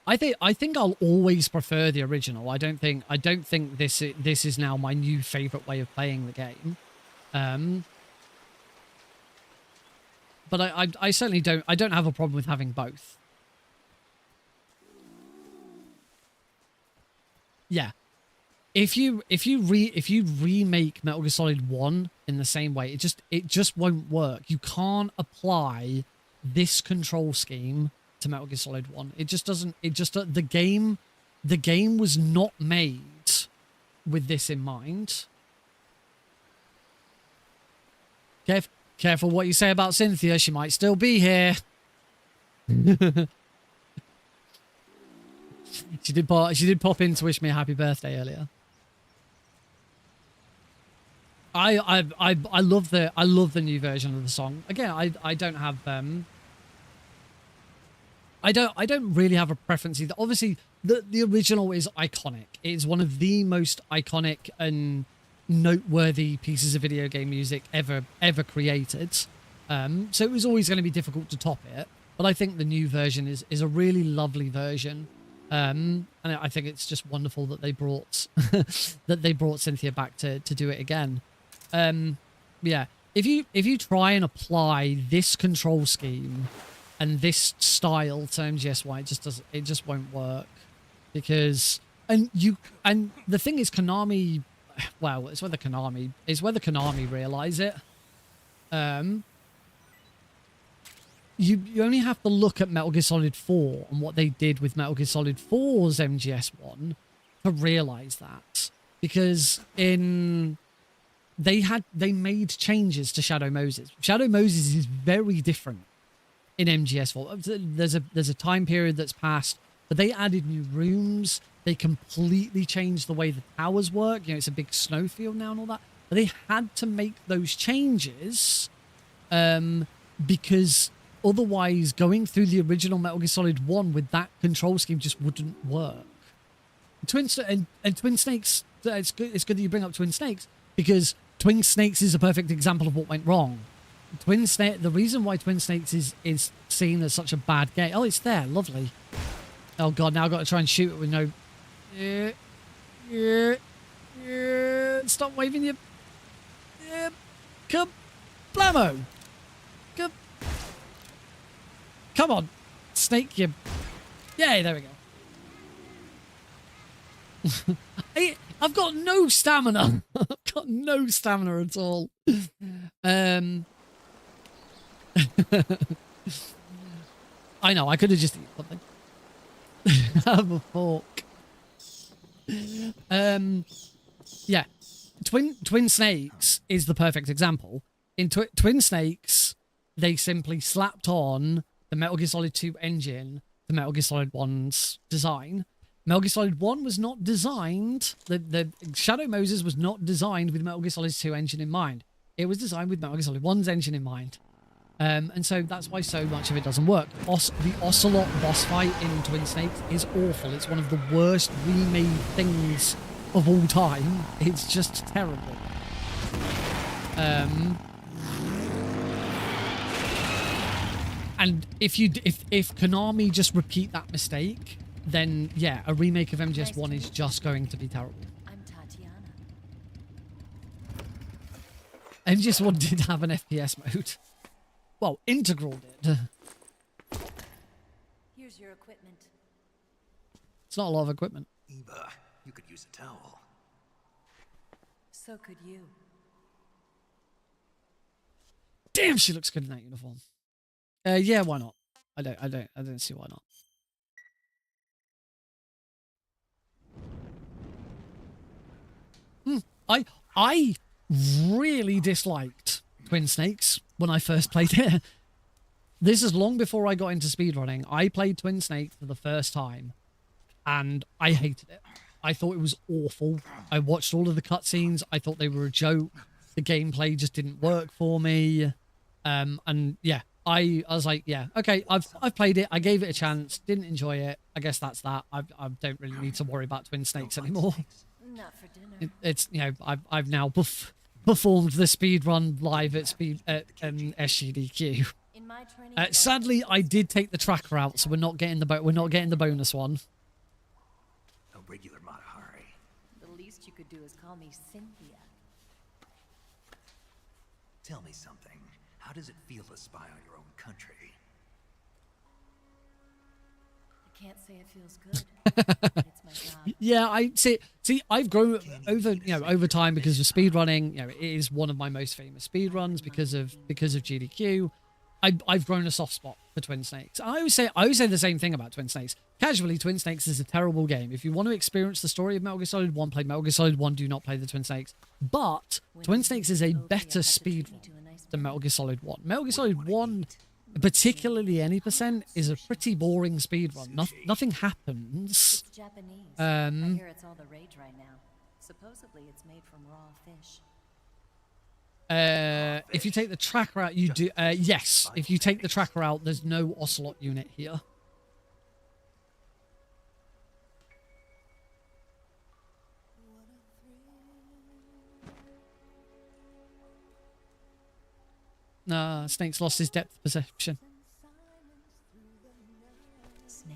I think I'll always prefer the original. I don't think this is now my new favorite way of playing the game. But I certainly don't have a problem with having both. Yeah. If you remake Metal Gear Solid 1 in the same way, it just won't work. You can't apply this control scheme to Metal Gear Solid 1. It just doesn't. The game was not made with this in mind. Careful what you say about Cynthia. She might still be here. She did pop in to wish me a happy birthday earlier. I love the new version of the song. Again, I don't have I don't really have a preference either. Obviously, the original is iconic. It is one of the most iconic and noteworthy pieces of video game music ever created. So it was always going to be difficult to top it. But I think the new version is a really lovely version. And I think it's just wonderful that they brought Cynthia back to do it again. Yeah, if you try and apply this control scheme and this style to MGS1, it just won't work because and the thing is Konami, well, it's whether Konami realize it. You only have to look at Metal Gear Solid 4 and what they did with Metal Gear Solid 4's MGS1 to realize that, because they made changes to Shadow Moses. Shadow Moses is very different in MGS4. There's a time period that's passed, but they added new rooms. They completely changed the way the towers work. You know, it's a big snowfield now and all that. But they had to make those changes because otherwise going through the original Metal Gear Solid 1 with that control scheme just wouldn't work. Twin Snakes, it's good that you bring up Twin Snakes, because Twin Snakes is a perfect example of what went wrong. The reason why Twin Snakes is seen as such a bad game. Oh, it's there. Lovely. Oh, God. Now I've got to try and shoot it with no... Stop waving your... Kablamo! Come on. Snake, you... Yay, there we go. I've got no stamina. I've got no stamina at all. I know, I could have just eaten something. Have a fork. Yeah. Twin Snakes is the perfect example. In Twin Snakes, they simply slapped on the Metal Gear Solid 2 engine to Metal Gear Solid 1's design. Metal Gear Solid 1 was not designed, the Shadow Moses was not designed with Metal Gear Solid 2 engine in mind. It was designed with Metal Gear Solid 1's engine in mind. And so that's why so much of it doesn't work. The Ocelot boss fight in Twin Snakes is awful. It's one of the worst remade things of all time. It's just terrible. And if Konami just repeat that mistake, then yeah, a remake of MGS1 is just going to be terrible. I'm Tatiana. MGS1 did have an FPS mode. Well, Integral did. Here's your equipment. It's not a lot of equipment. Eva, you could use a towel. So could you. Damn, she looks good in that uniform. Yeah, why not? I don't see why not. I really disliked Twin Snakes when I first played it. This is long before I got into speedrunning. I played Twin Snakes for the first time, and I hated it. I thought it was awful. I watched all of the cutscenes. I thought they were a joke. The gameplay just didn't work for me. And yeah, I was like, yeah, okay, I've played it. I gave it a chance. Didn't enjoy it. I guess that's that. I don't really need to worry about Twin Snakes anymore. Not for dinner. It's, you know, I've now performed the speedrun live at SGDQ. In my training, Sadly, I did take the track route, so we're not getting the bonus one. A regular Matahari. The least you could do is call me Cynthia. Tell me something. How does it feel to spy on your own country? I can't say it feels good, but it's my job. Yeah, I see. I've grown over time because of speedrunning. You know, it is one of my most famous speedruns because of GDQ. I've grown a soft spot for Twin Snakes. I always say the same thing about Twin Snakes. Casually, Twin Snakes is a terrible game. If you want to experience the story of Metal Gear Solid 1, play Metal Gear Solid 1. Do not play the Twin Snakes. But Twin Snakes is a better speedrun than Metal Gear Solid 1. Metal Gear Solid 1, particularly any percent, is a pretty boring speedrun. Nothing happens. It's Japanese. I hear it's all the rage right now. Supposedly, it's made from raw fish. If you take the tracker out, you do. Yes, if you take the tracker out, there's no Ocelot unit here. Snake's lost his depth perception. Snake.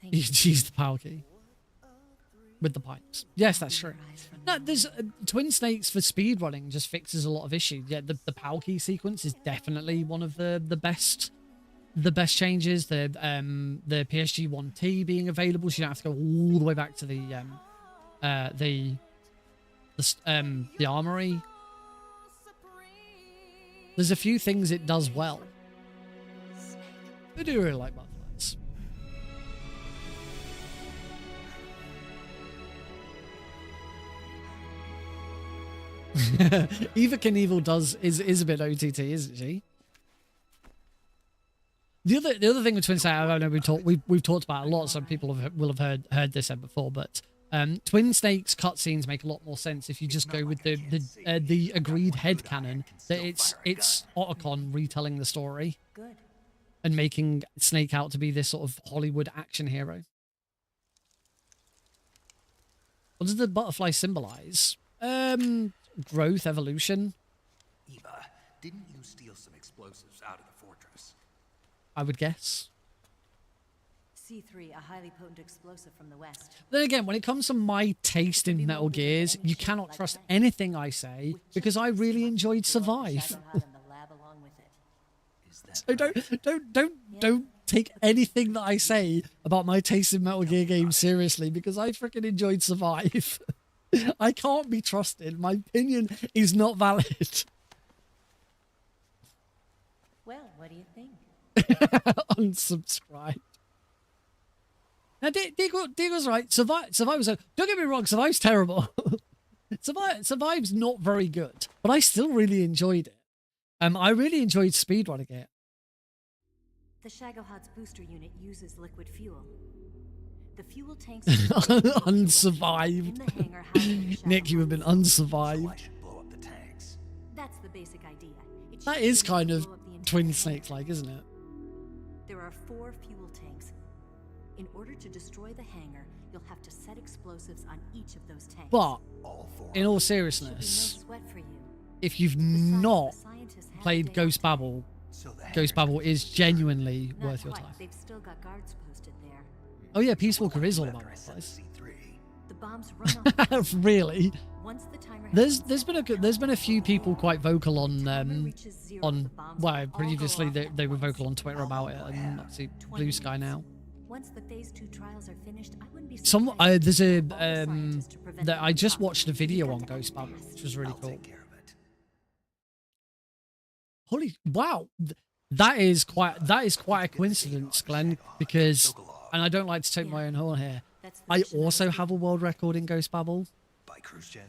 You used the power key. with the pipes. Yes, that's true. No, there's twin snakes for speedrunning just fixes a lot of issues. Yeah, the PAL key sequence is definitely one of the best changes. The PSG 1T being available, so you don't have to go all the way back to the armory. There's a few things it does well. I do really like butterflies. Eva Knievel is a bit OTT, isn't she? The other thing with Twin Snakes, I know we've talked about a lot. Some people will have heard this said before, but Twin Snakes cutscenes make a lot more sense if you just go with the agreed headcanon that it's Otacon retelling the story and making Snake out to be this sort of Hollywood action hero. What does the butterfly symbolize? Growth, evolution. Eva, didn't you steal some explosives out of the fortress? I would guess. C3, a highly potent explosive from the west. Then again, when it comes to my taste in Metal Gears, you cannot trust anything I say because I really enjoyed Survive. So don't take anything that I say about my taste in Metal Gear games seriously because I freaking enjoyed Survive. I can't be trusted. My opinion is not valid. Well, what do you think? Unsubscribe. Now, Deagle's right. Survive was don't get me wrong, Survive's terrible. Survive's not very good, but I still really enjoyed it. I really enjoyed speedrunning it. The Shagohod's booster unit uses liquid fuel. The fuel tanks unsurvived. Nick, you have been unsurvived. That's the basic idea. That is kind of Twin Snakes like, isn't it? There are 4 fuel tanks. In order to destroy the hangar, you'll have to set explosives on each of those tanks. But in all seriousness, if you've not played Ghost Babel, Ghost Babel is genuinely worth your time. They've still got guards posted there. Oh yeah, Peace Walker is all about butterflies. The bombs run off. Really? Once the timer there's been a few people quite vocal on well, previously they were vocal on Twitter about it, and obviously Blue Sky now. Once the phase 2 trials are finished, I wouldn't be there's a that I just watched a video on Ghost Babel, which was really cool. Holy wow, that is quite a coincidence, Glenn, because, and I don't like to take my own horn here, I also have a world record in Ghost Babel. By cruise jet.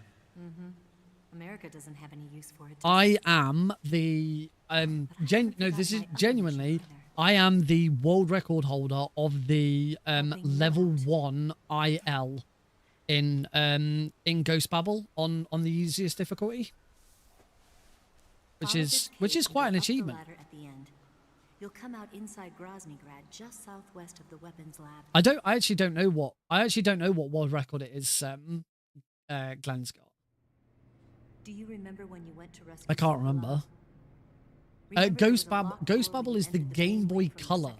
America doesn't have any use for it. I am the this is genuinely, I am the world record holder of the level 1 IL in Ghost Babel on the easiest difficulty, which is quite an achievement. You'll come out inside Grozni Grad, just southwest of the weapons lab. I actually don't know what world record it is. Glenn's got. Do you remember when you went to rescue? I can't remember. Ghost Babel is the Game Boy Color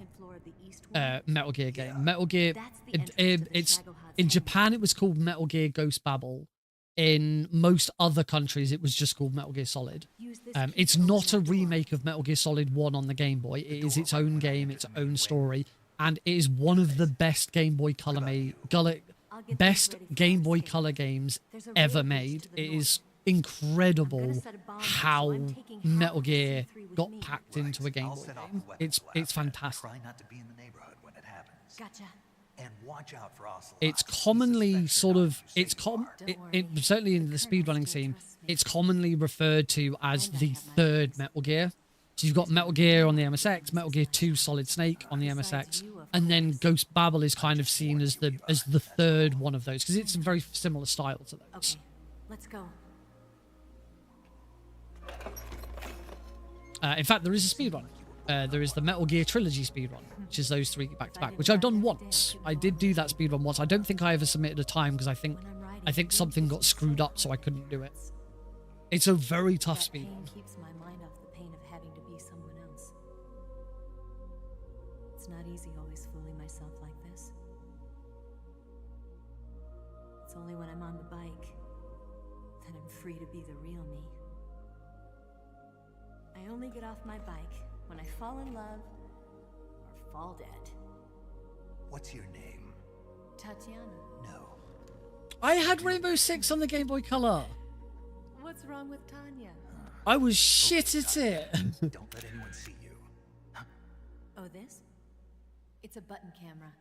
Metal Gear game. Metal Gear. It's in Japan. It was called Metal Gear Ghost Babel. In most other countries, it was just called Metal Gear Solid. It's not a remake of Metal Gear Solid 1 on the Game Boy. It is its own game, its own story, and it is one of the best Game Boy Color games ever made. It is incredible how Metal Gear got packed into a Game Boy game. It's fantastic. Try not to be in the neighborhood when it happens. Gotcha. And watch out for ocelots. It's commonly certainly in the speedrunning scene, it's commonly referred to as the third Metal Gear. So you've got Metal Gear on the MSX, Metal Gear 2 Solid Snake on the MSX, and then Ghost Babel is kind of seen as the third one of those because it's a very similar style to those. Okay, let's go. In fact, there is a speedrun. There is the Metal Gear Trilogy speedrun, which is those 3 back-to-back, which I've done once. I did do that speedrun once. I don't think I ever submitted a time because I think something got screwed up, so I couldn't do it. It's a very tough speedrun. Keeps my mind off the pain of having to be someone else. It's not easy always fooling myself like this. only when I'm on the bike that I'm free to be the real me. I only get off my bike when I fall in love or fall dead. What's your name? Tatiana. No. I had Rainbow Six on the Game Boy Color. What's wrong with Tanya? I was shit at it. Don't let anyone see you. Oh, this? It's a button camera.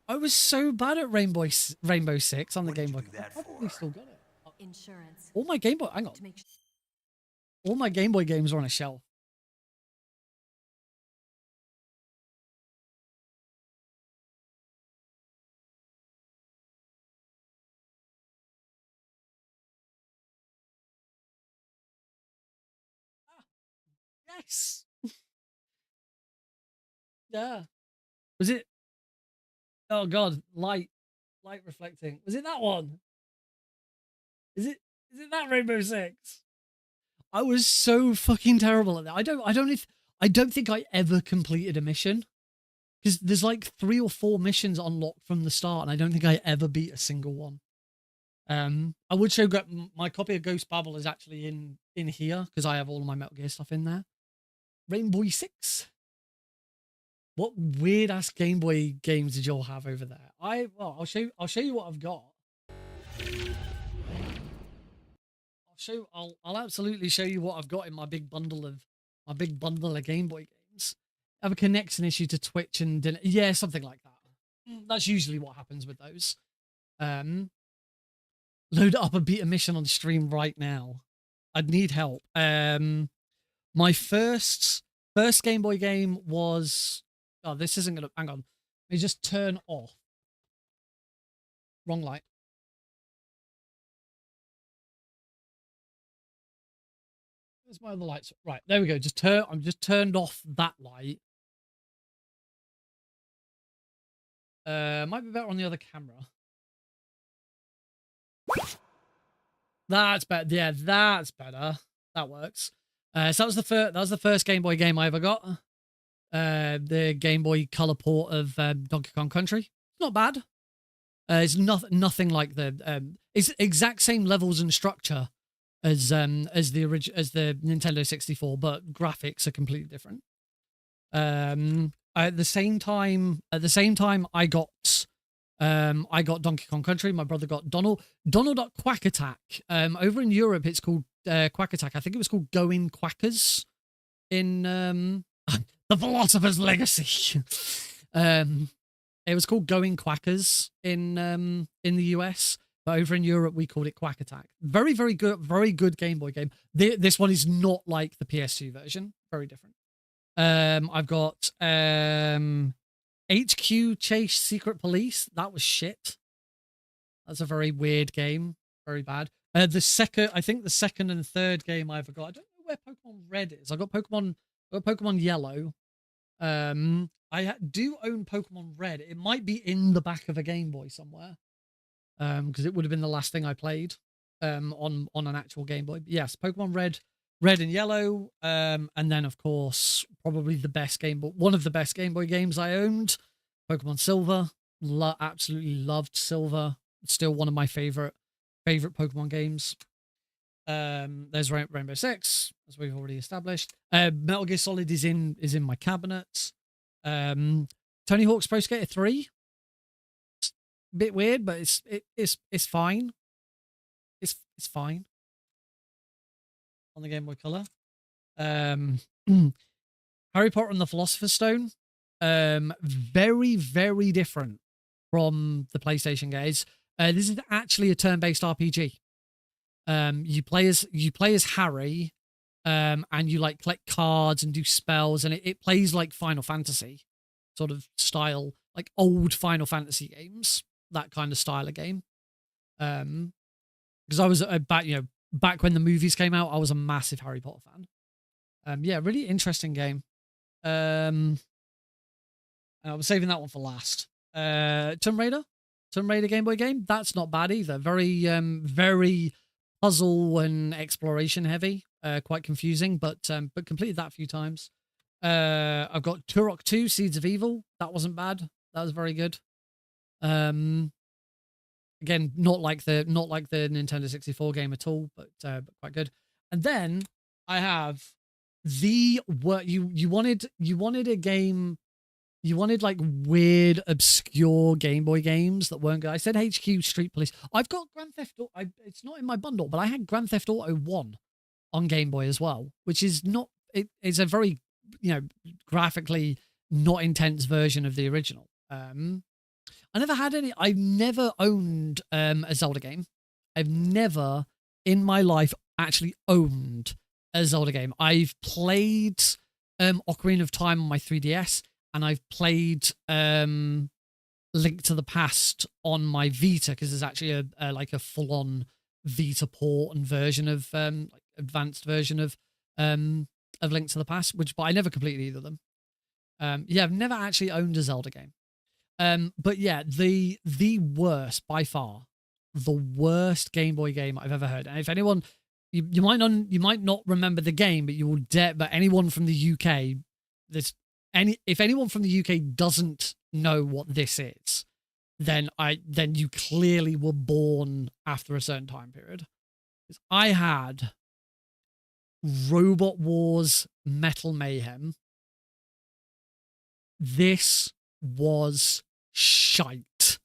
I was so bad at Rainbow Six on the Game Boy. That I probably still got it. Insurance. All my Game Boy. Hang on. All my Game Boy games are on a shelf. Yes. Yeah. Was it? Oh God, light reflecting. Was it that one? Is it that Rainbow Six? I was so fucking terrible at that. I don't think I ever completed a mission because there's like 3 or 4 missions unlocked from the start, and I don't think I ever beat a single one. I would show my copy of Ghost Babel is actually in here because I have all of my Metal Gear stuff in there. Rainbow Six. What weird ass Game Boy games did y'all have over there? I'll show you what I've got. I'll absolutely show you what I've got in my big bundle of Game Boy games. I have a connection issue to Twitch and yeah, something like that. That's usually what happens with those. Load up a beat a mission on stream right now. I'd need help. My first Game Boy game was... Oh, this isn't gonna... Hang on. Let me just turn off. Wrong light. Where's my other lights? Right, there we go. I'm just turned off that light. Might be better on the other camera. That's better. Yeah, that's better. That works. So that was the first Game Boy game I ever got. The Game Boy Color port of Donkey Kong Country. It's not bad. It's nothing like it's exact same levels and structure as the Nintendo 64, but graphics are completely different. At the same time I got Donkey Kong Country. My brother got Donald Quack Attack. Over in Europe it's called Quack Attack. I think it was called Going Quackers in The Philosopher's Legacy. It was called Going Quackers in the US, but over in Europe we called it Quack Attack. Very, very good Game Boy game. This one is not like the PS2 version. Very different. I've got HQ Chase Secret Police. That was shit. That's a very weird game. Very bad. I think the second and third game I ever got. I don't know where Pokemon Red is. I got Pokemon Yellow. I do own Pokemon Red. It might be in the back of a Game Boy somewhere. Because it would have been the last thing I played on an actual Game Boy. But yes, Pokemon Red and Yellow, and then of course probably one of the best Game Boy games I owned, Pokemon Silver. Absolutely loved Silver. It's still one of my favorite Pokemon games. There's Rainbow Six, as we've already established. Metal Gear Solid is in my cabinet. Tony Hawk's Pro Skater 3. It's a bit weird, but it's fine. It's fine. On the Game Boy Color. Harry Potter and the Philosopher's Stone. Very, very different from the PlayStation games. This is actually a turn-based RPG. You play as Harry, and you like collect cards and do spells, and it plays like Final Fantasy sort of style, like old Final Fantasy games, that kind of style of game. Because I was back when the movies came out, I was a massive Harry Potter fan. Yeah, really interesting game. And I was saving that one for last. Tomb Raider Game Boy game. That's not bad either. Very, very puzzle and exploration heavy. Quite confusing, but completed that a few times. I've got Turok 2 Seeds of Evil. That wasn't bad. That was very good. Again, not like the Nintendo 64 game at all, but quite good. And then I have you wanted a game. You wanted like weird, obscure Game Boy games that weren't good. I said HQ Street Police. I've got Grand Theft Auto. It's not in my bundle, but I had Grand Theft Auto 1 on Game Boy as well, which is not. It's a very, graphically not intense version of the original. I never had any. I've never owned a Zelda game. I've never in my life actually owned a Zelda game. I've played Ocarina of Time on my 3DS, and I've played Link to the Past on my Vita, because there's actually a full-on Vita port and version of advanced version of Link to the Past, but I never completed either of them. I've never actually owned a Zelda game. But yeah, the worst, by far, the worst Game Boy game I've ever heard. And if anyone, you might not remember the game, but you will but anyone from the UK, if anyone from the UK doesn't know what this is, then you clearly were born after a certain time period. I had Robot Wars Metal Mayhem. This was shite.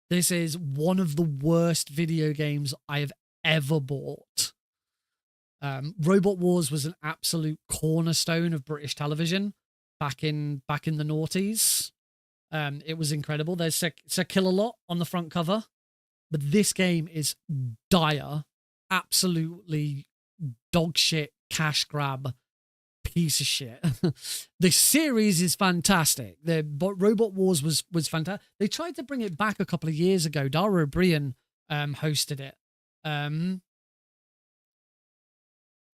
This is one of the worst video games I have ever bought. Robot Wars was an absolute cornerstone of British television back in the noughties. It was incredible. There's a Kill a Lot on the front cover, but this game is dire, absolutely dog shit, cash grab, piece of shit. The series is fantastic. But Robot Wars was fantastic. They tried to bring it back a couple of years ago. Dara O'Brien hosted it.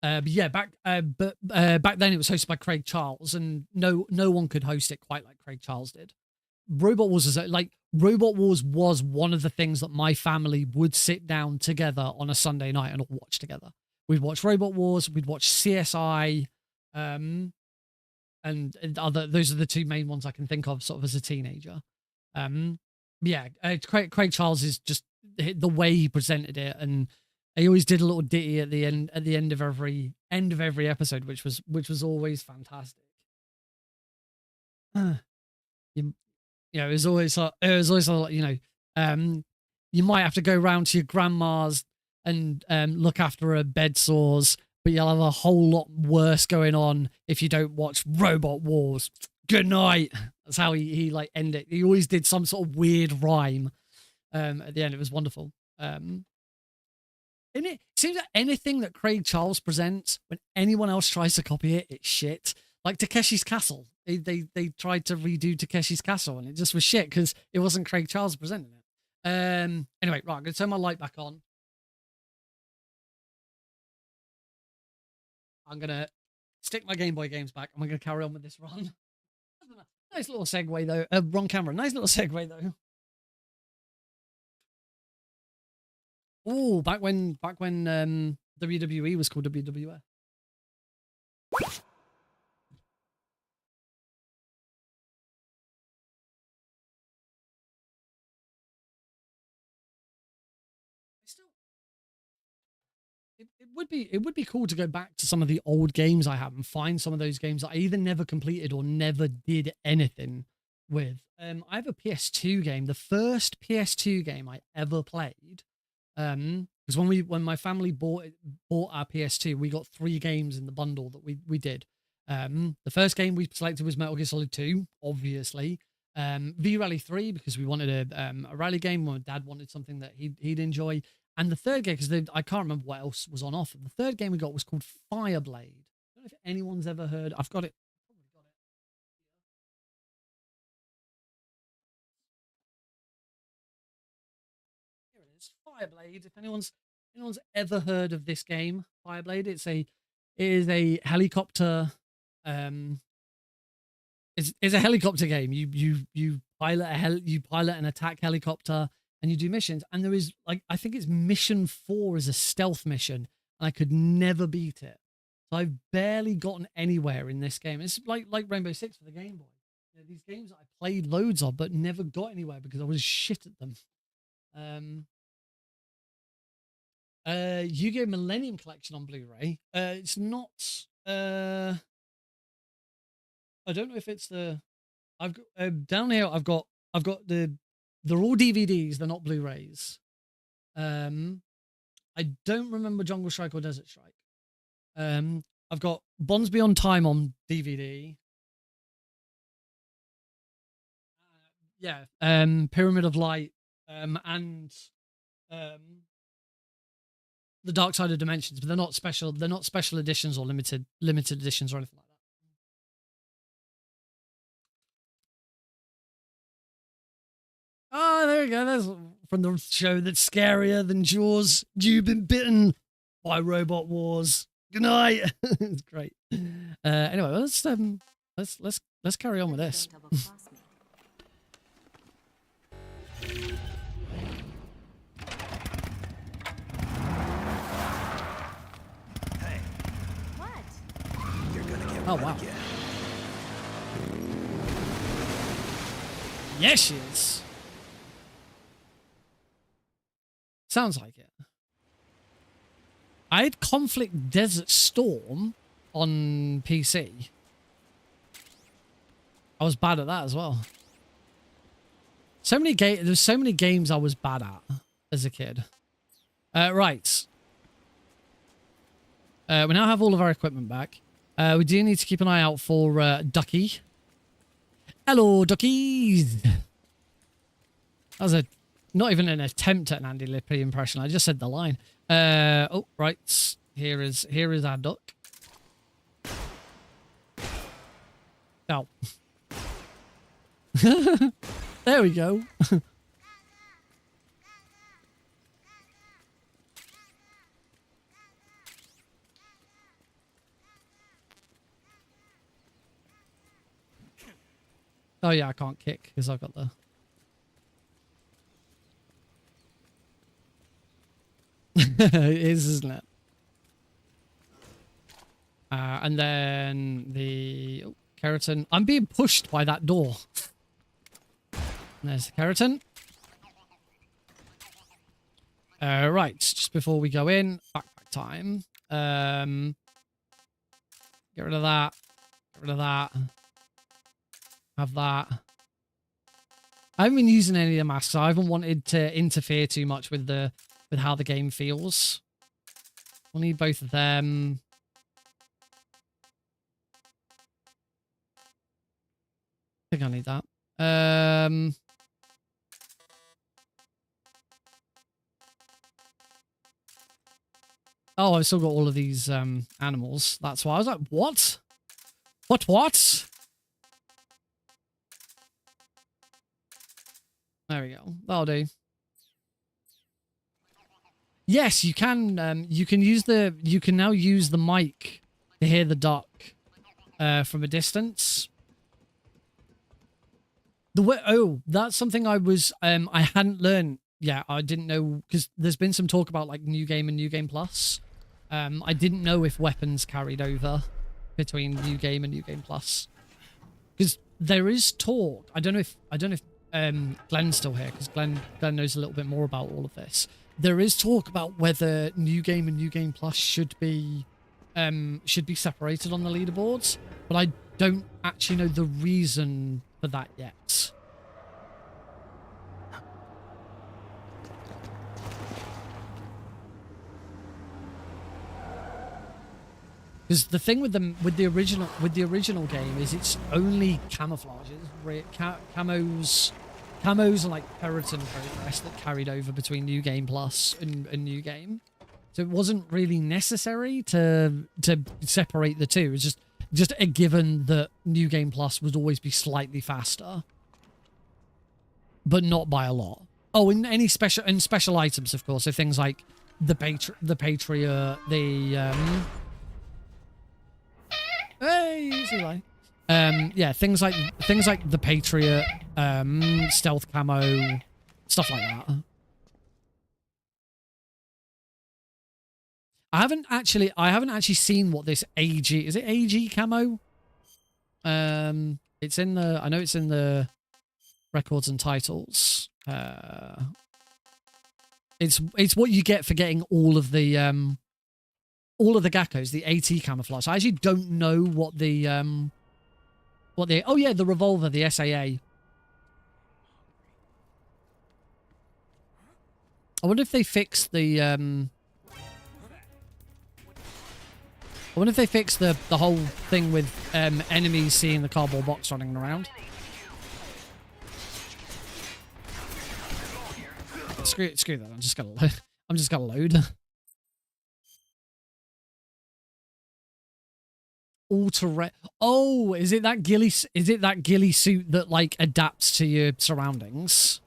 But back then it was hosted by Craig Charles, and no one could host it quite like Craig Charles did. Robot Wars was one of the things that my family would sit down together on a Sunday night and watch together. We'd watch Robot Wars, we'd watch CSI, and those are the two main ones I can think of sort of as a teenager. Craig Charles is just the way he presented it, and he always did a little ditty at the end of every episode, which was always fantastic. It was always you might have to go round to your grandma's and look after her bed sores, but you'll have a whole lot worse going on if you don't watch Robot Wars. Good night. That's how he ended it. He always did some sort of weird rhyme at the end. It was wonderful. And it seems that anything that Craig Charles presents, when anyone else tries to copy it, it's shit. Like Takeshi's Castle. They tried to redo Takeshi's Castle, and it just was shit because it wasn't Craig Charles presenting it. Anyway, right, I'm going to turn my light back on. I'm going to stick my Game Boy games back, and we're going to carry on with this run. Nice little segue, though. Wrong camera. Nice little segue, though. Oh, back when WWE was called WWF. It would be cool to go back to some of the old games I have and find some of those games that I either never completed or never did anything with. I have a PS2 game, the first PS2 game I ever played. Because when my family bought our PS2, we got 3 games in the bundle that we did. The first game we selected was Metal Gear Solid 2, obviously. V-Rally 3, because we wanted a rally game. My dad wanted something that he'd enjoy. And the third game, because I can't remember what else was on offer. The third game we got was called Fireblade. I don't know if anyone's ever heard. I've got it. Here it is, Fireblade. If anyone's ever heard of this game, Fireblade, it is a helicopter. It's a helicopter game. You pilot an attack helicopter. And you do missions, and there is I think it's mission 4 is a stealth mission, and I could never beat it. So I've barely gotten anywhere in this game. It's like Rainbow Six for the Game Boy. These games that I played loads of, but never got anywhere because I was shit at them. Yu-Gi-Oh! Millennium Collection on Blu-ray. It's not. I don't know if it's the. I've got down here. I've got the. They're all DVDs. They're not Blu-rays. I don't remember Jungle Strike or Desert Strike. I've got Bonds Beyond Time on DVD. Yeah. Pyramid of Light. And The Dark Side of Dimensions, but they're not special. They're not special editions or limited editions or anything like that. Oh, there we go. There's from the show that's scarier than Jaws. You've been bitten by Robot Wars. Good night. It's great. Anyway, let's carry on with this. Oh, wow. Yes, she is. Sounds like it. I had Conflict Desert Storm on PC. I was bad at that as well. There's so many games I was bad at as a kid. Right. We now have all of our equipment back. We do need to keep an eye out for Ducky. Hello, duckies. That was not even an attempt at an Andy Lippy impression. I just said the line. Oh, right. Here is our duck. Oh. There we go. Oh yeah, I can't kick because I've got the... It is, isn't it? And then the keratin. I'm being pushed by that door. There's the keratin. Right, just before we go in, backpack time. Get rid of that. Get rid of that. Have that. I haven't been using any of the masks. I haven't wanted to interfere too much with how the game feels. We'll need both of them. I think I need that. Oh, I've still got all of these animals. That's why I was like, what? What? There we go. That'll do. Yes, you can. You can now use the mic to hear the duck from a distance. That's something I hadn't learned yet. I didn't know because there's been some talk about like New Game and New Game Plus. I didn't know if weapons carried over between New Game and New Game Plus because there is talk. I don't know if Glenn's still here because Glenn knows a little bit more about all of this. There is talk about whether New Game and New Game Plus should be separated on the leaderboards, but I don't actually know the reason for that yet. Because the thing with the original game is it's only camouflages, camos and like Kerotin progress that carried over between New Game Plus and New Game, so it wasn't really necessary to separate the two. It's just a given that New Game Plus would always be slightly faster, but not by a lot. Oh, and any special items, of course. So things like the Patriot, hey, Eli. Yeah, things like the Patriot, stealth camo, stuff like that. I haven't actually seen what this AG is. It AG camo? I know it's in the records and titles. It's what you get for getting all of the Gakos, the AT camouflage. I actually don't know what the oh yeah, the revolver, the SAA. I wonder if they fixed the I wonder if they fixed the whole thing with enemies seeing the cardboard box running around. Screw that. I'm just gonna load. Oh, is it that ghillie suit that like adapts to your surroundings?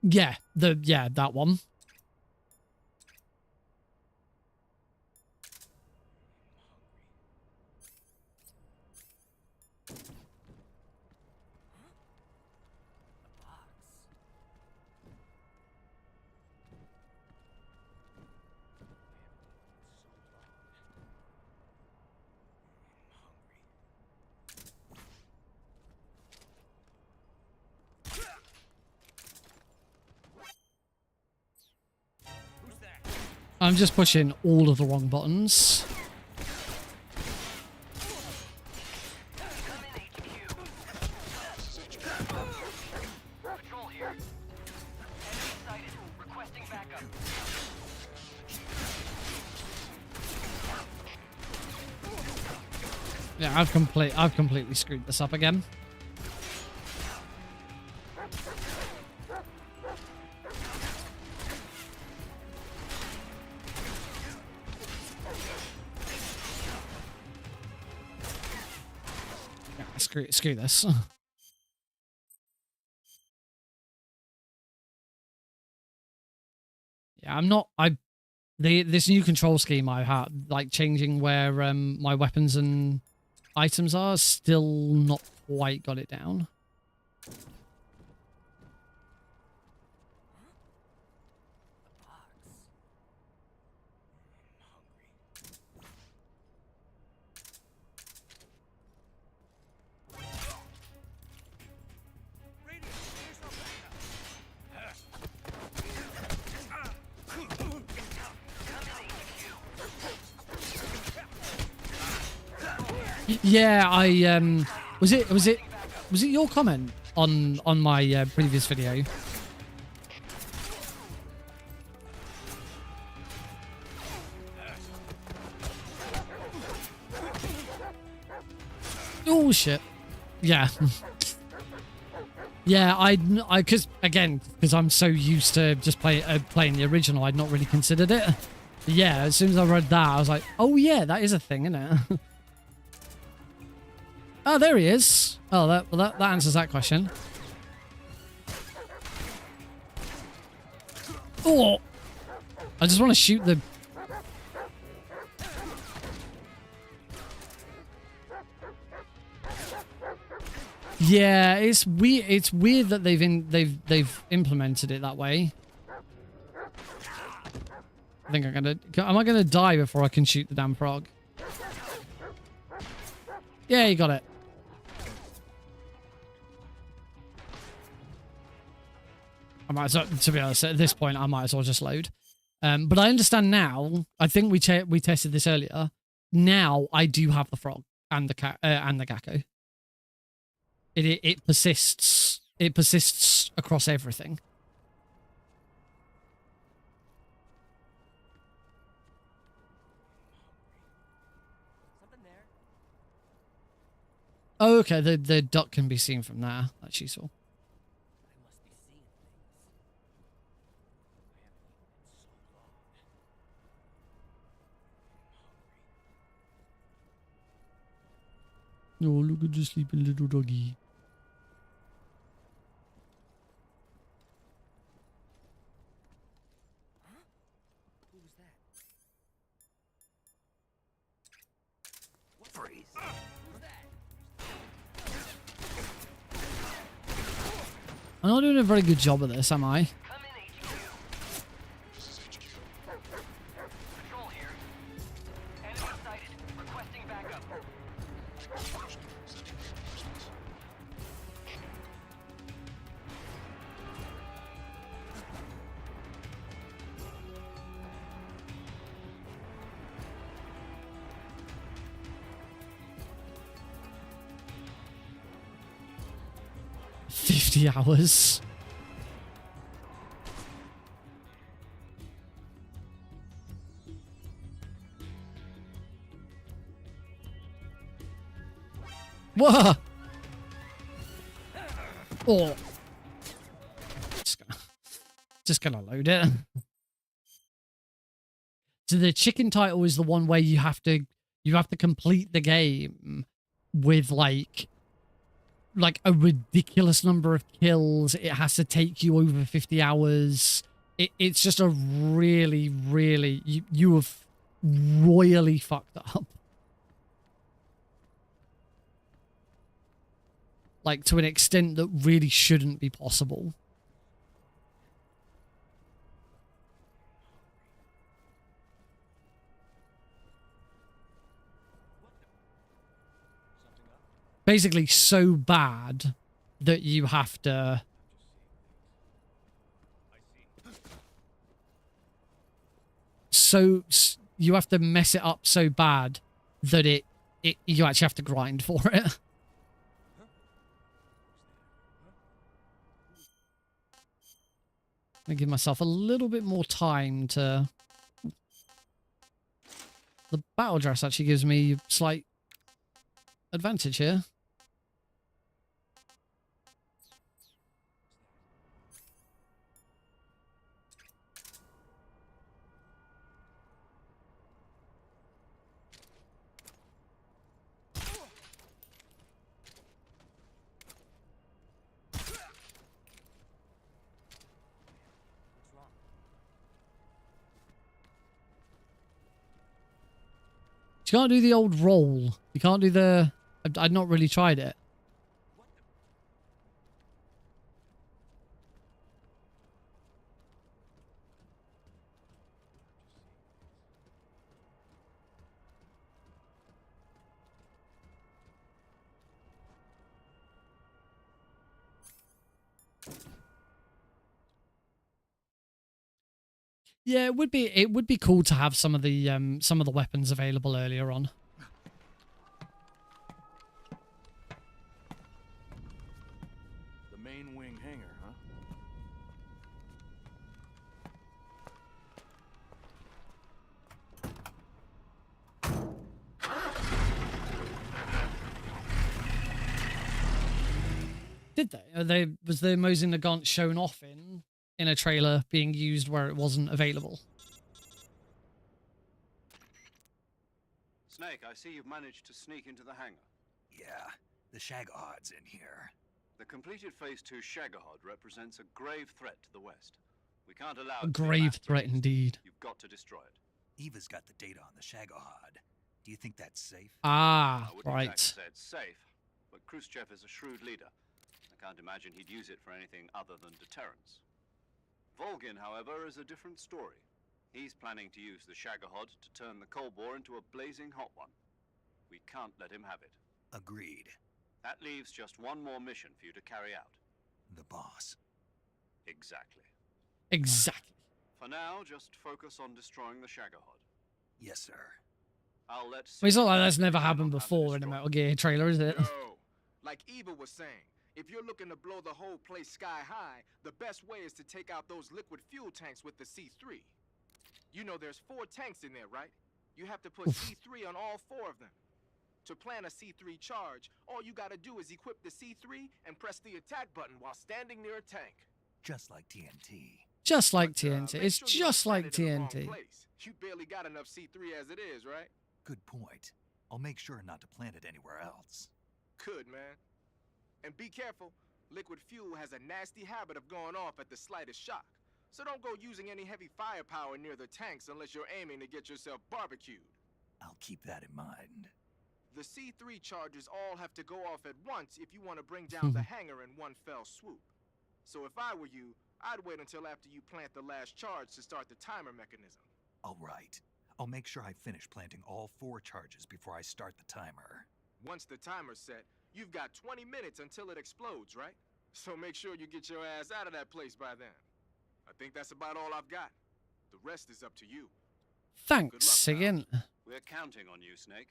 Yeah, that one. I'm just pushing all of the wrong buttons. Yeah, I've completely screwed this up again. Screw this. Yeah, this new control scheme I had, like changing where my weapons and items are, still not quite got it down. Yeah, was it your comment on my previous video? Oh shit. Yeah. Yeah, because I'm so used to just playing the original, I'd not really considered it. But yeah, as soon as I read that, I was like, oh yeah, that is a thing, isn't it? Oh, there he is. Oh, that answers that question. Oh, I just want to shoot the. Yeah, it's weird. It's weird that they've implemented it that way. I think am I gonna die before I can shoot the damn frog? Yeah, you got it. I might as well, to be honest, at this point, I might as well just load. But I understand now. I think we tested this earlier. Now I do have the frog and the Gakko. It persists. It persists across everything. Oh, okay. The duck can be seen from there. That's useful. Oh, look at the sleeping little doggy. I'm not doing a very good job of this, am I? 50 hours. Whoa! Oh. Just gonna load it. So the chicken title is the one where you have to complete the game with like a ridiculous number of kills. It has to take you over 50 hours. It's just a really, really, you have royally fucked up. Like, to an extent that really shouldn't be possible. Basically so bad that you have to... you have to mess it up so bad that you actually have to grind for it. I'm gonna give myself a little bit more time to... The battle dress actually gives me a slight advantage here. You can't do the old roll. You can't do the... I'd not really tried it. Yeah, it would be cool to have some of the weapons available earlier on. The main wing hangar, huh? Did they? Was the Grozni Grad shown off in a trailer being used where it wasn't available? Snake, I see you've managed to sneak into the hangar. Yeah, the Shagahard's in here. The completed Phase 2 Shagahod represents a grave threat to the West. We can't allow A it to be grave mass threat produced. indeed. You've got to destroy it. Eva's got the data on the Shagahard. Do you think that's safe? Ah, I wouldn't right. exactly say it's safe, but Khrushchev is a shrewd leader. I can't imagine he'd use it for anything other than deterrence. Volgin, however, is a different story. He's planning to use the Shagahod to turn the Cold War into a blazing hot one. We can't let him have it. Agreed. That leaves just one more mission for you to carry out. The boss. Exactly. Exactly. For now, just focus on destroying the Shagahod. Yes, sir. I'll let... Well, it's not like that's never happened before in a Metal Gear trailer, is it? Yo, like Eva was saying, if you're looking to blow the whole place sky high, the best way is to take out those liquid fuel tanks with the C3. You know there's 4 tanks in there, right? You have to put C3 on all 4 of them. To plan a C3 charge, all you gotta do is equip the C3 and press the attack button while standing near a tank. Just like TNT. Just like TNT. It's Make sure you don't just like plant it in the wrong TNT. place. You barely got enough C3 as it is, right? Good point. I'll make sure not to plant it anywhere else. Good, man. And be careful. Liquid fuel has a nasty habit of going off at the slightest shock. So don't go using any heavy firepower near the tanks unless you're aiming to get yourself barbecued. I'll keep that in mind. The C3 charges all have to go off at once if you want to bring down the hangar in one fell swoop. So if I were you, I'd wait until after you plant the last charge to start the timer mechanism. All right. I'll make sure I finish planting all 4 charges before I start the timer. Once the timer's set, you've got 20 minutes until it explodes, right? So make sure you get your ass out of that place by then. I think that's about all I've got. The rest is up to you. Thanks again. We're counting on you, Snake.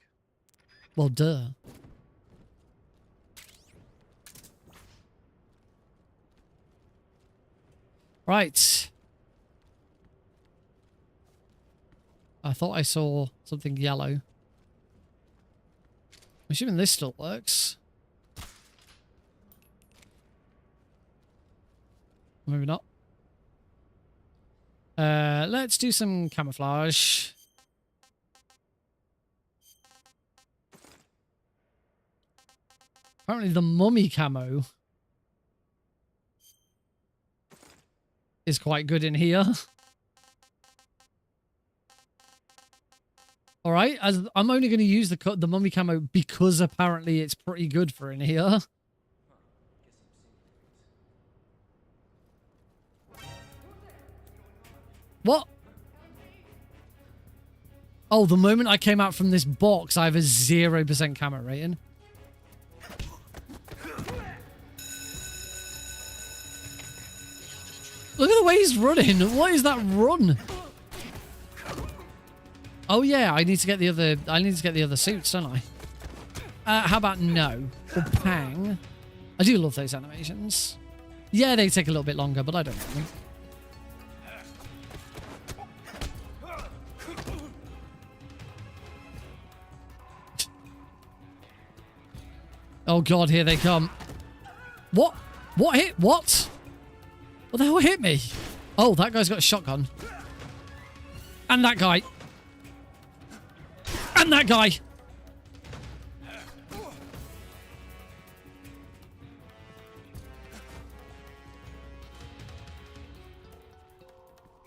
Well, duh. Right. I thought I saw something yellow. I'm assuming this still works. Maybe not. Let's do some camouflage. Apparently the mummy camo is quite good in here. All right, as I'm only going to use the mummy camo because apparently it's pretty good for in here. What? Oh, the moment I came out from this box, I have a 0% camo rating. Look at the way he's running. What is that run? Oh yeah, I need to get the other suits, don't I? How about no? Or pang. I do love those animations. Yeah, they take a little bit longer, but I don't mind them. Oh god, here they come. What? What hit? What? What the hell hit me? Oh, that guy's got a shotgun. And that guy. And that guy.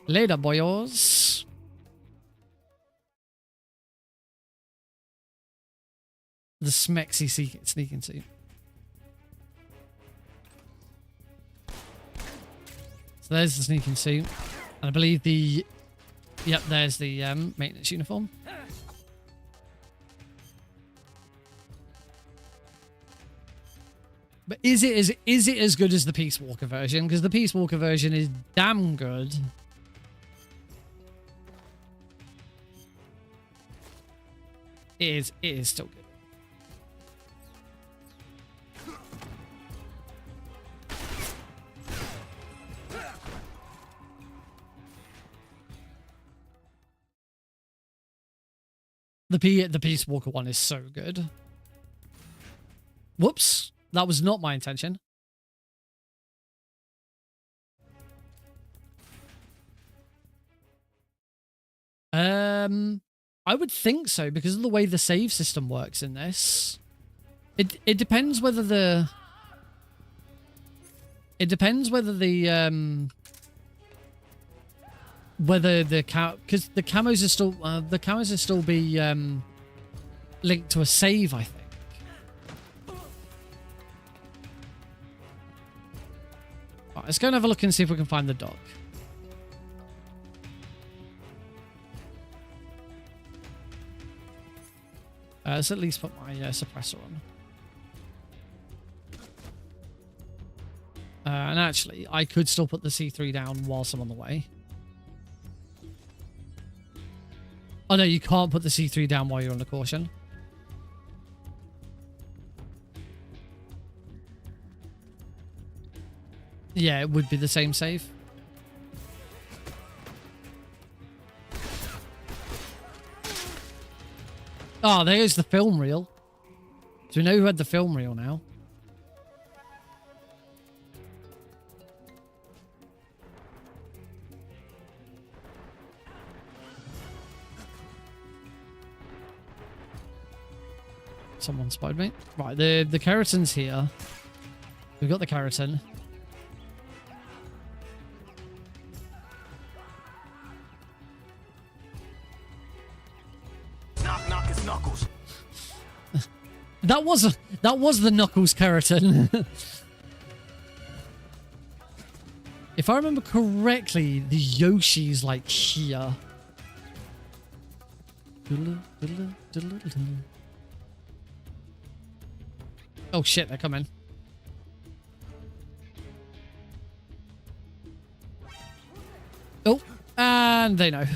Later, boyos. The smexy sneaking suit. So there's the sneaking suit. And I believe the... Yep, there's the maintenance uniform. But is it as good as the Peace Walker version? Because the Peace Walker version is damn good. It is still good. The Peace Walker one is so good. Whoops. That was not my intention. I would think so because of the way the save system works in this. It depends whether the because the camos are still be linked to a save, I think. Right, let's go and have a look and see if we can find the dog. Let's at least put my suppressor on. And actually, I could still put the C3 down whilst I'm on the way. Oh no, you can't put the C3 down while you're on the caution. Yeah, it would be the same save. Oh, there's the film reel. Do we know who had the film reel now? Someone spotted me. Right, the Kerotans here. We've got the Kerotan. Knock his knuckles. That was the Knuckles Kerotan. If I remember correctly, the Yoshi's like here. Oh shit, they're coming. Oh, and they know.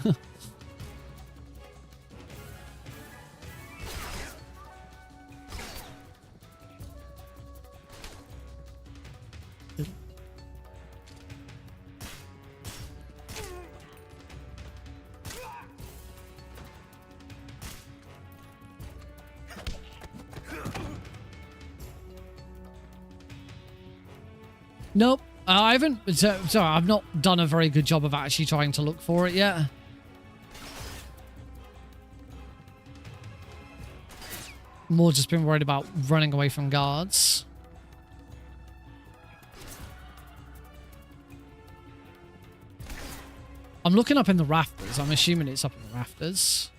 Nope. I haven't. Sorry, I've not done a very good job of actually trying to look for it yet. More just been worried about running away from guards. I'm looking up in the rafters. I'm assuming it's up in the rafters.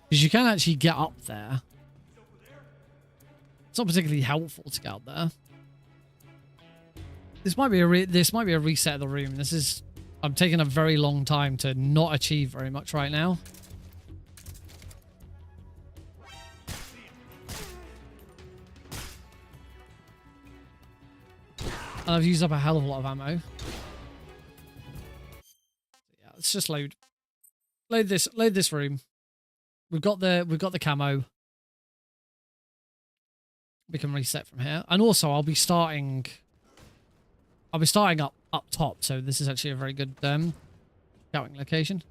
Because you can actually get up there. It's not particularly helpful to get up there. This might be a reset of the room. This is... I'm taking a very long time to not achieve very much right now. And I've used up a hell of a lot of ammo. Yeah, let's just load this room. We've got the camo. We can reset from here. And also I'll be starting up top, so this is actually a very good scouting location.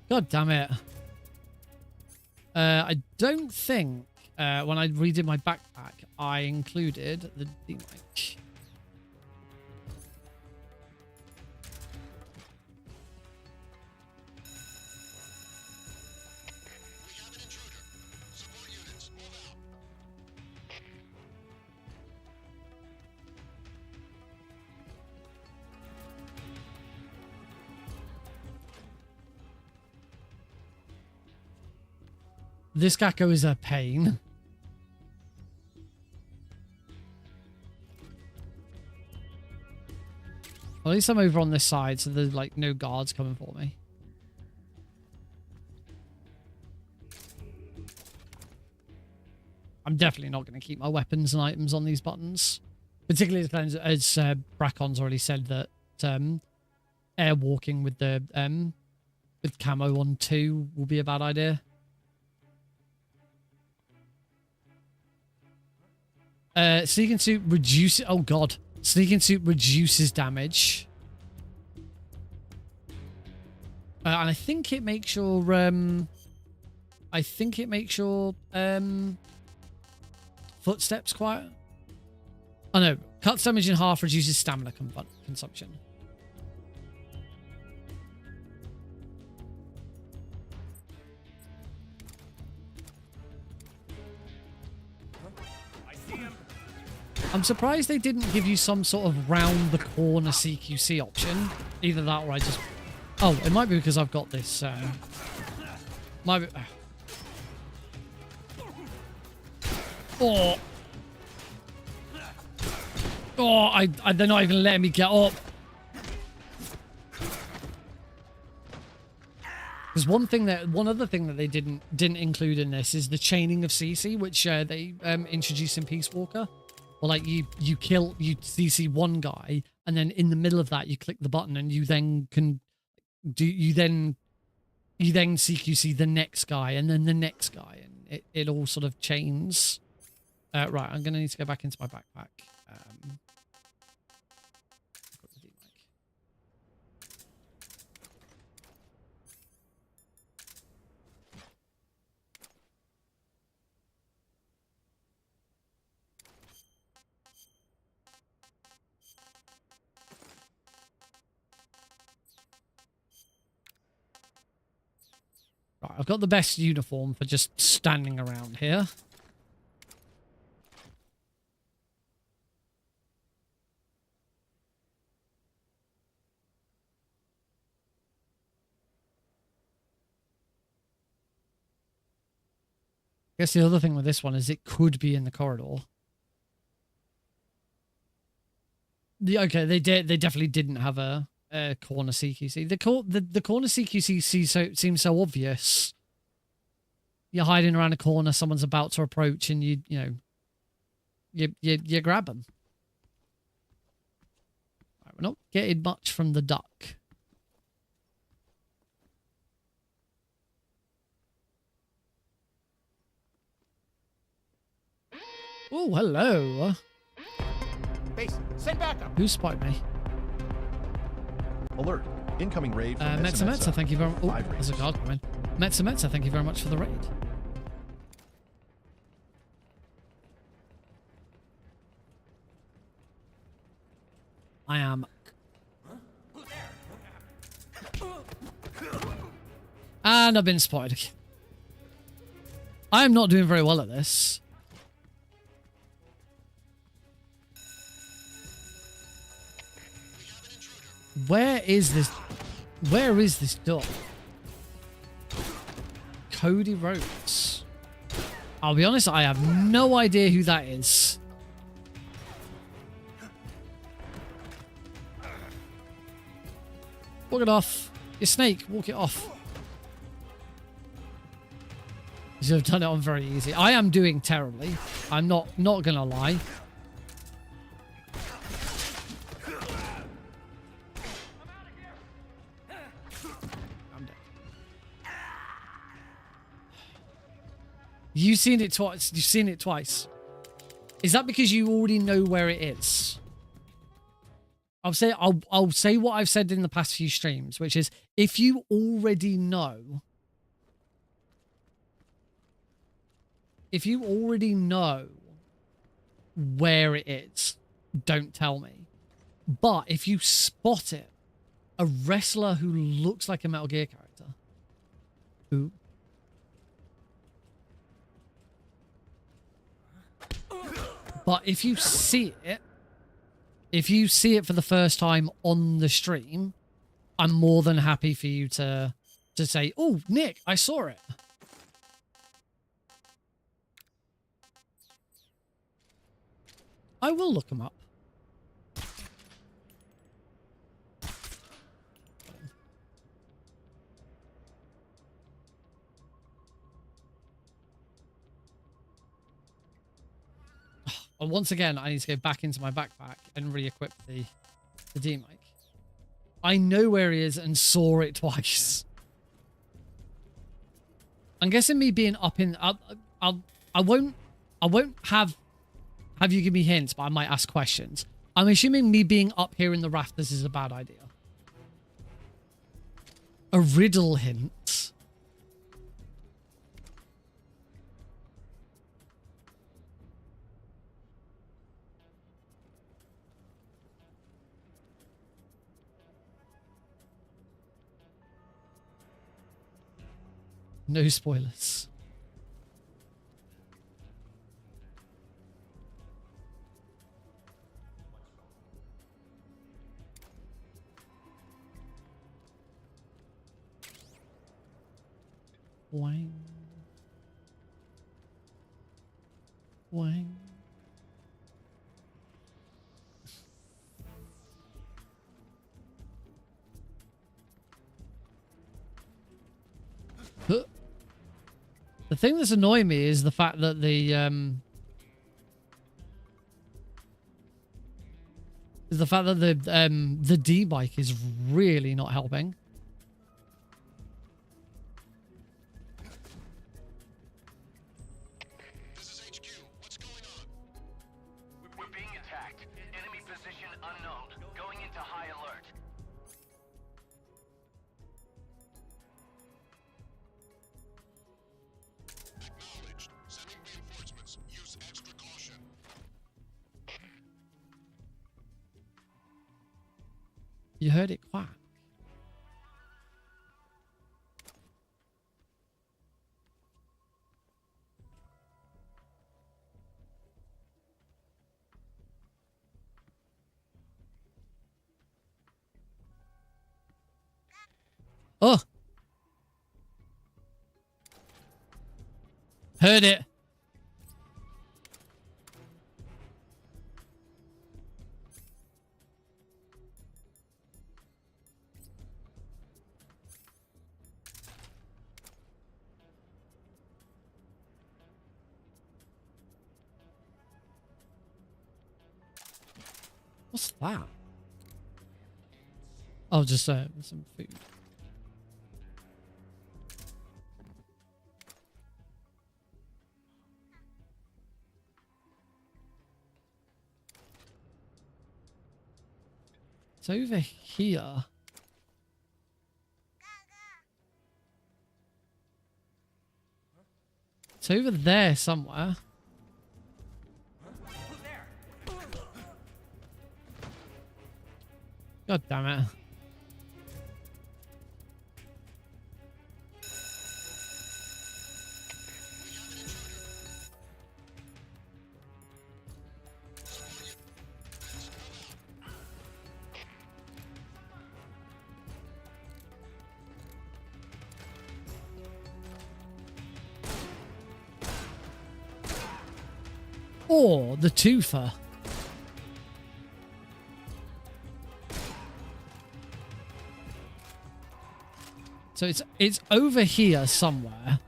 God damn it. I don't think when I redid my backpack, I included the D-mic. This Gakko is a pain. Well, at least I'm over on this side, so there's like no guards coming for me. I'm definitely not going to keep my weapons and items on these buttons. Particularly as Bracon's already said that air walking with the with camo on 2 will be a bad idea. Sneaking suit reduces... Oh, God. Sneaking suit reduces damage. And I think it makes your... footsteps quiet. Oh, no. Cuts damage in half, reduces stamina consumption. I'm surprised they didn't give you some sort of round-the-corner CQC option. Either that or I just... Oh, it might be because I've got this... Might be... Oh! Oh, they're not even letting me get up. There's one other thing that they didn't include in this is the chaining of CC, which they introduced in Peace Walker. Or like you CC one guy, and then in the middle of that you click the button, and you then CQC the next guy, and then the next guy, and it all sort of chains. Right, I'm gonna need to go back into my backpack. Right, I've got the best uniform for just standing around here. I guess the other thing with this one is it could be in the corridor. Okay, they definitely didn't have a corner CQC. The corner CQC seems so obvious you're hiding around a corner, someone's about to approach, and you grab them. Right, we're not getting much from the duck. Oh, hello. Base, send backup. Who spotted me? Alert. Incoming raid from Metza, thank you very much. Oh, there's a guard coming. Metza, thank you very much for the raid. I am... And I've been spotted. I am not doing very well at this. Where is this? Where is this door? Cody Rhodes. I'll be honest, I have no idea who that is. Walk it off. You snake, walk it off. You should have done it on very easy. I am doing terribly. I'm not gonna lie. You've seen it twice. You've seen it twice. Is that because you already know where it is? I'll say what I've said in the past few streams, which is if you already know, where it is, don't tell me. But if you spot it, a wrestler who looks like a Metal Gear character, who but if you see it for the first time on the stream, I'm more than happy for you to say, "Oh, Nick, I saw it." I will look them up. And once again, I need to go back into my backpack and re-equip the D-mic. I know where he is and saw it twice. I'm guessing me being up in... I won't have you give me hints, but I might ask questions. I'm assuming me being up here in the rafters is a bad idea. A riddle hint. No spoilers. Wang. Wang. The thing that's annoying me is the fact that the D-bike is really not helping. This is HQ. What's going on? We're being attacked. Enemy position unknown. Going into high alert. Acknowledged. Sending reinforcements. Use extra caution. You heard it quack. Oh. Heard it. that? Oh, just some food. It's over here. It's over there somewhere. God damn it. Or the twofer. So it's over here somewhere.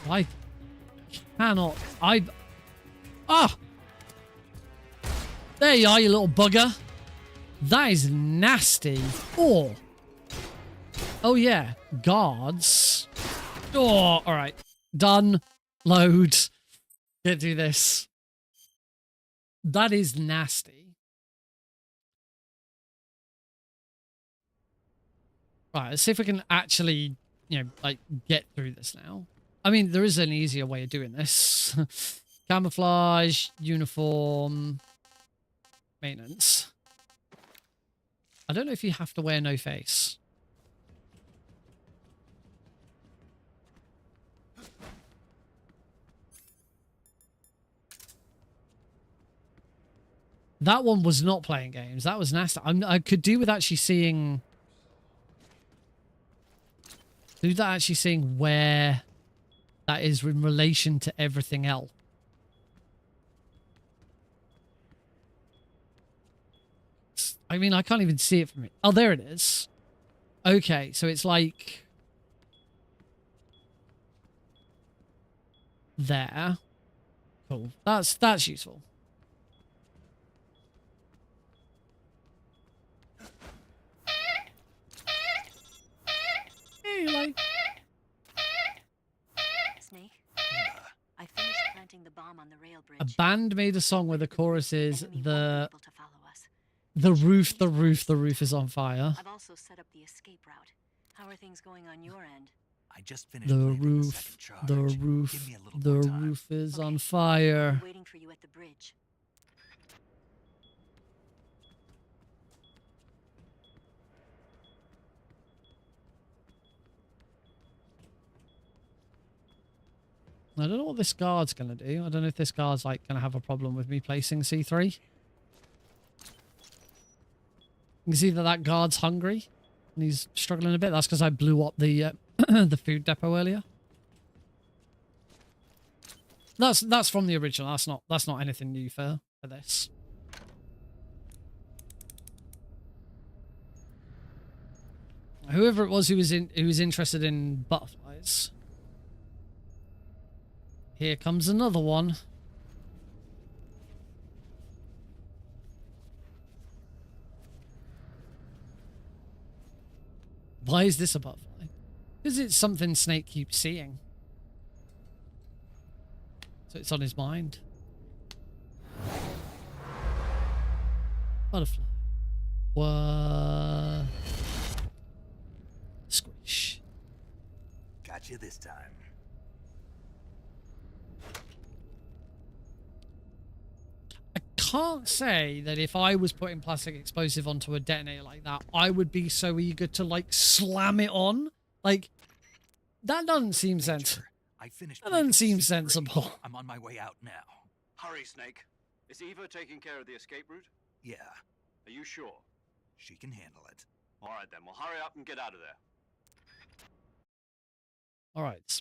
I cannot. There you are, you little bugger. That is nasty. Oh yeah, guards. Oh, all right. Done. Load. Can't do this. That is nasty. Right, let's see if we can actually, like, get through this now. I mean, there is an easier way of doing this. Camouflage, uniform, maintenance. I don't know if you have to wear no face. That one was not playing games. That was nasty. I could do with actually seeing... Do that actually seeing where that is in relation to everything else. I mean, I can't even see it from here. Oh, there it is. Okay, so it's like... There. Cool. That's useful. Anyway. Snake, I finished planting the bomb on the rail bridge. A band made a song where the chorus is the roof is on fire. I've also set up the escape route. How are things going on your end? I just finished The planting roof is on fire. I'm waiting for you at the bridge. I don't know what this guard's going to do. I don't know if this guard's like going to have a problem with me placing C3. You can see that guard's hungry and he's struggling a bit. That's because I blew up the the food depot earlier. That's from the original. That's not anything new for this. Whoever it was who was interested in butterflies. Here comes another one. Why is this a butterfly? Because it's something Snake keeps seeing. So it's on his mind. Butterfly. What? Squish. Got you this time. Can't say that if I was putting plastic explosive onto a detonator like that, I would be so eager to like slam it on. Like, that doesn't seem sensible. That doesn't seem sensible. I'm on my way out now. Hurry, Snake. Is Eva taking care of the escape route? Yeah, Are you sure? she can handle it. All right, then. Well, hurry up and get out of there. All right.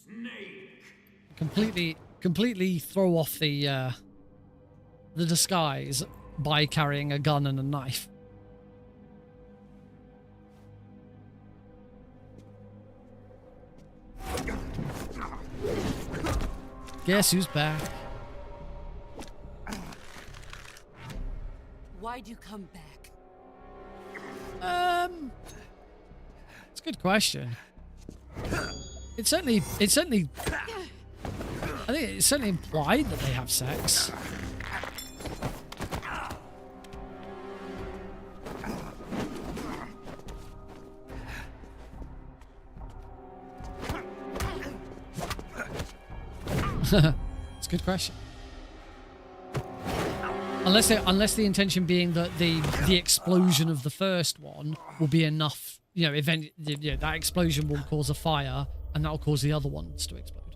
Snake! Completely throw off the disguise by carrying a gun and a knife. Guess who's back? Why'd you come back? It's a good question. It's certainly I think it's certainly implied that they have sex. It's a good question. Unless the intention being that the explosion of the first one will be enough, you know, that explosion will cause a fire and that will cause the other ones to explode.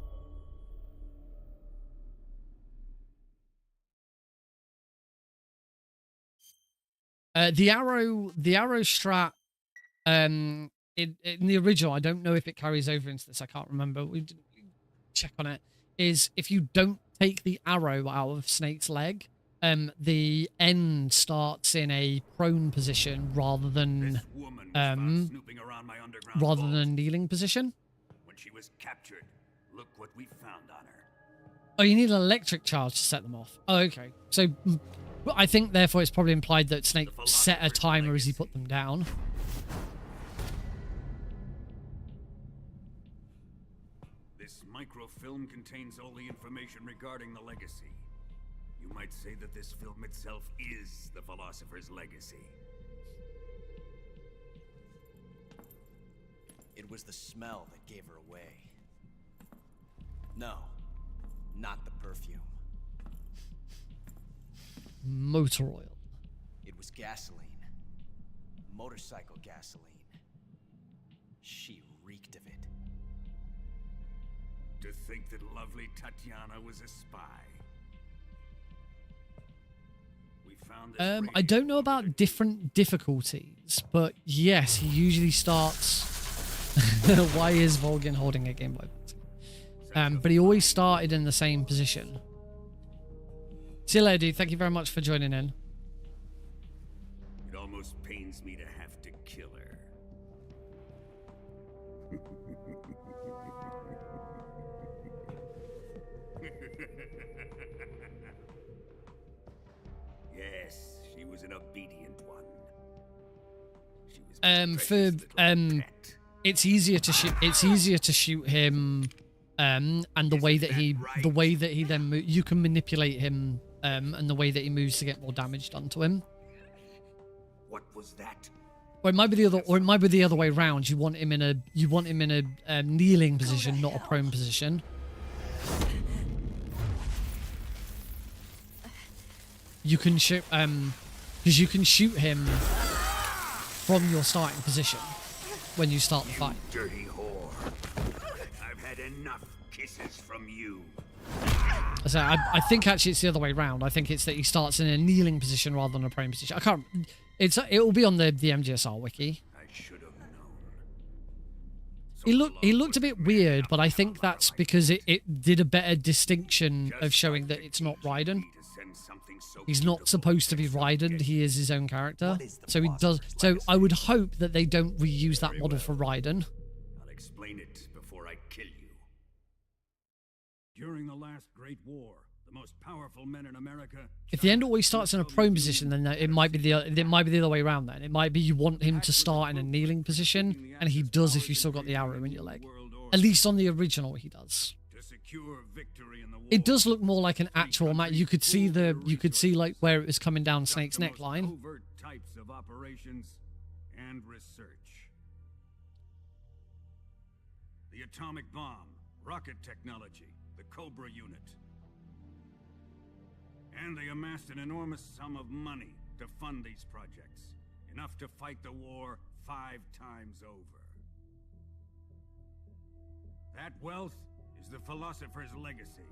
The arrow strat in the original, I don't know if it carries over into this. I can't remember. We didn't check on it. Is if you don't take the arrow out of Snake's leg, the end starts in a prone position rather than a kneeling position. When she was captured, look what we found on her. Oh, you need an electric charge to set them off. Oh, okay. So I think therefore it's probably implied that Snake set a timer as he put them down. This microfilm contains all the information regarding the legacy. You might say that this film itself is the Philosopher's legacy. It was the smell that gave her away. No, not the perfume. Motor oil. It was gasoline. Motorcycle gasoline. She reeked of it. To think that lovely Tatiana was a spy. We found this I don't know about different difficulties, but yes, he usually starts. Why is Volgin holding a Game Boy? But he always started in the same position. See you later, dude. Thank you very much for joining in. It almost pains me to have to kill her. Yes, she was an obedient one. She was it's easier to shoot. It's easier to shoot him, and the way that he then you can manipulate him, and the way that he moves to get more damage done to him. What was that? Or it might be the other way around. You want him in a kneeling position, not a prone position. You can shoot because you can shoot him from your starting position when you start the fight. Dirty whore. I've had enough kisses from you. So I think actually it's the other way around. I think it's that he starts in a kneeling position rather than a prone position. I can't. It will be on the MGSR wiki. I should have known. He looked a bit weird, but I think that's because it did a better distinction of showing that it's not Raiden. He's not supposed to be Raiden. He is his own character. So he does. So I would hope that they don't reuse that model for Raiden. I'll explain it before I kill you. During the last Great War, the most powerful men in America. If the end always starts in a prone position, then it might be the other way around. Then it might be you want him to start in a kneeling position, and he does if you still got the arrow in your leg. At least on the original, he does. To secure victory in the war. It does look more like an actual map. You could see like where it was coming down Snake's neckline. Overt types of operations and research. The atomic bomb, rocket technology, the Cobra unit. And they amassed an enormous sum of money to fund these projects. Enough to fight the war 5 times over. That wealth is the Philosopher's legacy.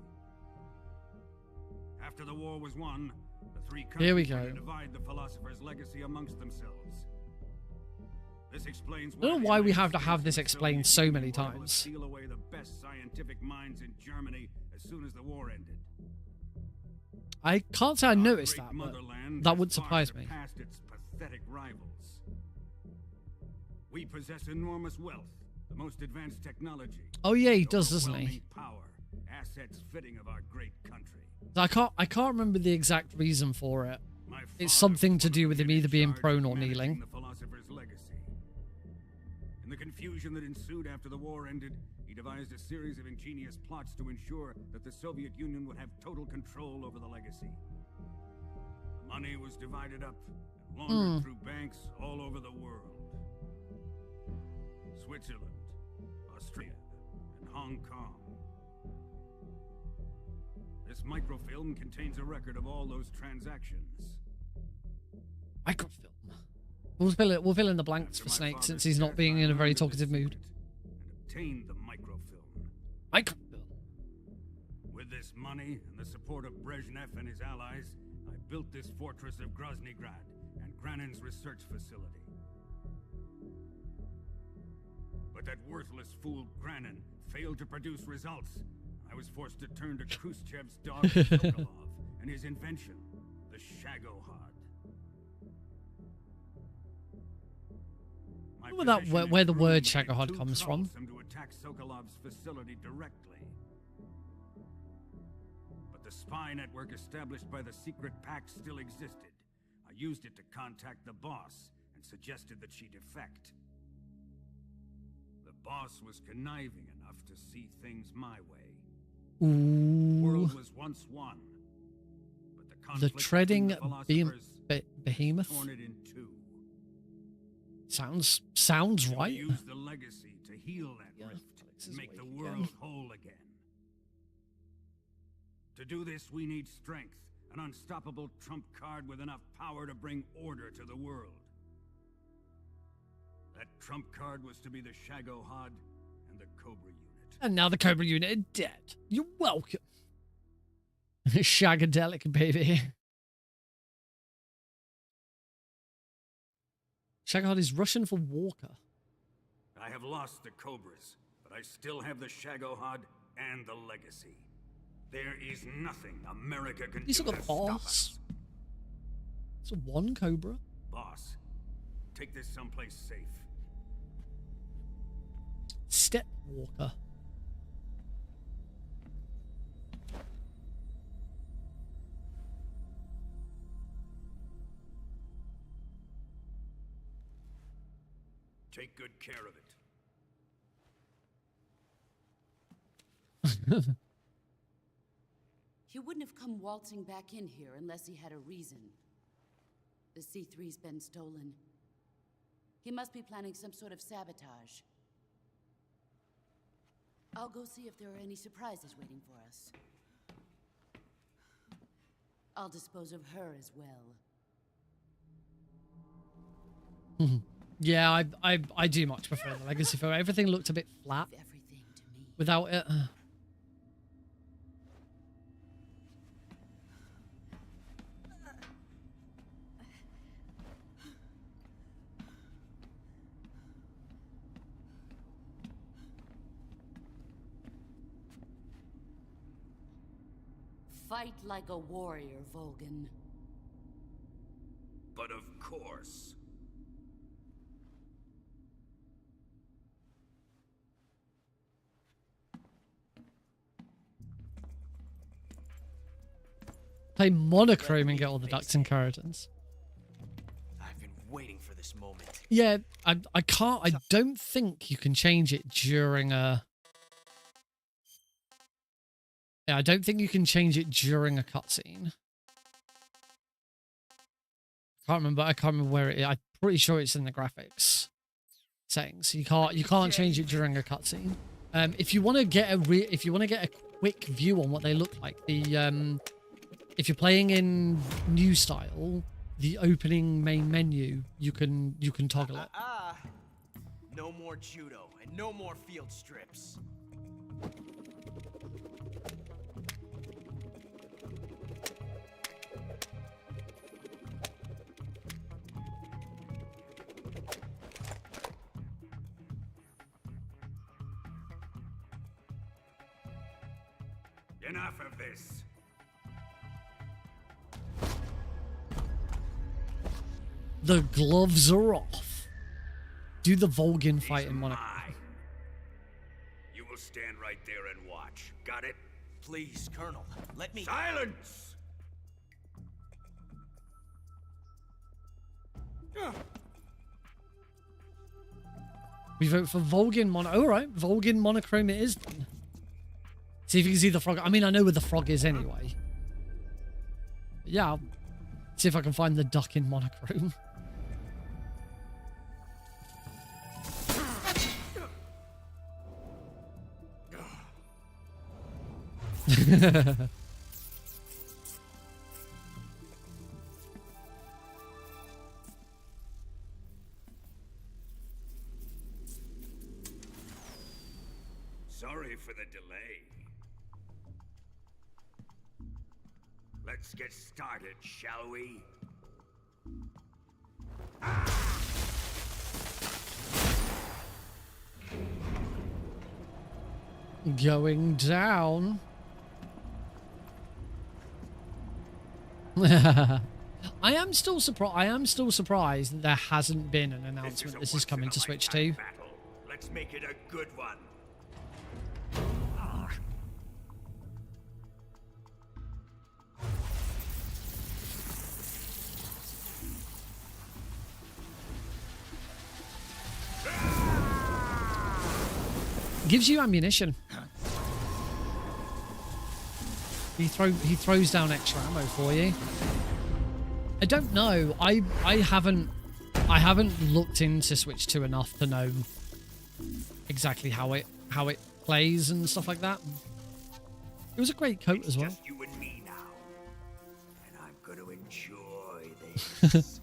After the war was won, the 3 Here we countries were go. to divide the Philosopher's legacy amongst themselves. This explains I don't know why we have to have this explained so many times. Steal away the best scientific minds in Germany as soon as the war ended. I can't say I noticed Great that, but motherland that has would far surprise me. surpassed its pathetic rivals. We possess enormous wealth, the most advanced technology. Oh yeah, he does, doesn't he? overwhelming power, assets fitting of our great country. I can't remember the exact reason for it. It's something to do with him either being prone or kneeling. The philosopher's legacy. In the confusion that ensued after the war ended, he devised a series of ingenious plots to ensure that the Soviet Union would have total control over the legacy. Money was divided up and laundered through banks all over the world. Switzerland, Austria, and Hong Kong. This microfilm contains a record of all those transactions. Microfilm. We'll fill in the blanks for Snake since he's not being in a very talkative mood. Obtained the microfilm. Microfilm. With this money and the support of Brezhnev and his allies, I built this fortress of Grozni Grad and Granin's research facility. But that worthless fool Granin failed to produce results. I was forced to turn to Khrushchev's dog Sokolov and his invention, the Shagohod. Where the word Shagohod comes from. To attack Sokolov's facility directly. But the spy network established by the secret pact still existed. I used it to contact the boss and suggested that she defect. The boss was conniving enough to see things my way. Ooh. The world was once one, but the conflict treading between the philosophers behemoth torn it in two. Sounds right. Use the legacy to heal that rift and make the world whole again. To do this, we need strength, an unstoppable trump card with enough power to bring order to the world. That trump card was to be the Shagohod and the Cobra unit. And now the Cobra unit are dead. You're welcome. Shagadelic, baby. Shagohod is Russian for Walker. I have lost the Cobras, but I still have the Shagohod and the legacy. There is nothing America can do He's got to the stop boss. us. It's one Cobra. Boss, take this someplace safe. Step Walker. Take good care of it. He wouldn't have come waltzing back in here unless he had a reason. The C3's been stolen. He must be planning some sort of sabotage. I'll go see if there are any surprises waiting for us. I'll dispose of her as well. Yeah, I do much prefer the Legacy photo. Everything looked a bit flat without it. Fight like a warrior, Volgan. But of course. Play monochrome and get all the ducts and kerotins. I've been waiting for this moment. Yeah, I can't. I don't think you can change it during a. Yeah, I don't think you can change it during a cutscene. I can't remember where it is. I'm pretty sure it's in the graphics settings. You can't change it during a cutscene. If you want to get a quick view on what they look like, if you're playing in new style, the opening main menu, you can toggle it. No more judo and no more field strips. Enough of this. The gloves are off. Do the Volgin fight in Monochrome. You will stand right there and watch. Got it? Please, Colonel, let me... Silence! We vote for Volgin All right, Volgin Monochrome it is then. See if you can see the frog. I mean, I know where the frog is anyway. But yeah, I'll see if I can find the duck in Monochrome. Sorry for the delay. Let's get started, shall we? Going down. I am still surprised that there hasn't been an announcement this is coming to Switch 2. Let's make it a good one. Gives you ammunition. He throws down extra ammo for you. I don't know. I haven't looked into Switch 2 enough to know exactly how it plays and stuff like that. It was a great coat as well. Just you and me now, and I'm going to enjoy this.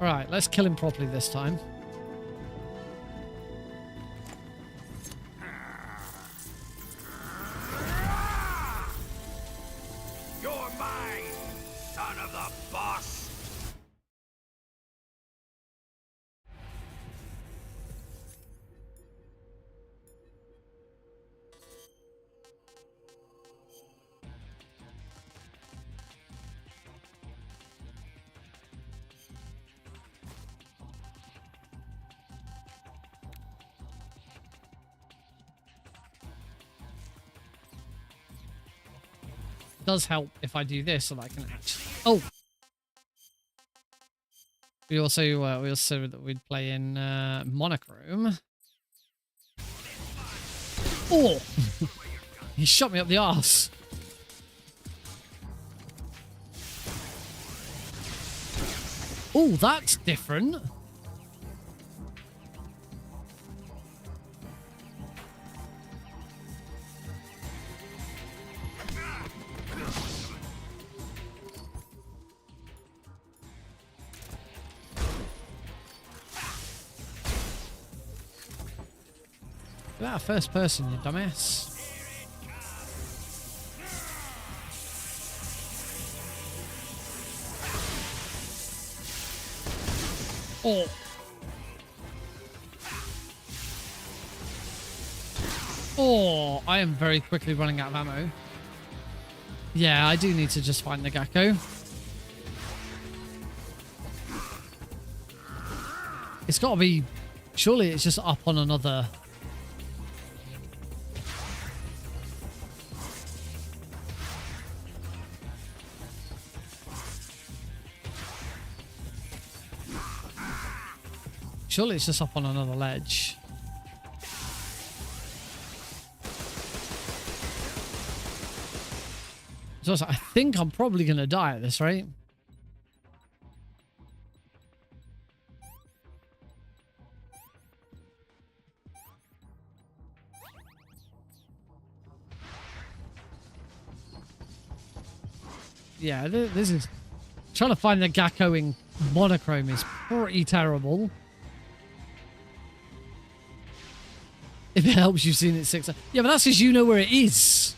Alright, let's kill him properly this time. You're mine, son of the boss. Does help if I do this so that I can actually... Oh! We also said that we'd play in Monochrome. Oh! He shot me up the arse. Oh, that's different. That first person, you dumbass. Oh. Oh, I am very quickly running out of ammo. Yeah, I do need to just find the Gakko. It's got to be... Surely it's just up on another... Surely it's just up on another ledge. So I think I'm probably going to die at this rate. Yeah, this is... Trying to find the Gakko monochrome is pretty terrible. If it helps, you've seen it 6 times. Yeah, but that's because you know where it is.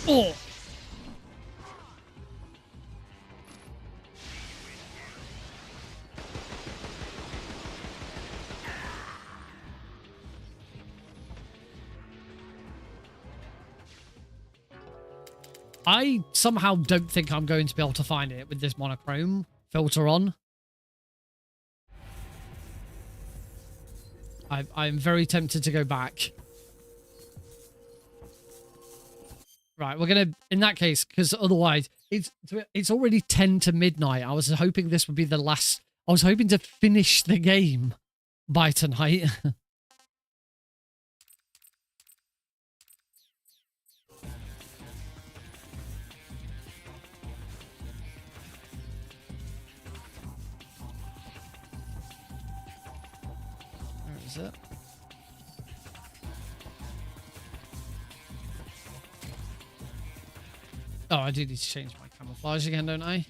Oh! I somehow don't think I'm going to be able to find it with this monochrome filter on. I'm very tempted to go back. Right, we're going to, in that case, because otherwise, it's already 10 to midnight. I was hoping this would be the last, I was hoping to finish the game by tonight. Where is it? Oh, I do need to change my camouflage again, don't I?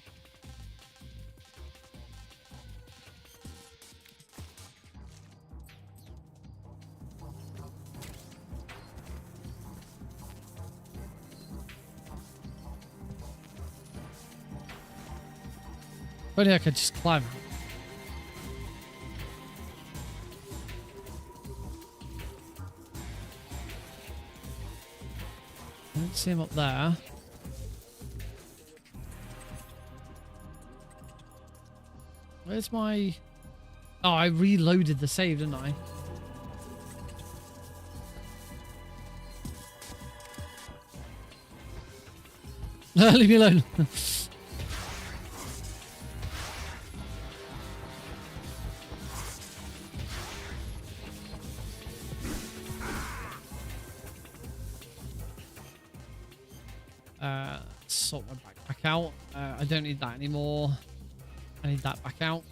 If only I could just climb. I don't see him up there. Where's my... Oh, I reloaded the save, didn't I? Leave me alone. Sort my backpack out. I don't need that anymore. I need that back out.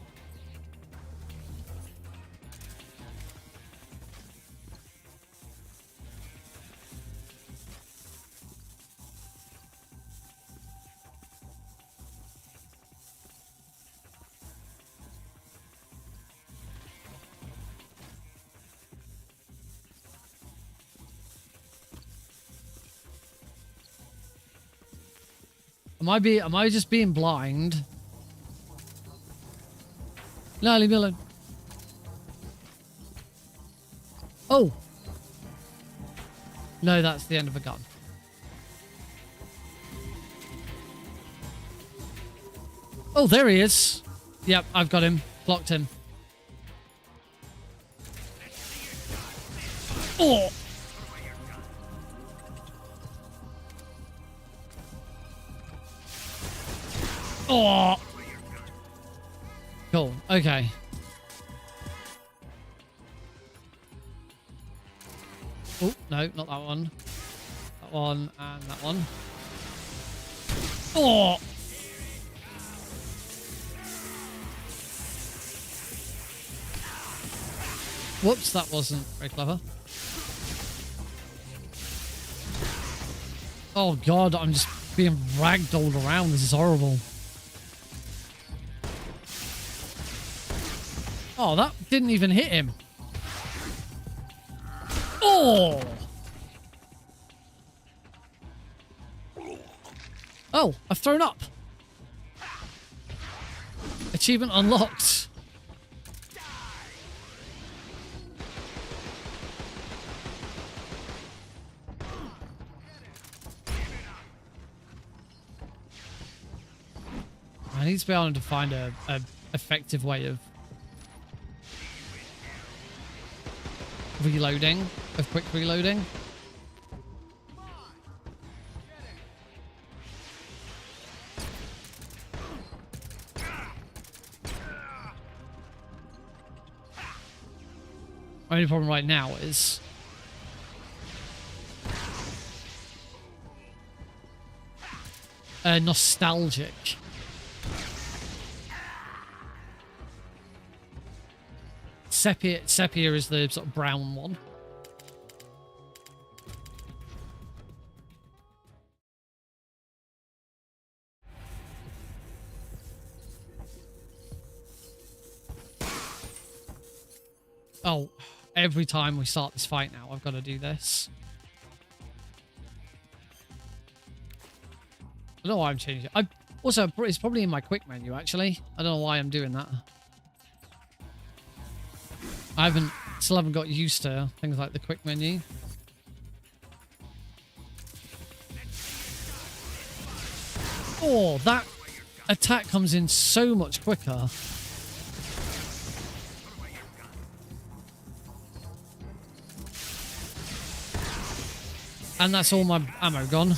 Am I just being blind? No, leave me alone. Oh. No, that's the end of a gun. Oh, there he is. Yep, I've got him. Blocked him. Oh. Oh. Cool. Okay. Oh, no, not that one. That one and that one. Oh. Whoops, that wasn't very clever. Oh god, I'm just being ragdolled around. This is horrible. Oh, that didn't even hit him. Oh! Oh, I've thrown up. Achievement unlocked. I need to be able to find a effective way of reloading, of quick reloading. Only problem right now is nostalgic. Sepia is the sort of brown one. Oh, every time we start this fight now, I've got to do this. I don't know why I'm changing it. Also, it's probably in my quick menu, actually. I don't know why I'm doing that. Still haven't got used to things like the quick menu. Oh, that attack comes in so much quicker. And that's all my ammo gone.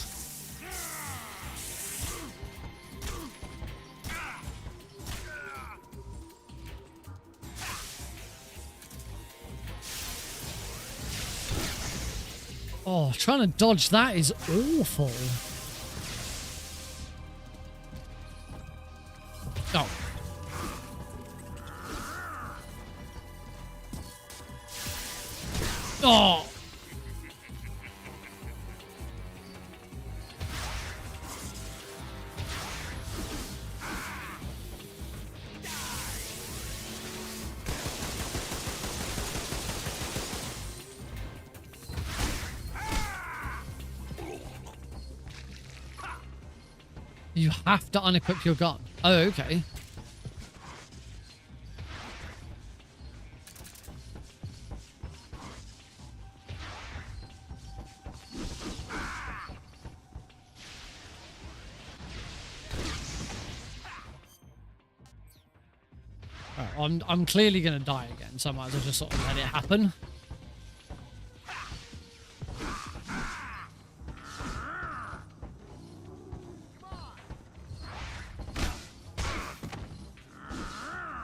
Oh, trying to dodge that is awful. Oh. Oh. You have to unequip your gun. Oh, okay. Right, I'm clearly going to die again, so I might as well just sort of let it happen.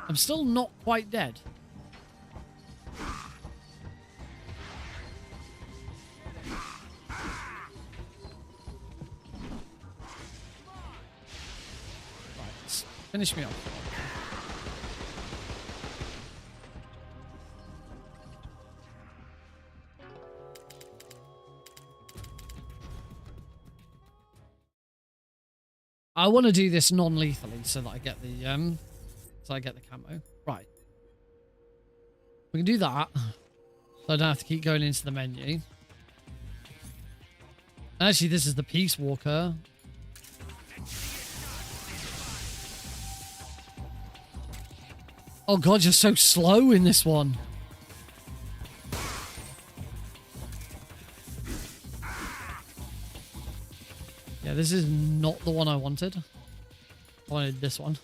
I'm still not quite dead. Right, finish me off. I want to do this non-lethally so that I get the camo. Right. We can do that. So I don't have to keep going into the menu. Actually, this is the Peace Walker. Oh god, you're so slow in this one. Yeah, this is not the one I wanted. I wanted this one.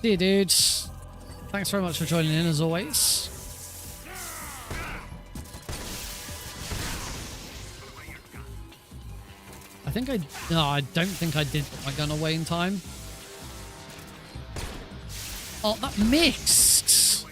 See you, dudes. Thanks very much for joining in, as always. No, I don't think I did put my gun away in time. Oh, that missed!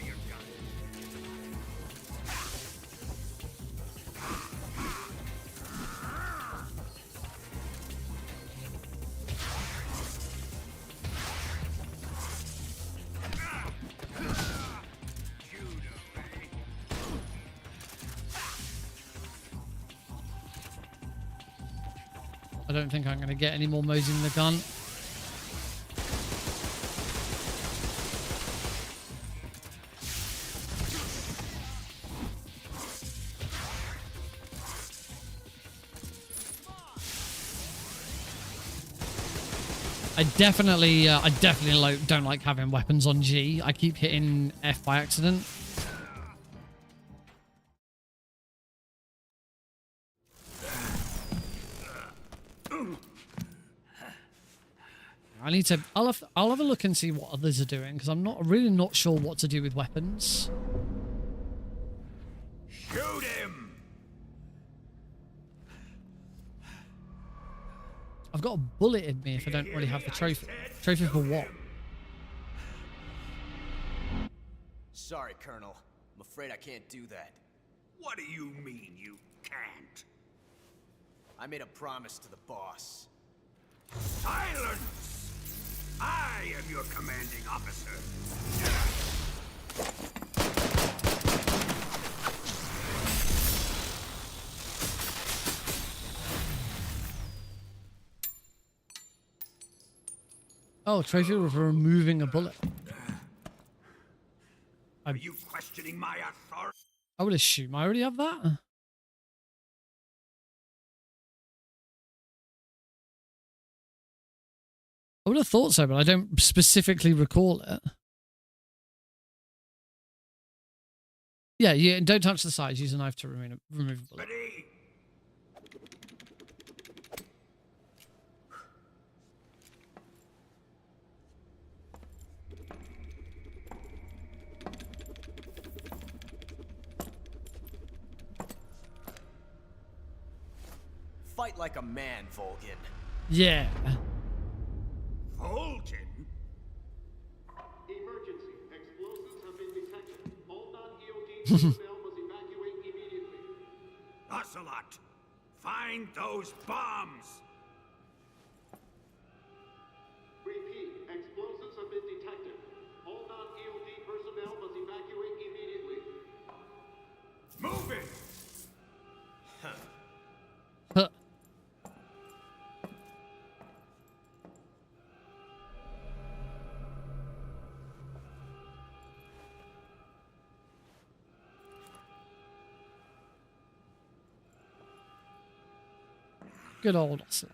I don't think I'm going to get any more modes in the gun. I definitely don't like having weapons on G. I keep hitting F by accident. I need to. I'll have a look and see what others are doing because I'm really not sure what to do with weapons. Shoot him! I've got a bullet in me if I don't really have the trophy. Trophy for what? Sorry, Colonel. I'm afraid I can't do that. What do you mean you can't? I made a promise to the boss. Silence! I am your commanding officer. Oh, trophy for removing a bullet. Are you questioning my authority? I would assume I already have that. I would have thought so, but I don't specifically recall it. Yeah, don't touch the sides. Use a knife to remove a bullet. Fight like a man, Volgin. Yeah. Volgin? Emergency. Explosives have been detected. All non-EOD personnel must evacuate immediately. Ocelot, find those bombs! Repeat. Explosives have been detected. All non-EOD personnel must evacuate immediately. Move it! Good old Ocelot.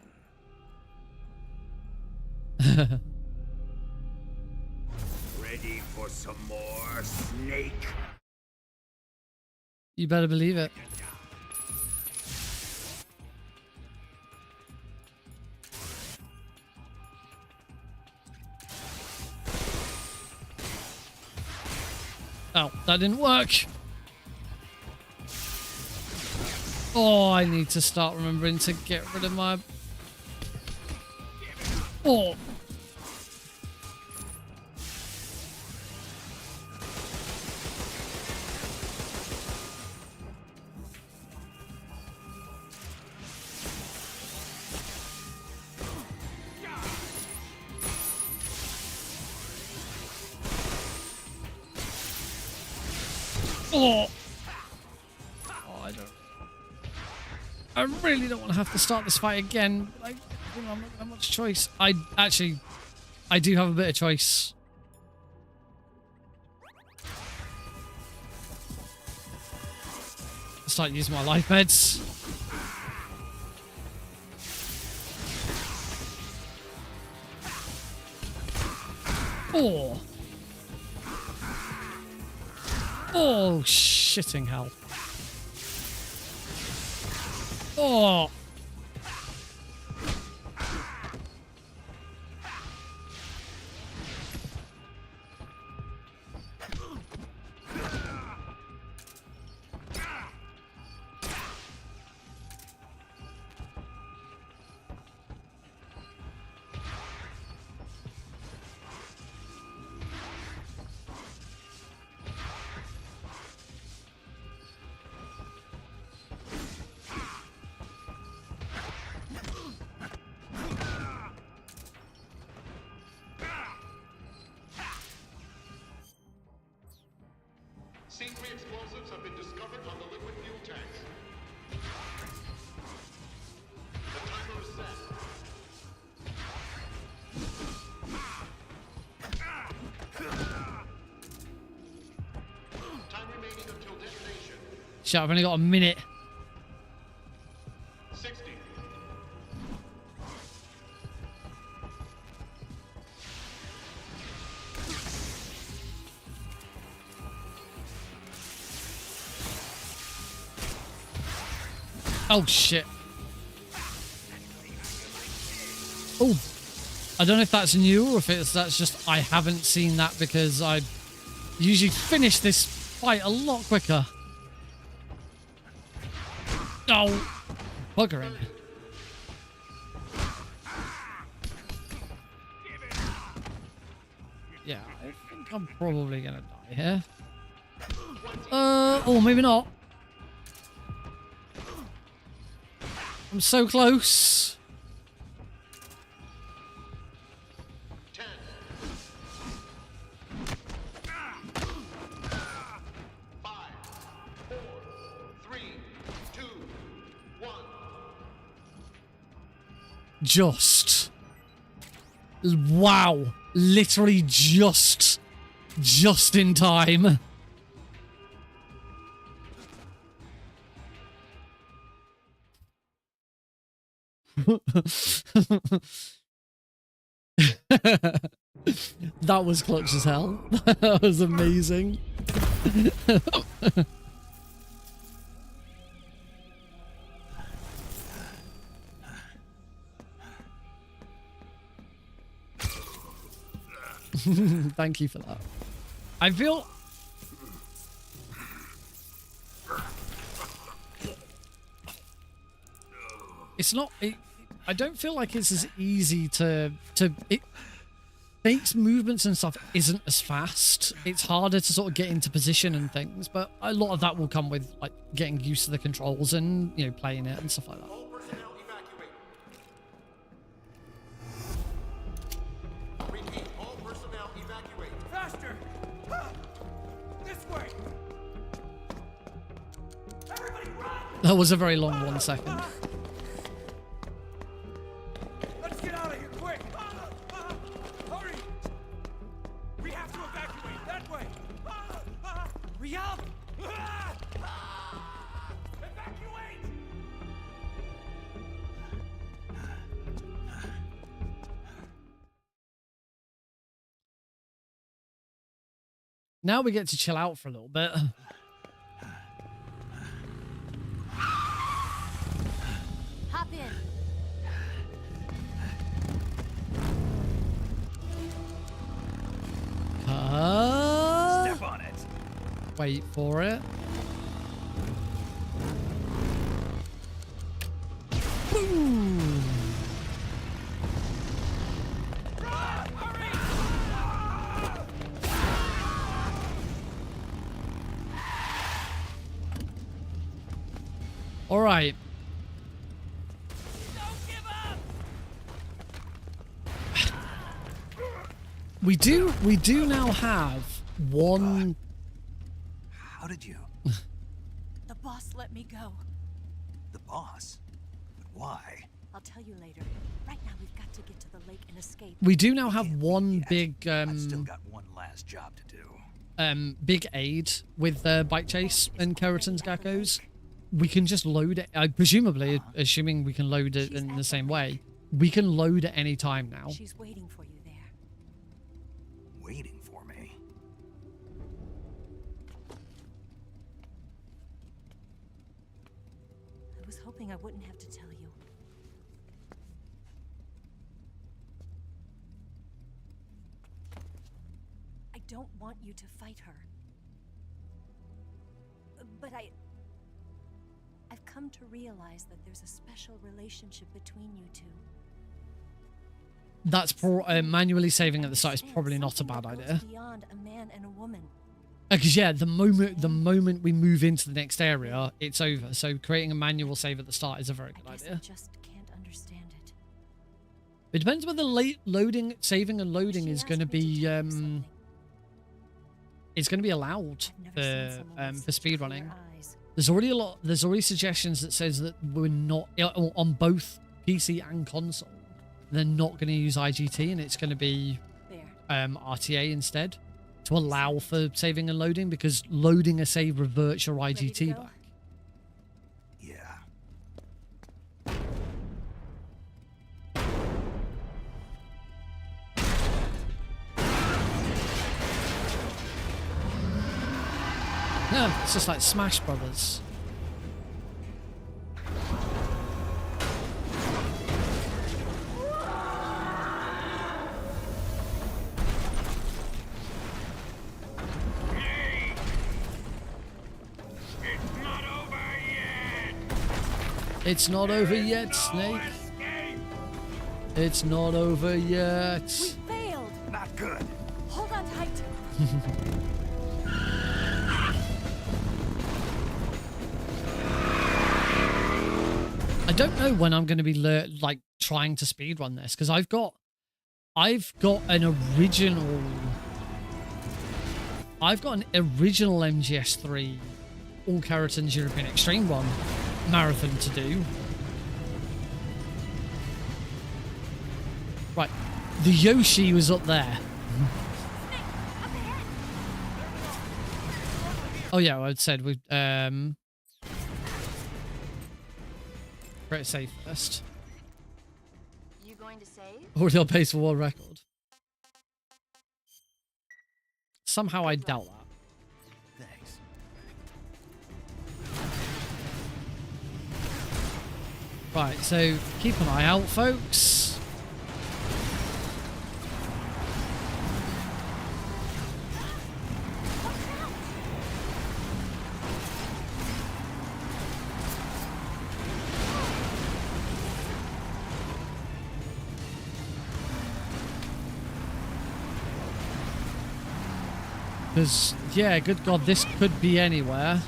Ready for some more, Snake? You better believe it. Oh, that didn't work. Oh, I need to start remembering to get rid of my... Oh. Oh. I really don't want to have to start this fight again. Like, I'm not going to have much choice. I do have a bit of choice. Start using my life meds. Oh. Oh, shitting hell. Oh. C3 explosives have been discovered on the liquid fuel tanks. The timer is set. Time remaining until detonation. Shit, I've only got a minute. 60. Oh shit. Oh, I don't know if that's new or if that's just I haven't seen that because I usually finish this fight a lot quicker. Oh, buggering. Yeah, I think I'm probably gonna die here. Oh, maybe not. I'm so close. 10. 5, 4, 3, 2, 1. Just. Wow. Literally just in time. That was clutch as hell. That was amazing. Thank you for that. I feel... It's not... I don't feel like it's as easy to Fake's movements and stuff isn't as fast. It's harder to sort of get into position and things, but a lot of that will come with like getting used to the controls and, you know, playing it and stuff like that. All personnel evacuate. Repeat, all personnel evacuate. Faster! This way! Everybody run! That was a very long 1 second. Let's get out of here quick! Hurry! We have to evacuate that way! Hurry up! Evacuate! Now we get to chill out for a little bit. Hop in. Step on it. Wait for it. Boom! All right. We do now have one. How did you? The boss let me go. The boss? But why? I'll tell you later. Right now we've got to get to the lake and escape. We do now have one big I've still got one last job to do. big aid with bike chase and Kerotans Gakos. We can just load it. Presumably, assuming we can load it in the same way, we can load at any time now. She's waiting for you there. Waiting for me? I was hoping I wouldn't have to tell you. I don't want you to fight her. But I've come to realize that there's a special relationship between you two. That's manually saving at the start is probably not a bad idea. Beyond a man and a woman. Because yeah, the moment we move into the next area, it's over. So creating a manual save at the start is a very good idea. I just can't understand it. It depends whether saving and loading is going to be it's going to be allowed for speedrunning. There's already suggestions that says that we're not on both PC and console. They're not going to use IGT and it's going to be RTA instead to allow for saving and loading, because loading a save reverts your IGT back. Yeah. No, it's just like Smash Brothers. It's not over yet, Snake. It's not over yet. We failed. Not good. Hold on tight. I don't know when I'm going to be like trying to speedrun this, because I've got an original MGS3 All Kerotans European Extreme Run marathon to do. Right, the Yoshi was up there. Oh yeah, I said we create a save first. You going to save? Already on pace for world record. Somehow I doubt that. Thanks. Right, so keep an eye out, folks. Because, yeah, good God, this could be anywhere.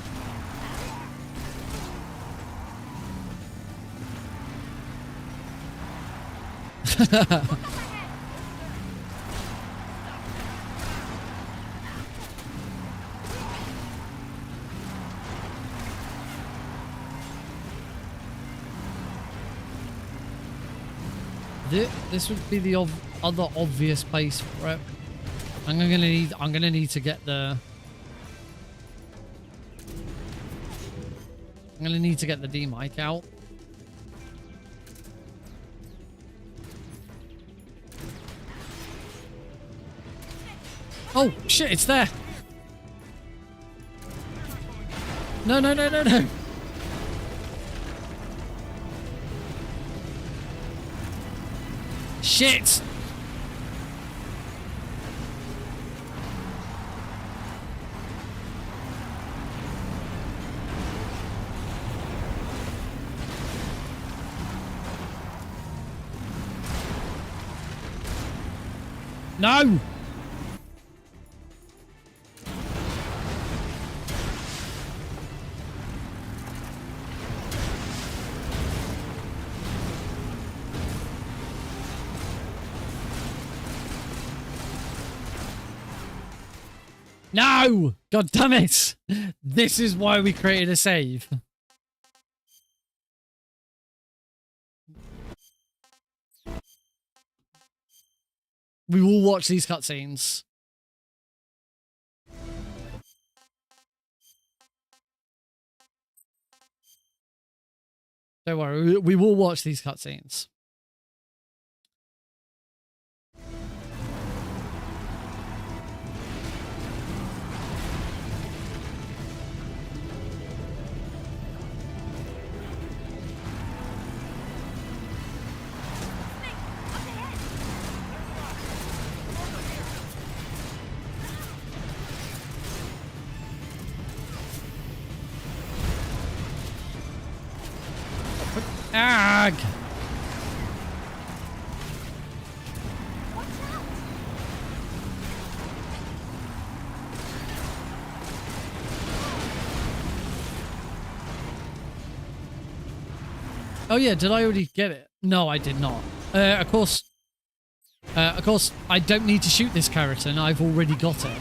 This would be the other obvious place for it. I'm gonna need to get the D mic out. Oh shit, it's there. No. Shit. No! No! God damn it! This is why we created a save. We will watch these cutscenes. Don't worry, we will watch these cutscenes. Ag! Oh yeah, did I already get it? No, I did not. Of course, I don't need to shoot this Kerotan. I've already got it.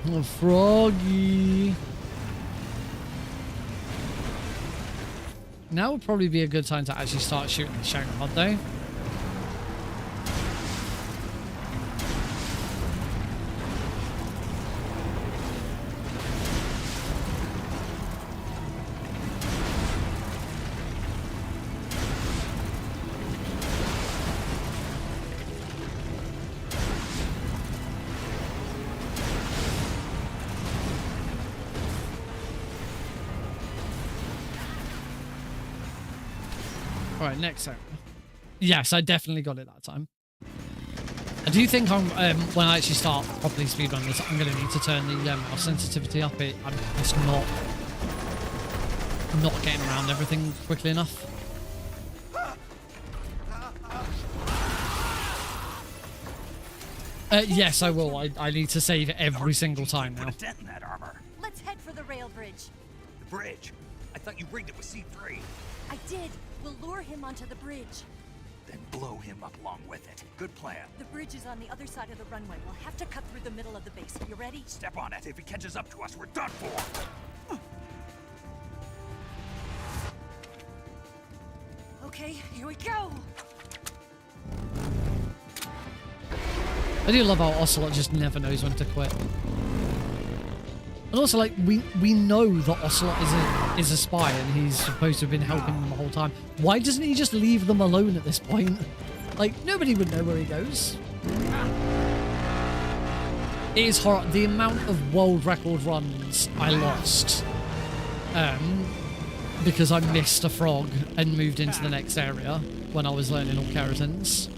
Oh, Froggy. Now would probably be a good time to actually start shooting the SHOWRUNNER, though. Alright, next area. Yes, I definitely got it that time. I do think I'm, when I actually start properly speedrunning this, I'm going to need to turn the mouse sensitivity up. I'm just not getting around everything quickly enough. Yes, I will. I need to save every single time now. Put a dent in that armor. Let's head for the rail bridge. The bridge? I thought you rigged it with C3. I did. We'll lure him onto the bridge. Then blow him up along with it. Good plan. The bridge is on the other side of the runway. We'll have to cut through the middle of the base. You ready? Step on it. If he catches up to us, we're done for. Okay, here we go. I do love how Ocelot just never knows when to quit. And also, like, we know that Ocelot is a spy and he's supposed to have been helping them the whole time. Why doesn't he just leave them alone at this point? Like, nobody would know where he goes. It is horrible. The amount of world record runs I lost because I missed a frog and moved into the next area when I was learning All Kerotans.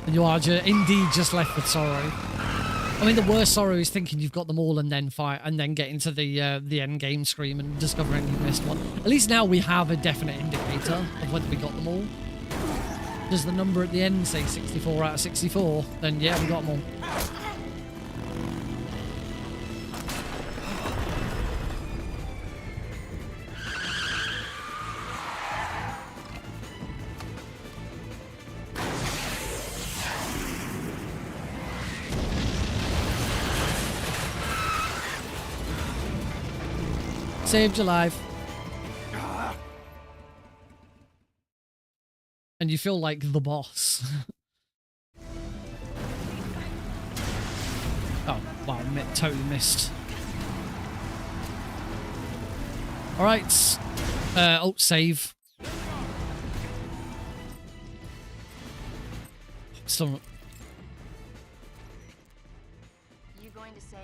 And you are indeed just left with sorrow. I mean, the worst sorrow is thinking you've got them all and then fight and then get into the end game screen and discovering you've missed one. At least now we have a definite indicator of whether we got them all. Does the number at the end say 64 out of 64? Then yeah, we got them all. Saved your life. And you feel like the boss. Oh, wow, totally missed. Alright. Oh, save. Still. You going to save?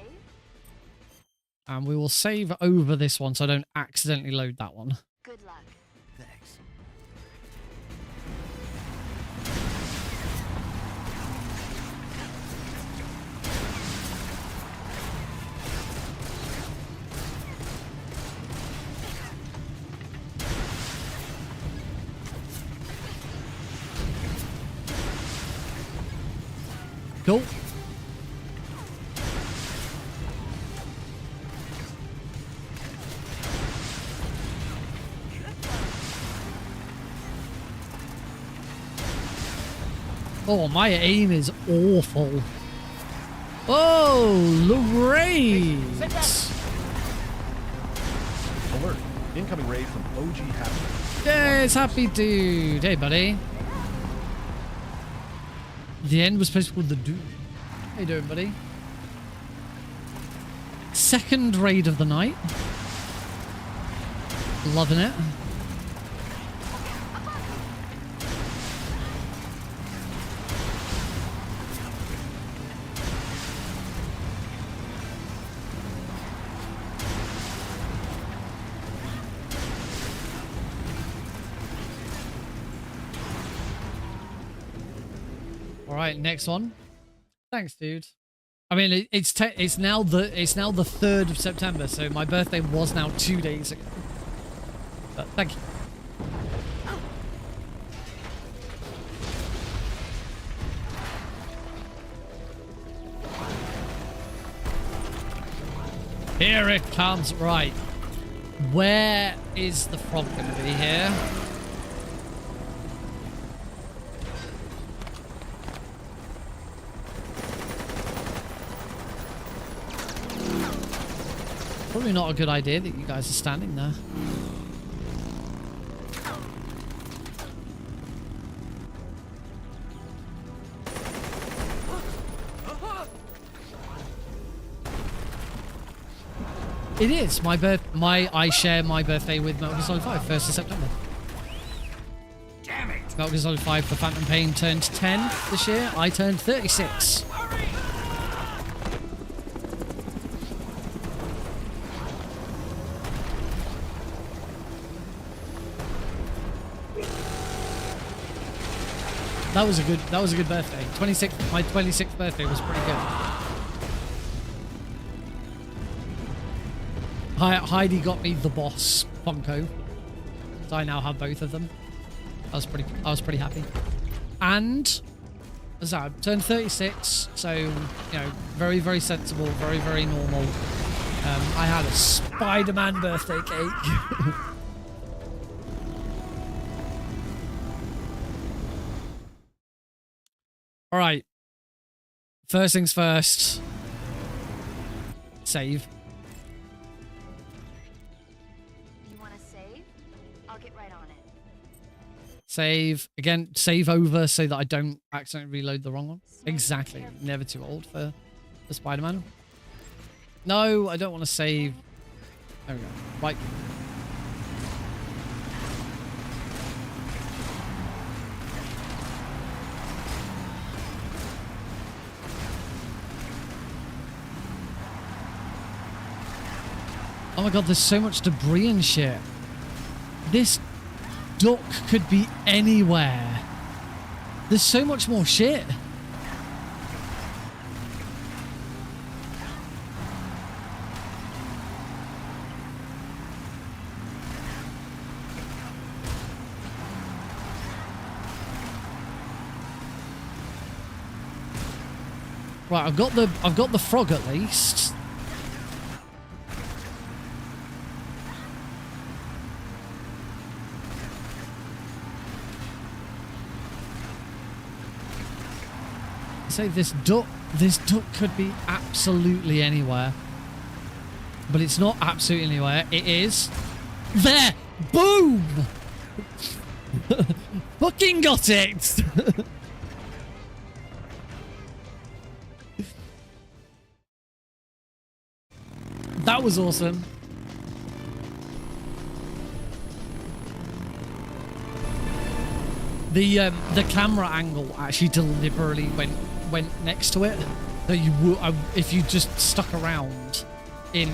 And we will save over this one so I don't accidentally load that one. Good luck. Thanks. Cool. Oh, my aim is awful. Oh, Lorraine! Alert. Incoming raid from OG Happy. Yes, Happy Dude. Hey, buddy. The end was supposed to be called The Dude. How you doing, buddy? Second raid of the night. Loving it. All right, next one. Thanks, dude. I mean, it's now the 3rd of September, so my birthday was now 2 days ago. But thank you. Here it comes. Right. Where is the frog going to be here? Probably not a good idea that you guys are standing there. It is I share my birthday with Metal Gear Solid 5, 1st of September. Damn it! Metal Gear Solid 5 for Phantom Pain turned 10 this year. I turned 36. That was a good birthday. My 26th birthday was pretty good. Heidi got me the Boss Funko, so I now have both of them. I was pretty happy. And as I turned 36, so you know, very, very sensible, very, very normal. I had a Spider-Man birthday cake. All right. First things first. Save. You want to save? I'll get right on it. Save. Again, save over so that I don't accidentally reload the wrong one. Exactly. Never too old for Spider-Man. No, I don't want to save. There we go. Right. Oh my god, there's so much debris and shit. This duck could be anywhere. There's so much more shit. Right, I've got the frog at least. Say this duck could be absolutely anywhere, but it's not absolutely anywhere. It is there. Boom. Fucking got it. That was awesome. The camera angle actually deliberately went next to it. So you would, if you just stuck around in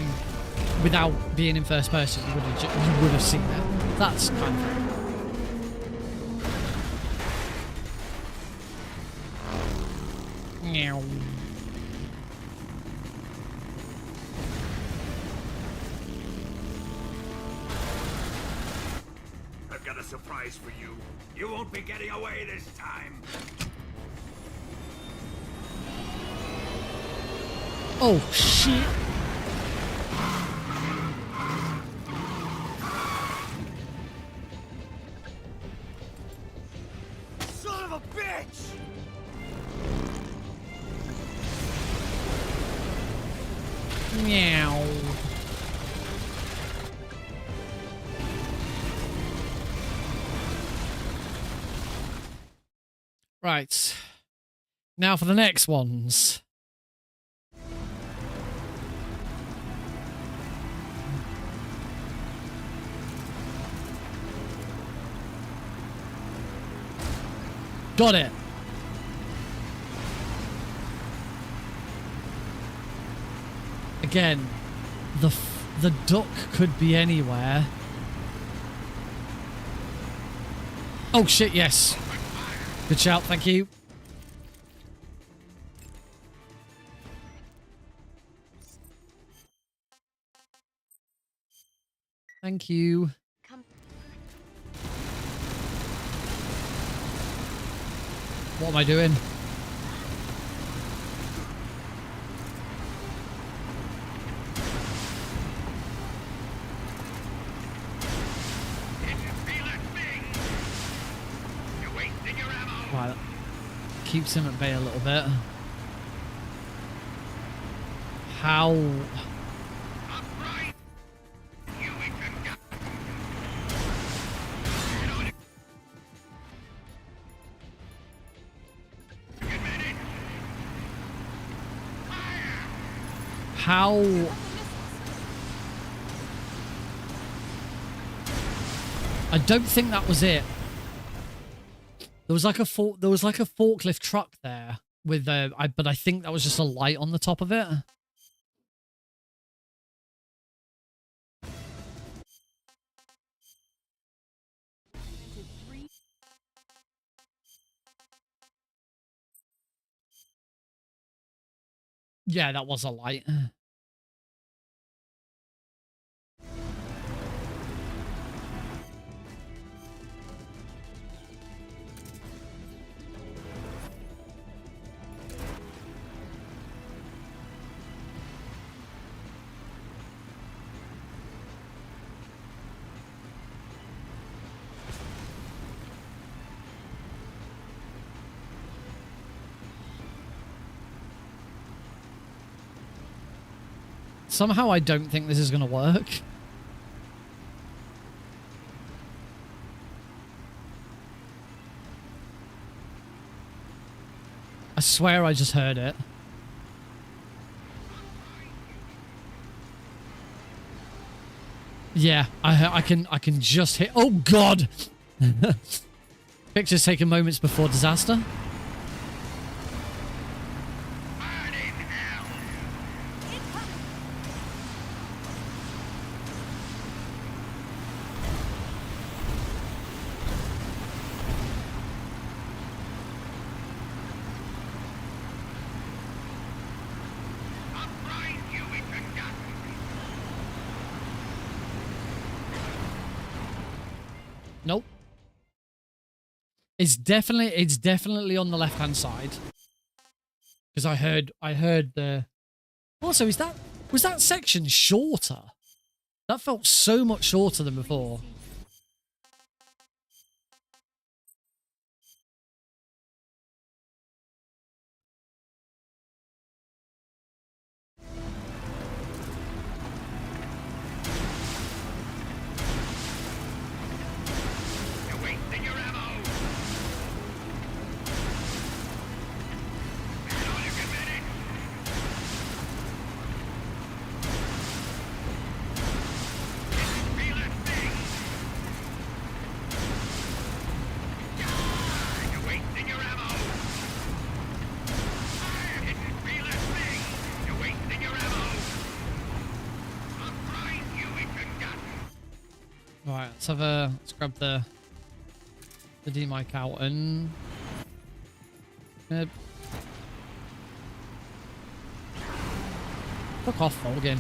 without being in first person, you would have seen it. That's kind of cool. Meow. I've got a surprise for you. You won't be getting away this time. Oh shit. Son of a bitch! Meow. Right. Now for the next ones. Got it. Again, the duck could be anywhere. Oh shit, yes. Good shout, thank you. Thank you. What am I doing? Right, that keeps him at bay a little bit. How? how... I don't think that was it. There was like a forklift truck there with but I think that was just a light on the top of it. Yeah, that was a light. Somehow I don't think this is going to work. I swear I just heard it. Yeah, I can just hit. Oh God! Pictures taken moments before disaster. Nope. It's definitely on the left-hand side. Because I heard the... Also, was that section shorter? That felt so much shorter than before. Right, let's grab the D-mic out and fuck off, Morgan.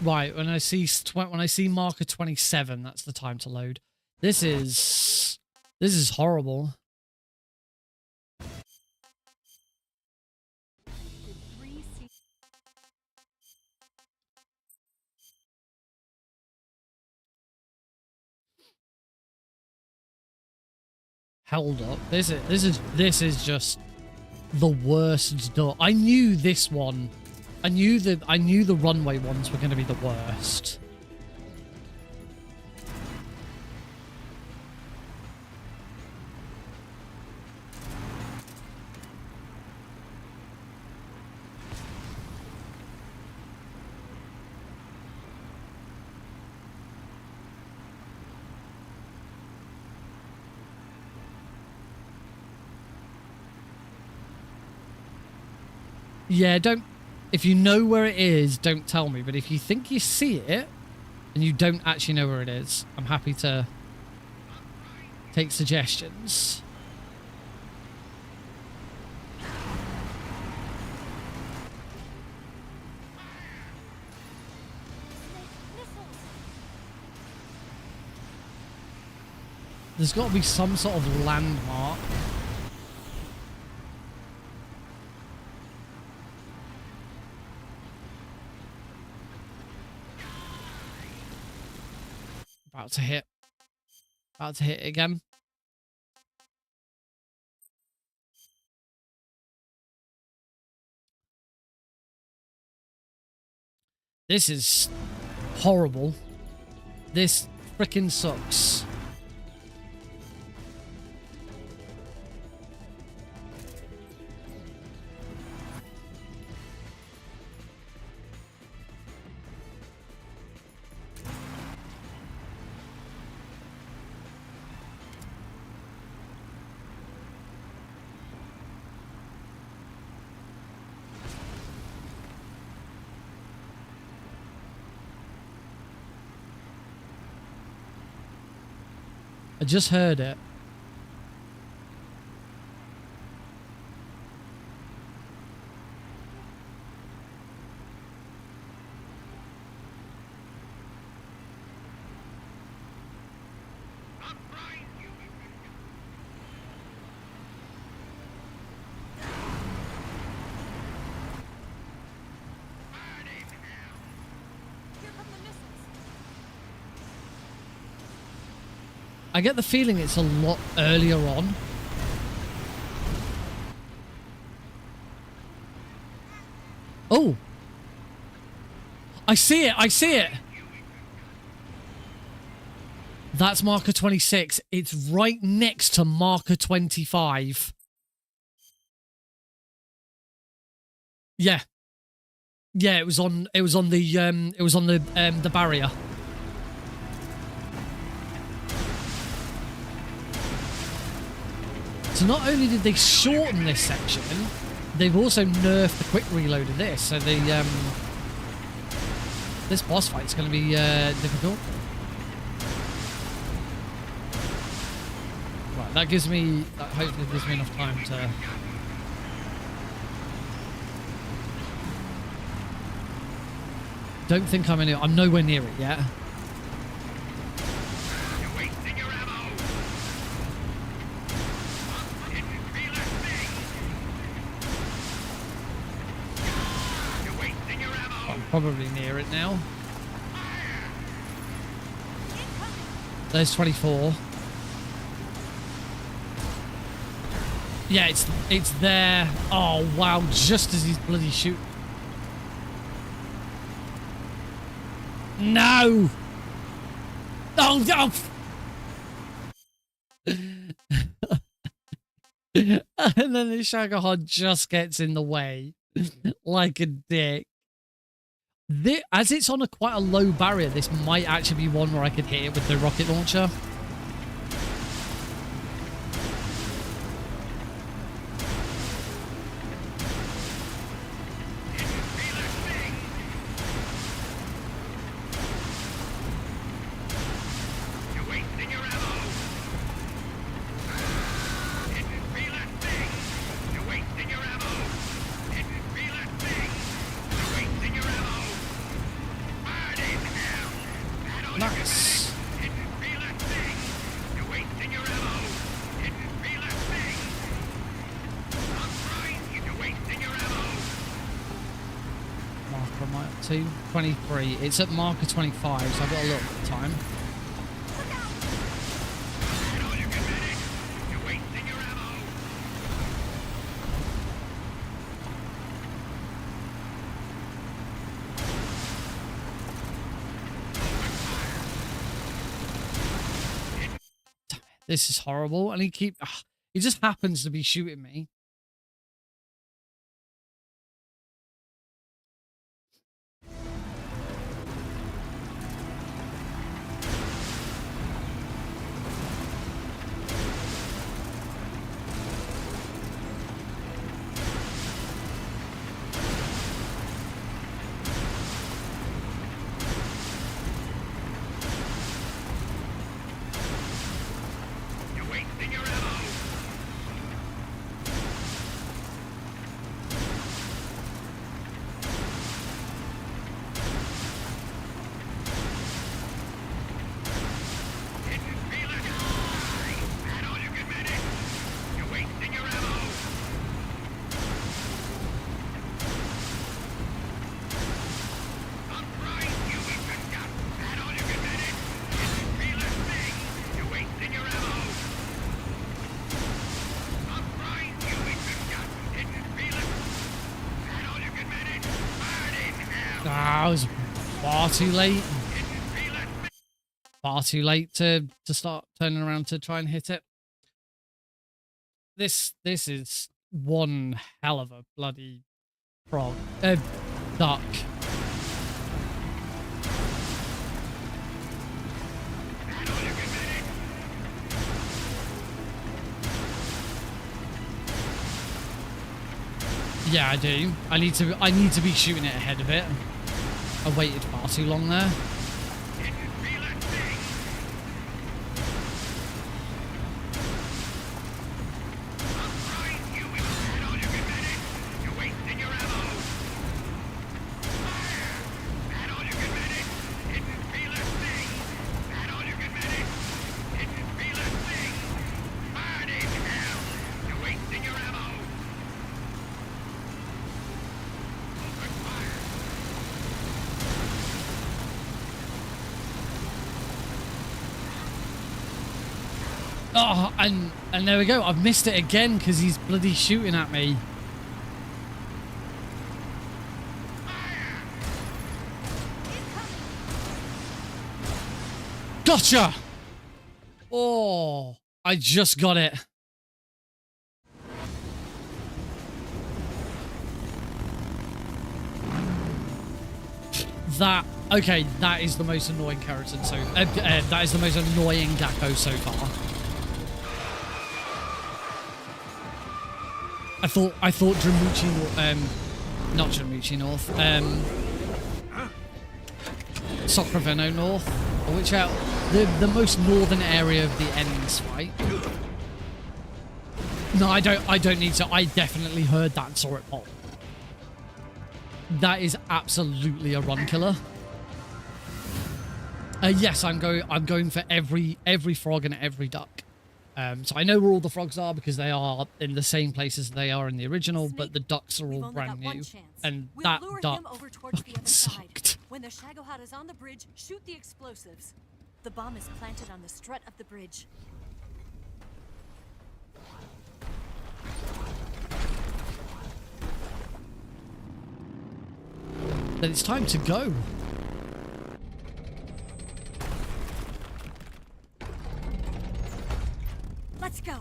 Right, when I see marker 27, that's the time to load. This is horrible. Held up. This is just the worst door. I knew this one. I knew the runway ones were going to be the worst. Yeah, if you know where it is, don't tell me. But if you think you see it and you don't actually know where it is, I'm happy to take suggestions. There's got to be some sort of landmark. About to hit. About to hit again. This is horrible. This freaking sucks. I just heard it. I get the feeling it's a lot earlier on. Oh. I see it. I see it. That's marker 26. It's right next to marker 25. Yeah. Yeah, it was on the barrier. So not only did they shorten this section, they've also nerfed the quick reload of this. So the this boss fight's going to be difficult. Right, that gives me, that hopefully gives me enough time to. Don't think I'm nowhere near it yet. Probably near it now. There's 24. Yeah, it's there. Oh wow! Just as he's bloody shoot. No. Oh no. And then the Shagahod just gets in the way, like a dick. As it's on quite a low barrier, this might actually be one where I could hit it with the rocket launcher. Nice. Marker am I up to? 23. It's at marker 25, so I've got a little bit of time. This is horrible, and he just happens to be shooting me. Ah, I was far too late. Far too late to start turning around to try and hit it. This is one hell of a bloody frog. Duck. Yeah, I do. I need to be shooting it ahead of it. I waited far too long there. Oh, and there we go. I've missed it again because he's bloody shooting at me. Gotcha! Oh, I just got it. Okay, that is the most annoying Kerotan that is the most annoying Gakko so far. I thought Dramuchi, not Dramuchi North, Socraveno North, or which out the most northern area of the ends, right? No, I don't need to. I definitely heard that and saw it pop. That is absolutely a run killer. Yes, I'm going for every frog and every duck. So I know where all the frogs are because they are in the same places they are in the original, but the ducks are all brand new. And that duck fucking sucked. When the Shagohod is on the bridge, shoot the explosives. The bomb is planted on the strut of the bridge. Then it's time to go. Let's go.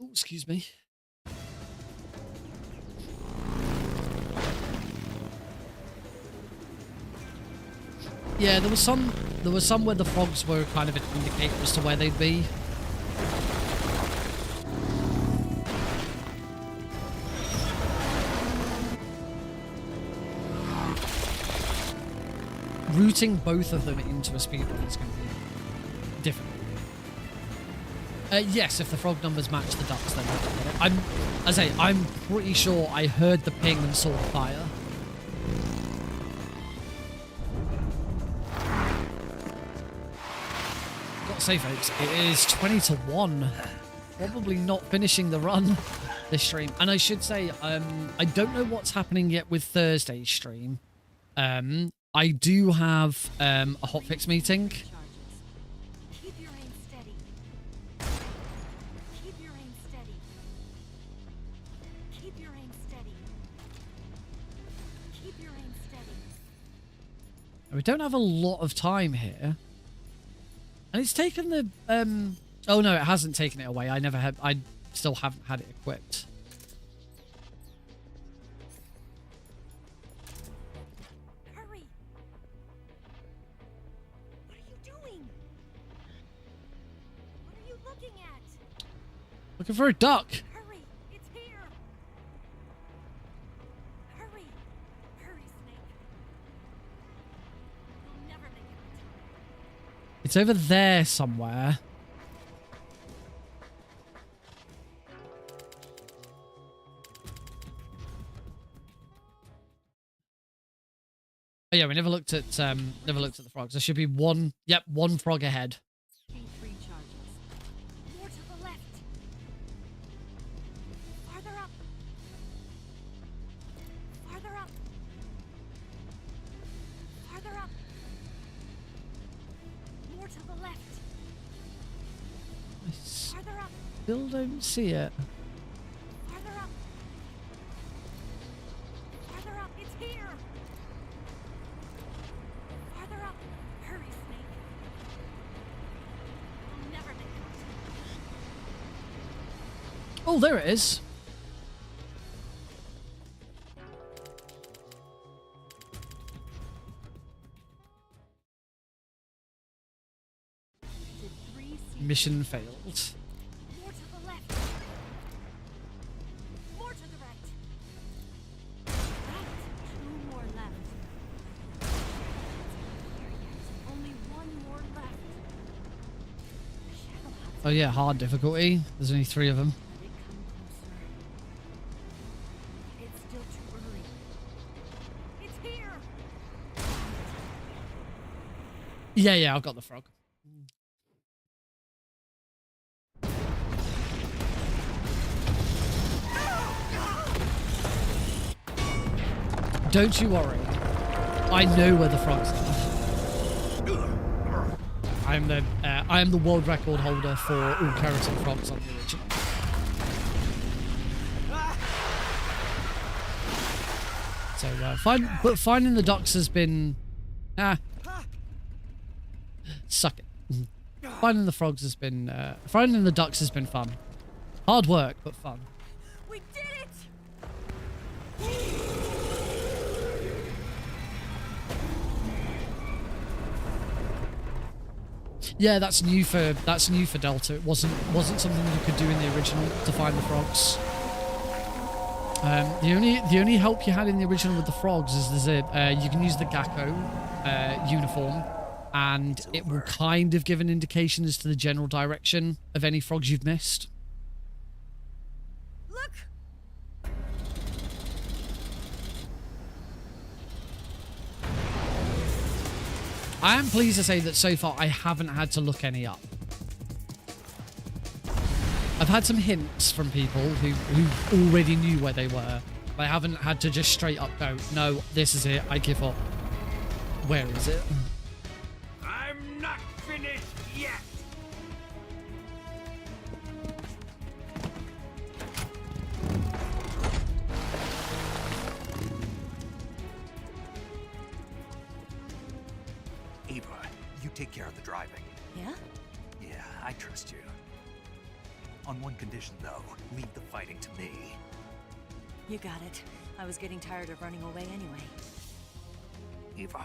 Oh, excuse me. Yeah, there was some where the frogs were kind of an indicator as to where they'd be. Routing both of them into a speedrun is going to be difficult. Yes, if the frog numbers match the ducks, then we'll get it. I'm pretty sure I heard the ping and saw the fire. Gotta say, folks, it is 20-1. Probably not finishing the run this stream. And I should say, I don't know what's happening yet with Thursday's stream. I do have a hotfix meeting. Keep your aim steady. Keep your aim steady. Keep your aim steady. Keep your aim steady. We don't have a lot of time here. And it's taken the oh no, it hasn't taken it away. I still haven't had it equipped. Looking for a duck. Hurry, it's here. Hurry. Hurry, Snake. You'll never make it. It's over there somewhere. Oh yeah, we never looked at the frogs. There should be one. Yep, one frog ahead. Still don't see it. Farther up. Farther up. It's here. Farther up. Hurry, Snake. I'll never make it. Oh, there it is. Mission failed. More to the left. More to the right. Right. 2 more left. Only 1 more left. Oh yeah, hard difficulty. There's only 3 of them. It's still too early. It's here. Yeah, I've got the frog. Don't you worry. I know where the frogs are. I am the world record holder for all keratin frogs on the original. So finding the ducks has been suck it. Finding the frogs has been finding the ducks has been fun. Hard work, but fun. We did it. Yeah, that's new for Delta. It wasn't something you could do in the original to find the frogs. The only help you had in the original with the frogs is there's you can use the Gakko uniform, and it will kind of give an indication as to the general direction of any frogs you've missed. Look. I am pleased to say that so far I haven't had to look any up. I've had some hints from people who already knew where they were. I haven't had to just straight up go, no, this is it, I give up. Where is it? I'm not finished yet. Eva, you take care of the driving. Yeah? Yeah, I trust you. On one condition, though, leave the fighting to me. You got it. I was getting tired of running away anyway. Eva,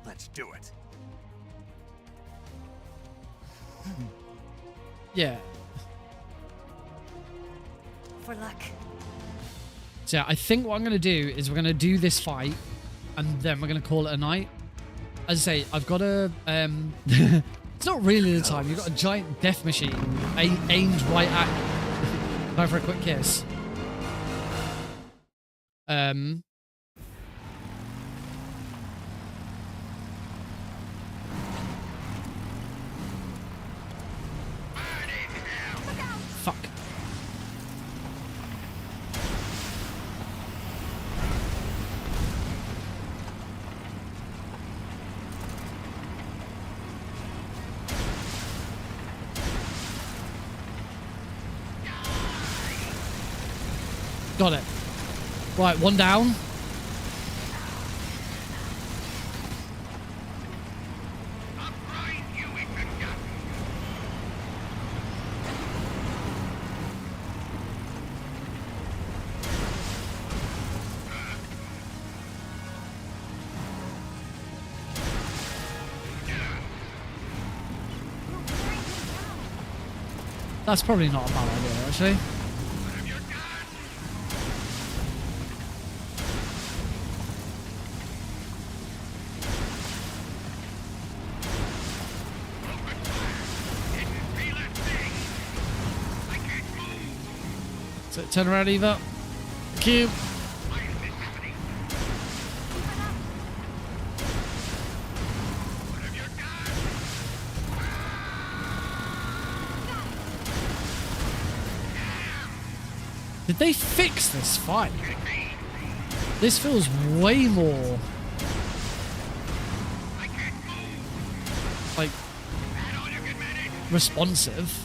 let's do it. Yeah. For luck. So yeah, I think what I'm going to do is we're going to do this fight, and then we're going to call it a night. As I say, I've got a... it's not really the time. You've got a giant death machine aimed right at... Go for a quick kiss. Fuck. Got it. Right, one down. That's probably not a bad idea, actually. So turn around, Eva. Thank you. Did they fix this fight? This feels way more like responsive.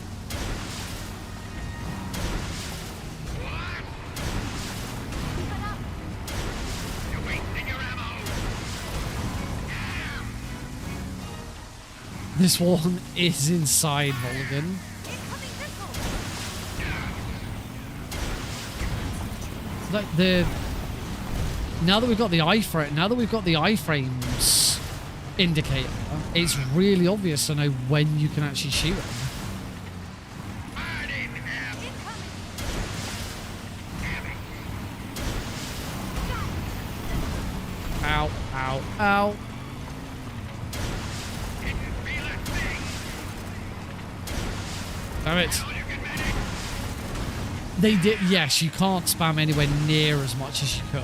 This one is inside Volgan. Like now that we've got the iframes indicator, it's really obvious to know when you can actually shoot him. Ow, ow, ow. Damn it. They did, yes, you can't spam anywhere near as much as you could.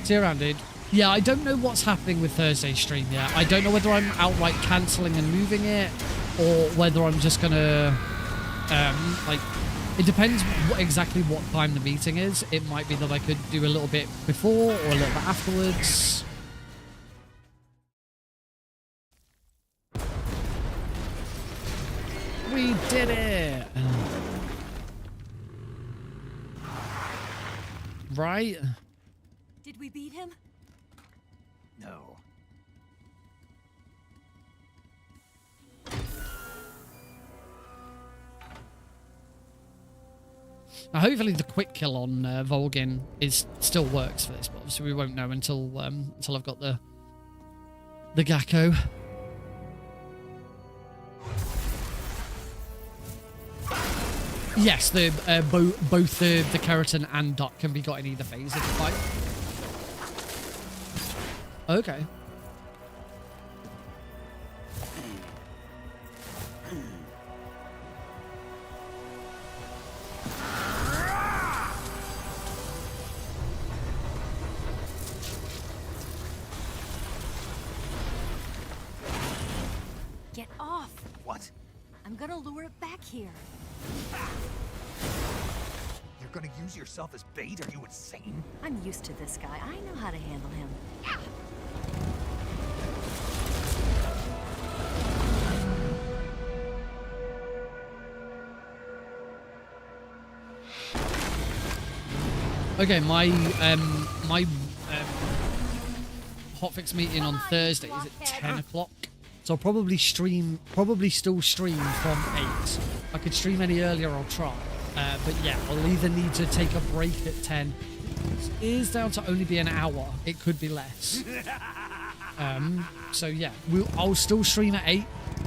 See you around, dude. Yeah, I don't know what's happening with Thursday's stream yet. I don't know whether I'm outright cancelling and moving it, or whether I'm just gonna, like, it depends exactly what time the meeting is. It might be that I could do a little bit before or a little bit afterwards. We did it! Right? Did we beat him? No. Now, hopefully the quick kill on Volgin still works for this, but obviously we won't know until I've got the Gakko. Yes, both the Kerotan and Duck can be got in either phase of the fight. Okay. Get off! What? I'm gonna lure it back here. You're gonna use yourself as bait? Are you insane? I'm used to this guy. I know how to handle him. Okay, my hotfix meeting on Thursday is at 10 o'clock. So I'll probably still stream from 8. If I could stream any earlier, I'll try. But yeah, I'll either need to take a break at 10. It is down to only be an hour. It could be less. So yeah, I'll still stream at 8,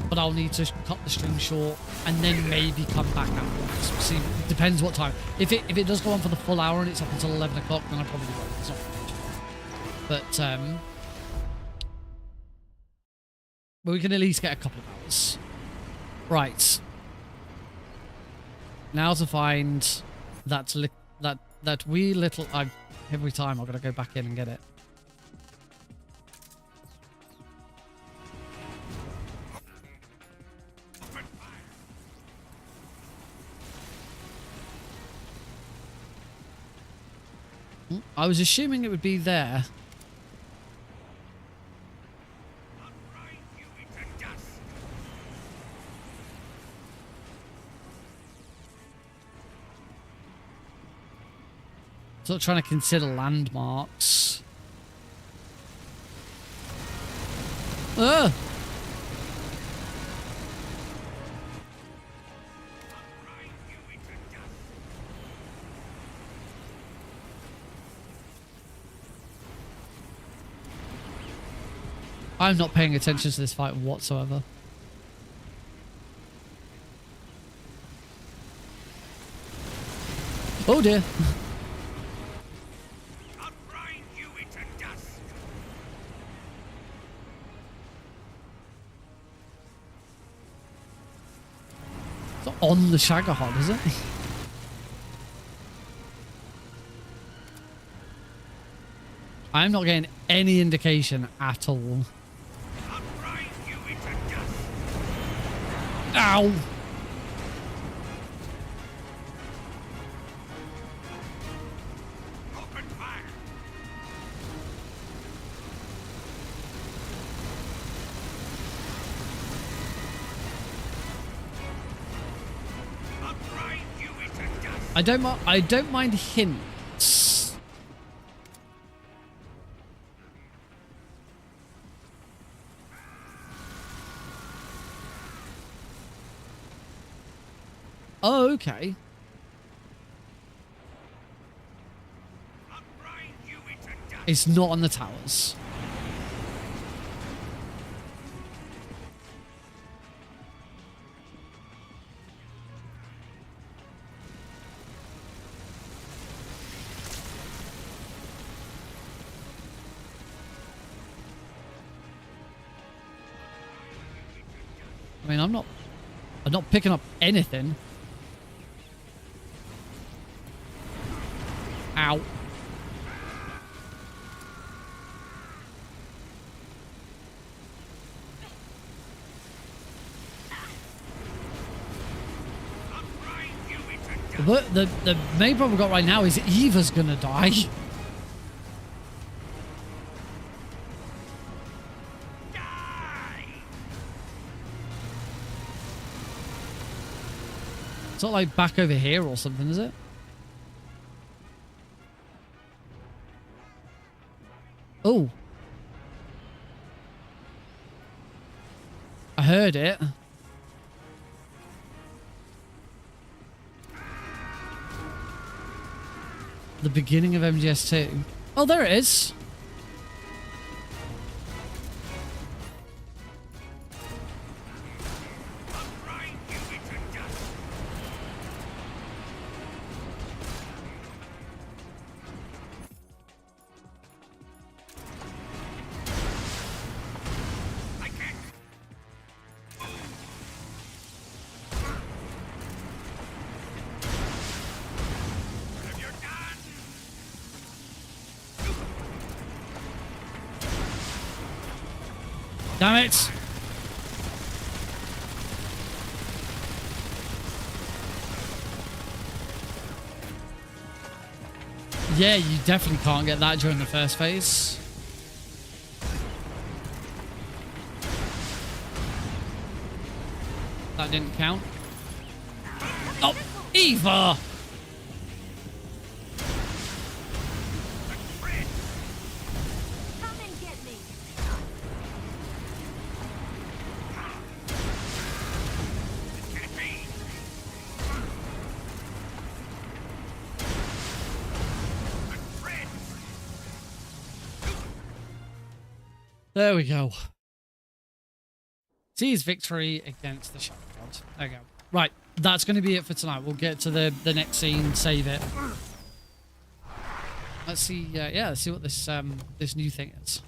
but I'll need to cut the stream short and then maybe come back afterwards. See, it depends what time. If it does go on for the full hour and it's up until 11 o'clock, then I probably won't. It's not but we can at least get a couple of hours. Right. Now to find that wee little. Every time I've got to go back in and get it. I was assuming it would be there. Sort of trying to consider landmarks. Ugh! I'm not paying attention to this fight whatsoever. Oh dear. It's not on the Shagahod, is it? I'm not getting any indication at all. Ow! I don't mind hints. Oh, okay. It's not on the towers. I mean, I'm not picking up anything. Ow. The main problem we've got right now is Eva's gonna die. It's not like back over here or something, is it? Oh. I heard it. The beginning of MGS 2. Oh, there it is. Damn it! Yeah, you definitely can't get that during the first phase. That didn't count. Oh, Eva! There we go. T's victory against the Shadow God. There we go. Right, that's going to be it for tonight. We'll get to the next scene, save it. Let's see. Yeah, let's see what this this new thing is.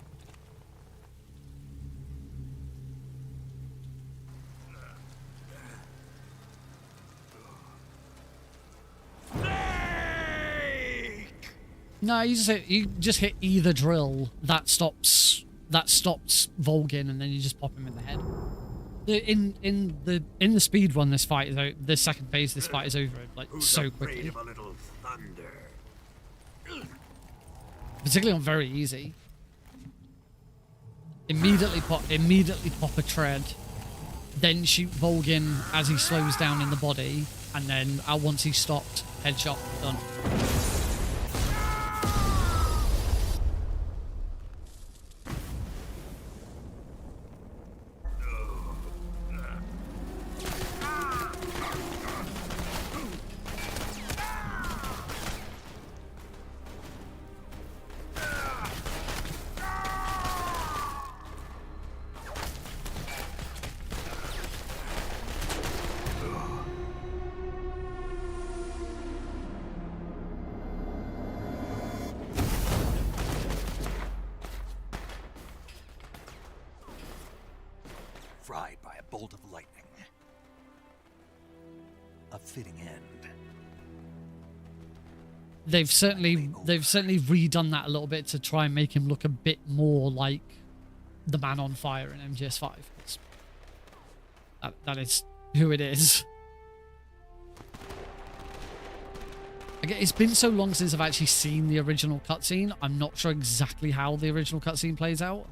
No, you just hit either drill that stops Volgin, and then you just pop him in the head. In the speed run, this fight is over. The second phase, this fight is over like so quickly. Of a little thunder? Particularly on very easy. Immediately pop a tread, then shoot Volgin as he slows down in the body, and then once he's stopped, headshot, done. Fried by a bolt of lightning. A fitting end. They've certainly redone that a little bit to try and make him look a bit more like the Man on Fire in MGS5. That is who it is. Again, it's been so long since I've actually seen the original cutscene. I'm not sure exactly how the original cutscene plays out.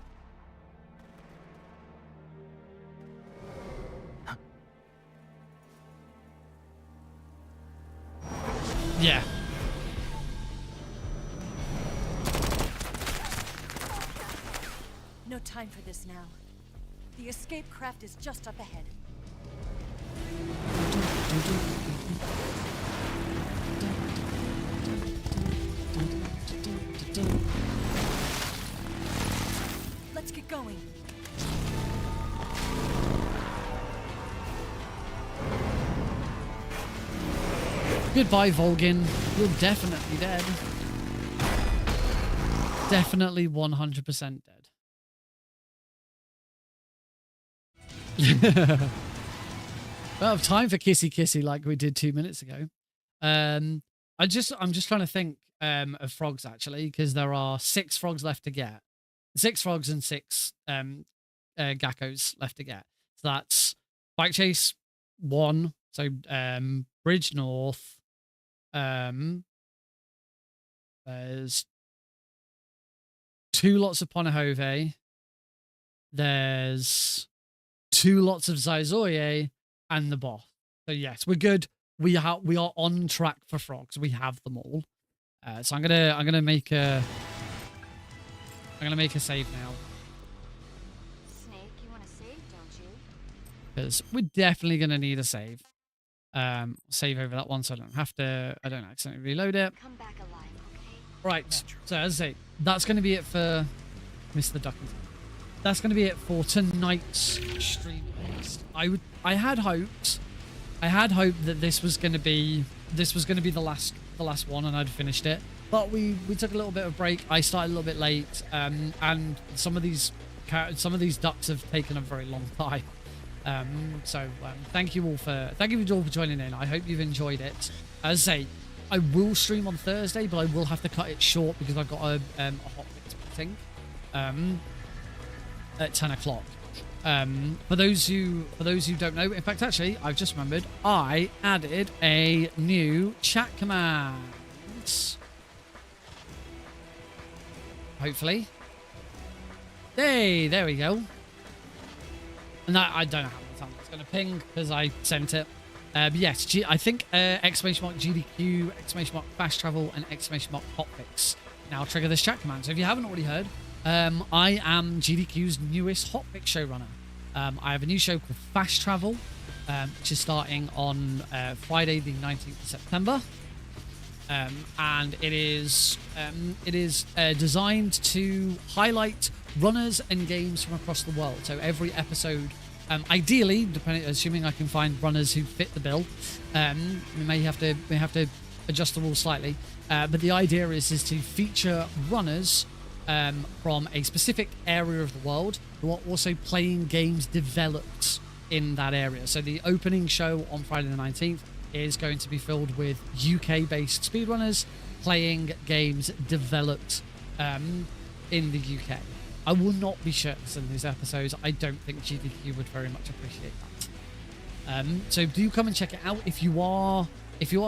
have time for this now. The escape craft is just up ahead. Let's get going. Goodbye, Volgin. You're definitely dead. Definitely 100% dead. Well, time for kissy kissy like we did 2 minutes ago. I'm just trying to think of frogs actually, because there are 6 frogs left to get. 6 frogs and 6 Gakos left to get. So that's Bike Chase 1. So Bridge North. There's 2 lots of Ponahove. There's 2 lots of Zaizoye and the boss. So yes, we're good. We are on track for frogs. We have them all. So I'm gonna make a save now. Snake, you want to save, don't you? Because we're definitely gonna need a save. Save over that one so I don't accidentally reload it. Come back alive, okay? Right. So as I say, that's gonna be it for Mr. Duckington. That's gonna be it for tonight's stream. I had hoped that this was gonna be the last one and I'd finished it. But we took a little bit of a break. I started a little bit late, and some of these ducks have taken a very long time. Thank you all for joining in. I hope you've enjoyed it. As I say, I will stream on Thursday, but I will have to cut it short because I've got a HOTFIX meeting at 10 o'clock. For those who don't know, in fact, actually, I've just remembered I added a new chat command. Hopefully, hey, there we go. And that, I don't know how many times it's going to ping because I sent it. But yes, I think exclamation mark GDQ, exclamation mark fast travel, and exclamation mark HOTFIX now trigger this chat command. So if you haven't already heard, I am GDQ's newest HOTFIX showrunner. I have a new show called Fast Travel, which is starting on Friday, the 19th of September. And it is designed to highlight runners and games from across the world. So every episode, ideally, assuming I can find runners who fit the bill, we may have to adjust the rules slightly. But the idea is to feature runners from a specific area of the world who are also playing games developed in that area. So the opening show on Friday the 19th is going to be filled with UK-based speedrunners playing games developed in the UK. I will not be shirtless in these episodes. I don't think GDQ would very much appreciate that. So do come and check it out if you are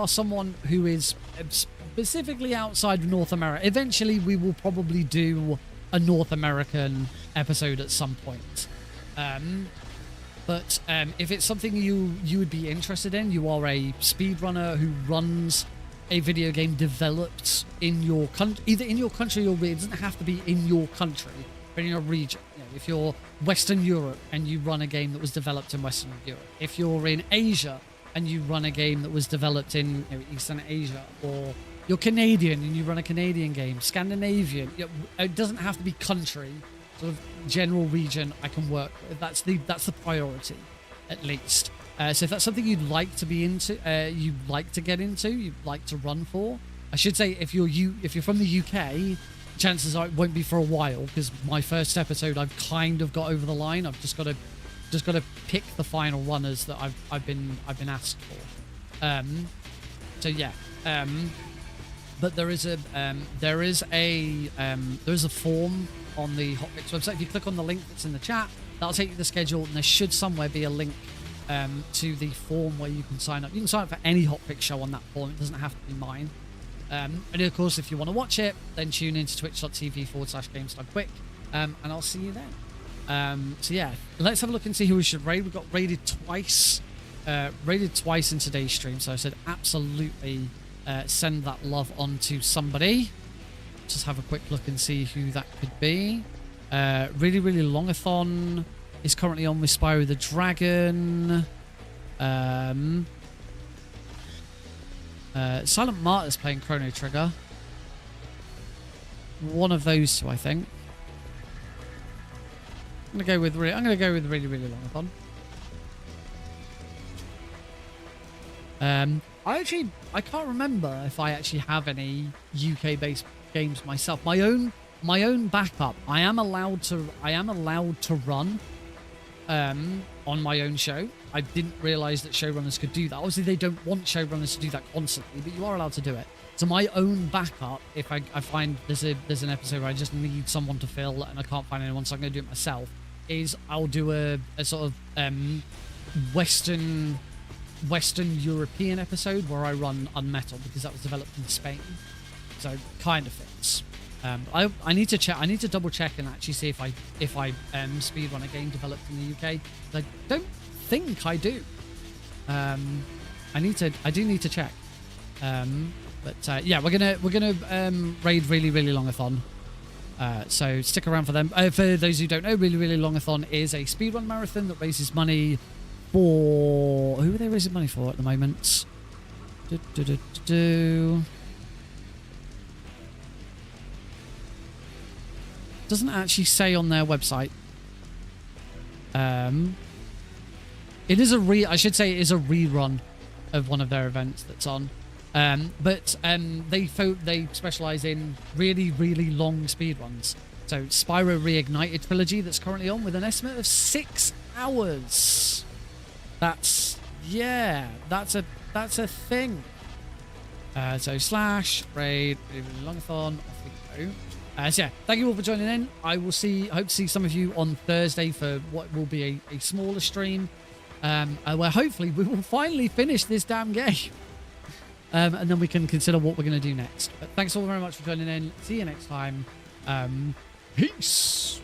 someone who is specifically outside of North America. Eventually, we will probably do a North American episode at some point. But if it's something you would be interested in, you are a speedrunner who runs a video game developed in your country, either in your country or it doesn't have to be in your country, but in your region. You know, if you're Western Europe and you run a game that was developed in Western Europe, if you're in Asia and you run a game that was developed in Eastern Asia, or you're Canadian and you run a Canadian game, Scandinavian, it doesn't have to be country, sort of general region I can work with. That's the priority, at least. So if that's something you'd like to be into, you'd like to get into, you'd like to run for, I should say if you're from the UK, chances are it won't be for a while because my first episode I've kind of got over the line. I've just got to pick the final runners that I've been asked for. So yeah. But there is a form on the HOTFIX website. If you click on the link that's in the chat, that'll take you to the schedule, and there should somewhere be a link to the form where you can sign up. You can sign up for any HOTFIX show on that form. It doesn't have to be mine. And of course, if you want to watch it, then tune in to twitch.tv/GameStarQuick, and I'll see you then. So yeah, let's have a look and see who we should raid. We got raided twice in today's stream, so I said absolutely send that love on to somebody. Just have a quick look and see who that could be. Really, really Longathon is currently on with Spyro the Dragon. Silent Martyr's playing Chrono Trigger. One of those two, I think. I'm gonna go with really, really, really Longathon. I can't remember if I actually have any UK-based games myself. My own backup. I am allowed to run on my own show. I didn't realize that showrunners could do that. Obviously, they don't want showrunners to do that constantly, but you are allowed to do it. So my own backup, if I find there's an episode where I just need someone to fill and I can't find anyone, so I'm going to do it myself, is I'll do a sort of Western European episode where I run Unmetal, because that was developed in Spain. So kind of fits. I need to check. I need to double check and actually see if I speedrun a game developed in the UK. I don't think I do. I do need to check. But yeah, we're gonna raid really, really Longathon. So stick around for them. For those who don't know, Really, Really Longathon is a speedrun marathon that raises money for... Who are they raising money for at the moment? Doesn't actually say on their website. It is I should say it is a rerun of one of their events that's on. But they specialize in really, really long speedruns. So Spyro Reignited trilogy that's currently on with an estimate of 6 hours. That's a thing. So slash raid really, really longathon. Off we go. So yeah, thank you all for joining in. I will hope to see some of you on Thursday for what will be a smaller stream, where hopefully we will finally finish this damn game. And then we can consider what we're going to do next. But thanks all very much for joining in. See you next time. Peace.